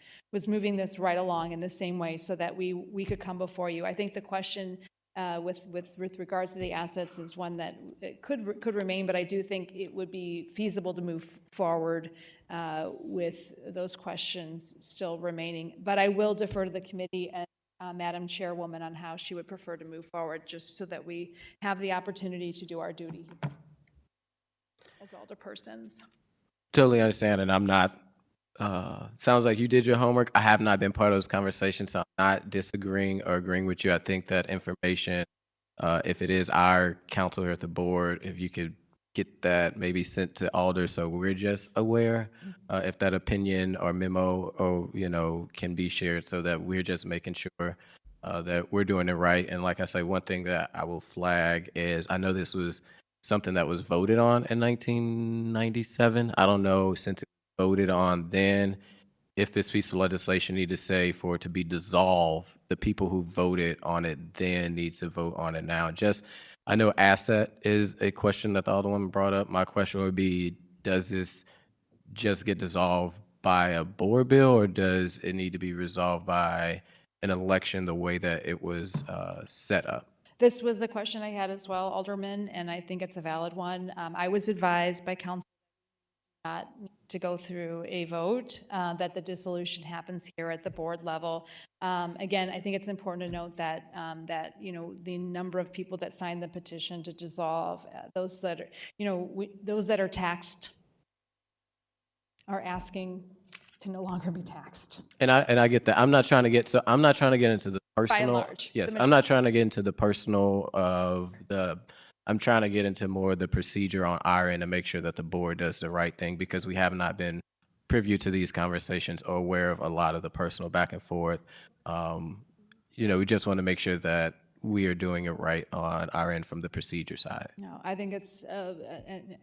moving this right along in the same way so that we could come before you. I think the question with regards to the assets is one that it could remain, but I do think it would be feasible to move forward with those questions still remaining. But I will defer to the committee and Madam Chairwoman on how she would prefer to move forward, just so that we have the opportunity to do our duty as alderpersons. Totally understand, and I'm not, sounds like you did your homework. I have not been part of those conversations, so I'm not disagreeing or agreeing with you. I think that information, if it is our counselor at the board, if you could get that maybe sent to Alder so we're just aware, if that opinion or memo or, can be shared so that we're just making sure that we're doing it right. And like I say, one thing that I will flag is I know this was something that was voted on in 1997. I don't know, since it was voted on then, if this piece of legislation need to say for it to be dissolved, the people who voted on it then needs to vote on it now. I know asset is a question that the Alderwoman brought up. My question would be, does this just get dissolved by a board bill, or does it need to be resolved by an election the way that it was set up? This was the question I had as well, Alderman, and I think it's a valid one. I was advised by council not to go through a vote, that the dissolution happens here at the board level. Again, I think it's important to note that the number of people that signed the petition to dissolve, those that are, those that are taxed are asking to no longer be taxed. And I get that. I'm not trying to get into the personal. By and large. Yes, I'm not trying to get into the personal of the. I'm trying to get into more of the procedure on our end to make sure that the board does the right thing, because we have not been privy to these conversations or aware of a lot of the personal back and forth. We just want to make sure that we are doing it right on our end from the procedure side. No, I think it's an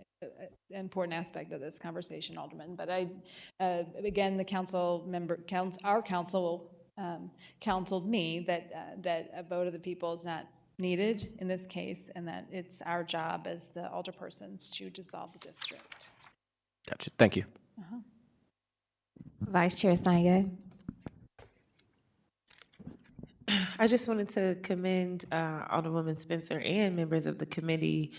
important aspect of this conversation, Alderman. But again, the our council counseled me that a vote of the people is not needed in this case, and that it's our job as the alderpersons to dissolve the district. Gotcha. Thank you. Vice Chair Sanye. I just wanted to commend Alderwoman Spencer and members of the committee.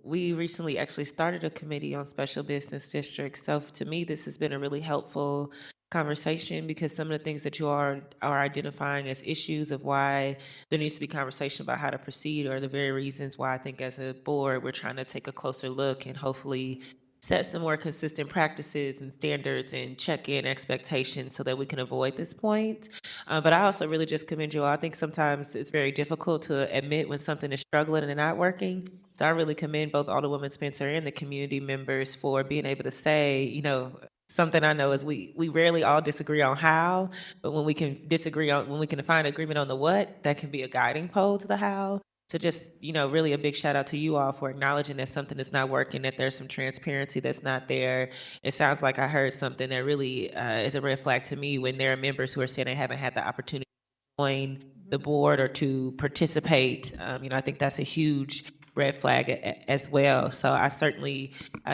We recently actually started a committee on special business districts. So to me, this has been a really helpful conversation because some of the things that you are identifying as issues of why there needs to be conversation about how to proceed are the very reasons why I think as a board, we're trying to take a closer look and hopefully set some more consistent practices and standards and check-in expectations so that we can avoid this point. But I also really just commend you all. I think sometimes it's very difficult to admit when something is struggling and not working. So I really commend both Alderwoman Spencer and the community members for being able to say, you know, something I know is we rarely all disagree on how, but when we can find agreement on the what, that can be a guiding pole to the how. So just, you know, really a big shout out to you all for acknowledging that something is not working, that there's some transparency that's not there. It sounds like I heard something that really is a red flag to me when there are members who are saying they haven't had the opportunity to join the board or to participate. You know, I think that's a huge red flag as well. So I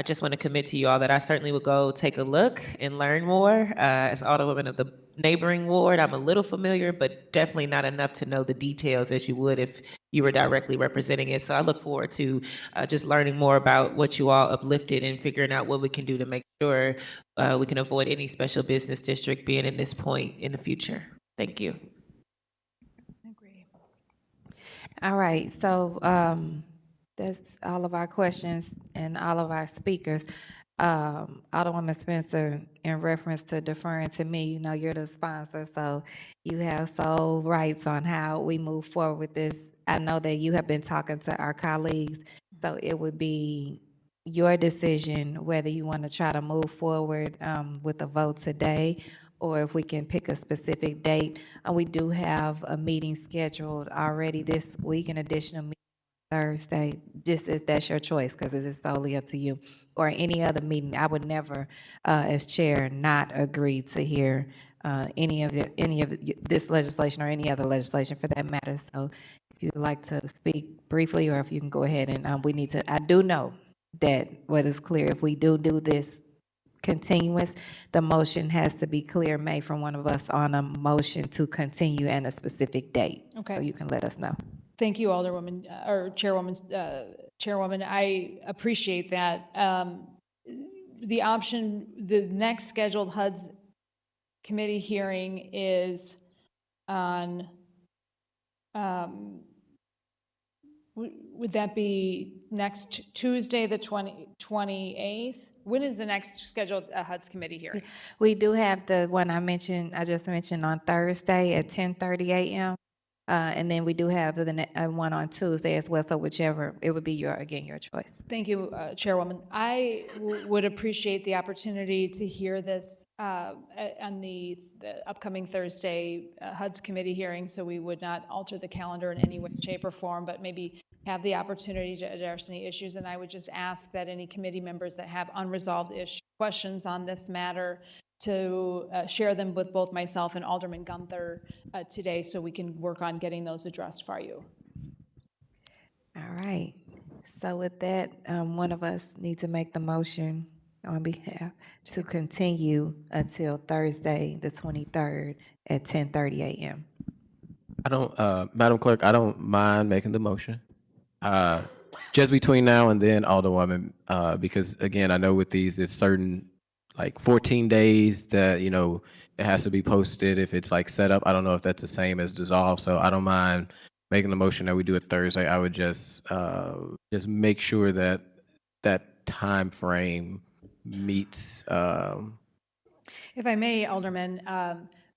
just want to commit to you all that I certainly will go take a look and learn more. As Alderwoman of the neighboring ward, I'm a little familiar, but definitely not enough to know the details as you would if you were directly representing it. So I look forward to just learning more about what you all uplifted and figuring out what we can do to make sure we can avoid any special business district being in this point in the future. Thank you. All right, so that's all of our questions and all of our speakers. Alderwoman Spencer, in reference to deferring to me, you know, you're the sponsor, so you have sole rights on how we move forward with this. I know that you have been talking to our colleagues, so it would be your decision whether you want to try to move forward with a vote today, or if we can pick a specific date. We do have a meeting scheduled already this week, an additional meeting Thursday. That's your choice because it is solely up to you. Or any other meeting, I would never, as chair, not agree to hear any of this legislation or any other legislation for that matter. So if you'd like to speak briefly, or if you can go ahead and I do know that what is clear, if we do this continuous, the motion has to be clear made from one of us on a motion to continue and a specific date. Okay. So you can let us know. Thank you, Alderwoman, or Chairwoman. I appreciate that. The next scheduled HUD's committee hearing is on, would that be next Tuesday, the 28th? When is the next scheduled HUD's committee hearing? We do have the one I just mentioned on Thursday at 10:30 a.m. And then we do have the one on Tuesday as well. So whichever, it would be your choice. Thank you, Chairwoman. I would appreciate the opportunity to hear this on the upcoming Thursday HUD's committee hearing, so we would not alter the calendar in any way, shape, or form, but maybe have the opportunity to address any issues. And I would just ask that any committee members that have unresolved questions on this matter to share them with both myself and Alderman Gunther today, so we can work on getting those addressed for you. All right. So with that, one of us needs to make the motion on behalf to continue until Thursday, the 23rd at 10:30 a.m. I don't, Madam Clerk, I don't mind making the motion. Just between now and then, Alderwoman, because again, I know with these, it's certain like 14 days that, you know, it has to be posted if it's like set up. I don't know if that's the same as dissolve, so I don't mind making the motion that we do it Thursday. I would just make sure that that time frame meets. If I may, Alderman,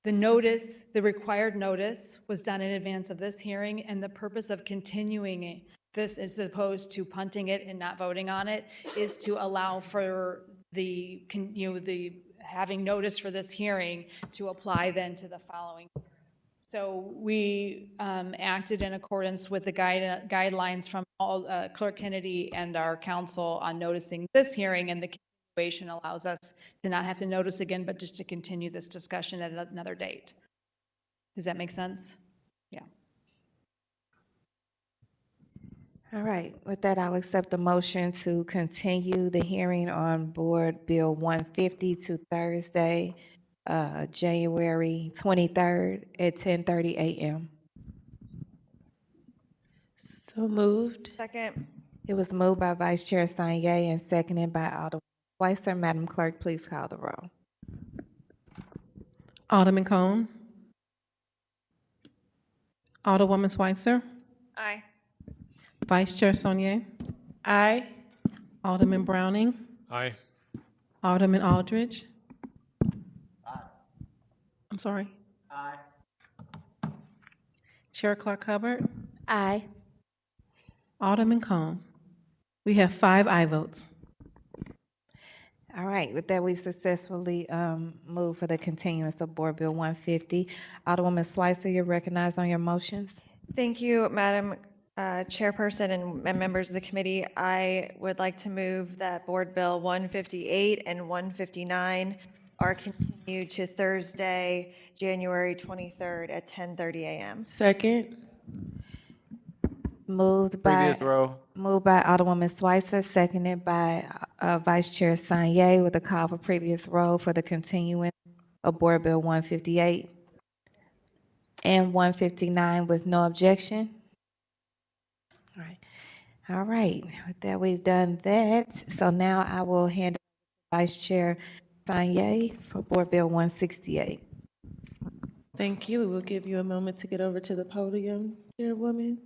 the required notice was done in advance of this hearing, and the purpose of continuing this as opposed to punting it and not voting on it is to allow for the having notice for this hearing to apply then to the following. So we acted in accordance with the guidelines from Clerk Kennedy and our council on noticing this hearing, and the continuation allows us to not have to notice again, but just to continue this discussion at another date. Does that make sense? Yeah. All right. With that, I'll accept the motion to continue the hearing on Board Bill 150 to Thursday, January 23rd at 10:30 a.m. So moved. Second. It was moved by Vice Chair Sanye and seconded by Alderwoman Schweitzer. Madam Clerk, please call the roll. Alderman Cone. Alderwoman Schweitzer. Aye. Vice Chair Sanye. Aye. Alderman Browning. Aye. Alderman Aldridge. I'm sorry. Aye. Chair Clark Hubbard. Aye. Alderman Cone. We have 5 aye votes. All right, with that, we've successfully moved for the continuance of Board Bill 150. Alderwoman Schweitzer, you're recognized on your motions. Thank you, Madam Chairperson and members of the committee. I would like to move that Board Bill 158 and 159 are continued to Thursday, January 23rd at 10:30 a.m. Second. Moved by Previous row. moved by Alderwoman Schweitzer, seconded by Vice Chair Sanye with a call for previous roll for the continuance of Board Bill 158 and 159 with no objection. All right. With that, we've done that. So now I will hand it to Vice Chair Sanye for Board Bill 168. Thank you. We'll give you a moment to get over to the podium, Chairwoman.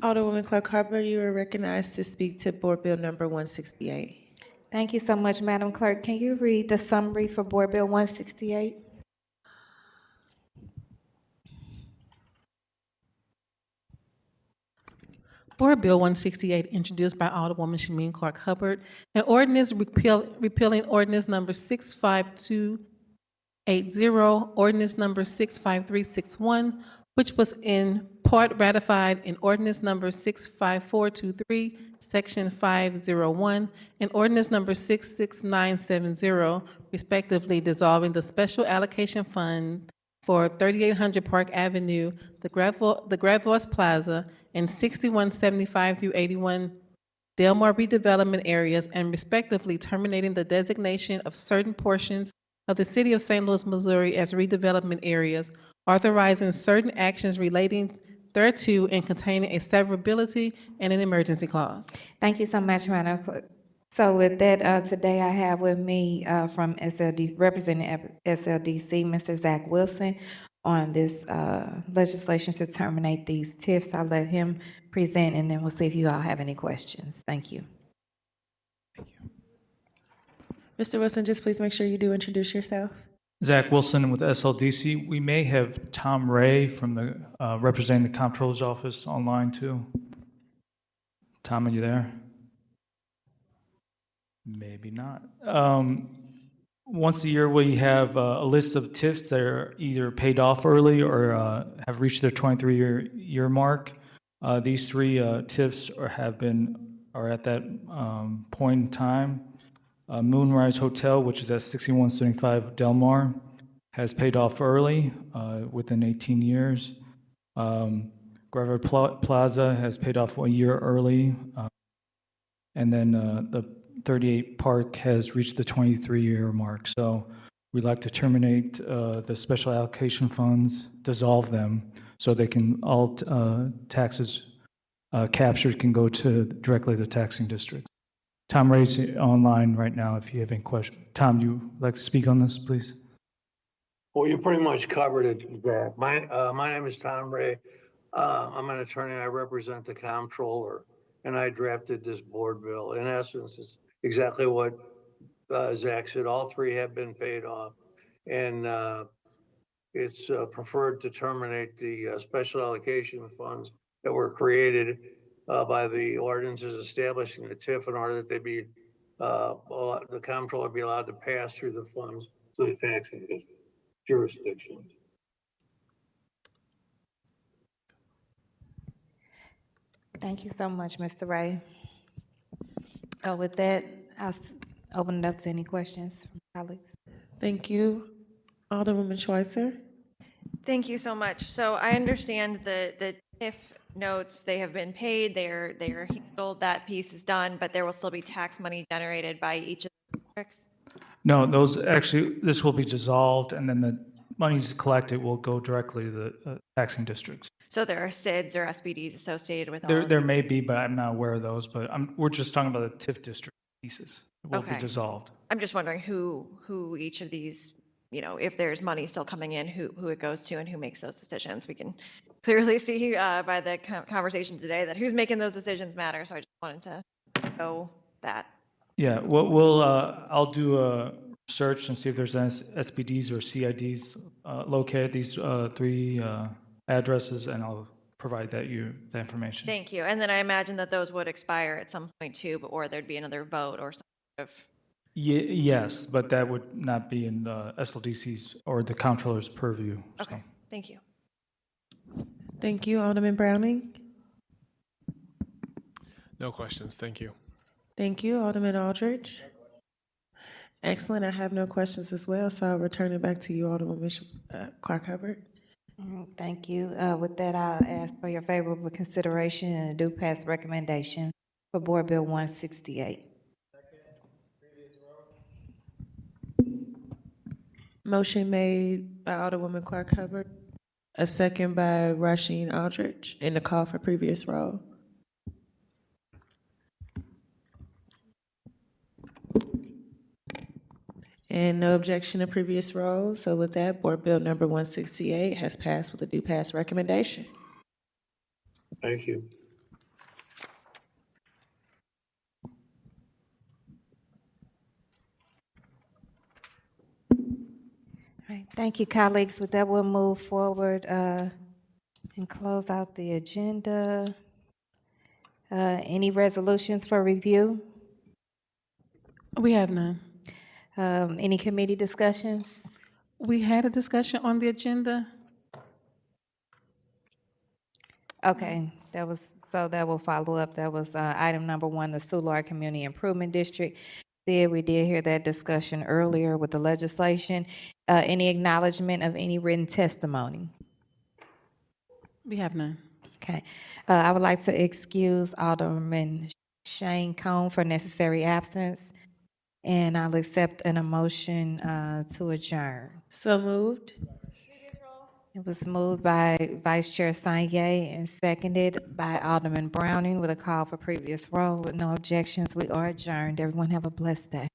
Alderwoman Clark Harper, you are recognized to speak to Board Bill number 168. Thank you so much, Madam Clerk. Can you read the summary for Board Bill 168? Board Bill 168, introduced by Alderwoman Shameen Clark Hubbard, an ordinance repealing Ordinance Number 65280, Ordinance Number 65361, which was in part ratified in Ordinance Number 65423, Section 501, and Ordinance Number 66970, respectively dissolving the Special Allocation Fund for 3800 Park Avenue, the Gravois Plaza, and 6175 through 81 Delmar redevelopment areas, and respectively terminating the designation of certain portions of the City of St. Louis, Missouri as redevelopment areas, authorizing certain actions relating thereto and containing a severability and an emergency clause. Thank you so much, Madam Clerk. So with that, today I have with me from SLD, representing SLDC, Mr. Zach Wilson, on this legislation to terminate these TIFs. I'll let him present, and then we'll see if you all have any questions. Thank you. Mr. Wilson, just please make sure you do introduce yourself. Zach Wilson with SLDC. We may have Tom Ray from the representing the Comptroller's Office online too. Tom, are you there? Maybe not. Once a year, we have a list of TIFs that are either paid off early or have reached their 23-year mark. These 3 TIFs are at that point in time. Moonrise Hotel, which is at 6175 Delmar, has paid off early within 18 years. Gravois Plaza has paid off 1 year early. And then the 38 Park has reached the 23-year mark. So we'd like to terminate the special allocation funds, dissolve them, so they can all taxes captured can go directly to the taxing district. Tom Ray's online right now if you have any questions. Tom, do you like to speak on this, please? Well, you pretty much covered it, Zach. My name is Tom Ray. I'm an attorney. I represent the comptroller, and I drafted this board bill. In essence, it's exactly what Zach said. All 3 have been paid off, and it's preferred to terminate the special allocation funds that were created by the ordinances establishing the TIF in order that they be the comptroller be allowed to pass through the funds to the taxing district. jurisdiction. Thank you so much, Mr. Ray. With that, open it up to any questions from colleagues. Thank you. Alderwoman Schweitzer. Thank you so much. So I understand the TIF notes, they have been paid, they are handled, that piece is done, but there will still be tax money generated by each of the districts? No, those actually, this will be dissolved, and then the monies collected will go directly to the taxing districts. So there are SIDs or SBDs associated with all There, of there them? may be, but I'm not aware of those, but we're just talking about the TIF district pieces. It will be Okay. dissolved. I'm just wondering who each of these, if there's money still coming in, who it goes to and who makes those decisions. We can clearly see by the conversation today that who's making those decisions matter, so I just wanted to know that. Yeah, I'll do a search and see if there's SBDs or CIDs located at these three addresses, and I'll provide that information. Thank you. And then I imagine that those would expire at some point too, or there'd be another vote or some sort of. Yes, but that would not be in SLDC's or the comptroller's purview. Okay, thank you. Thank you, Alderman Browning. No questions. Thank you. Thank you, Alderman Aldridge. Excellent. I have no questions as well, so I'll return it back to you, Alderwoman Clark Hubbard. Thank you. With that, I'll ask for your favorable consideration and a due pass recommendation for Board Bill 168. Motion made by Alderwoman Clark Hubbard, a second by Rasheen Aldridge, in the call for previous roll. And no objection to previous roll. So with that, Board Bill number 168 has passed with a due pass recommendation. Thank you. All right, thank you, colleagues. With that, we'll move forward and close out the agenda. Any resolutions for review? We have none. Any committee discussions? We had a discussion on the agenda. Okay, that will follow up. That was item number 1, the Soulard Community Improvement District. We did hear that discussion earlier with the legislation. Any acknowledgement of any written testimony? We have none. Okay. I would like to excuse Alderman Shane Cone for necessary absence, and I'll accept a motion to adjourn. So moved. It was moved by Vice Chair Sanye and seconded by Alderman Browning with a call for previous roll. With no objections, we are adjourned. Everyone have a blessed day.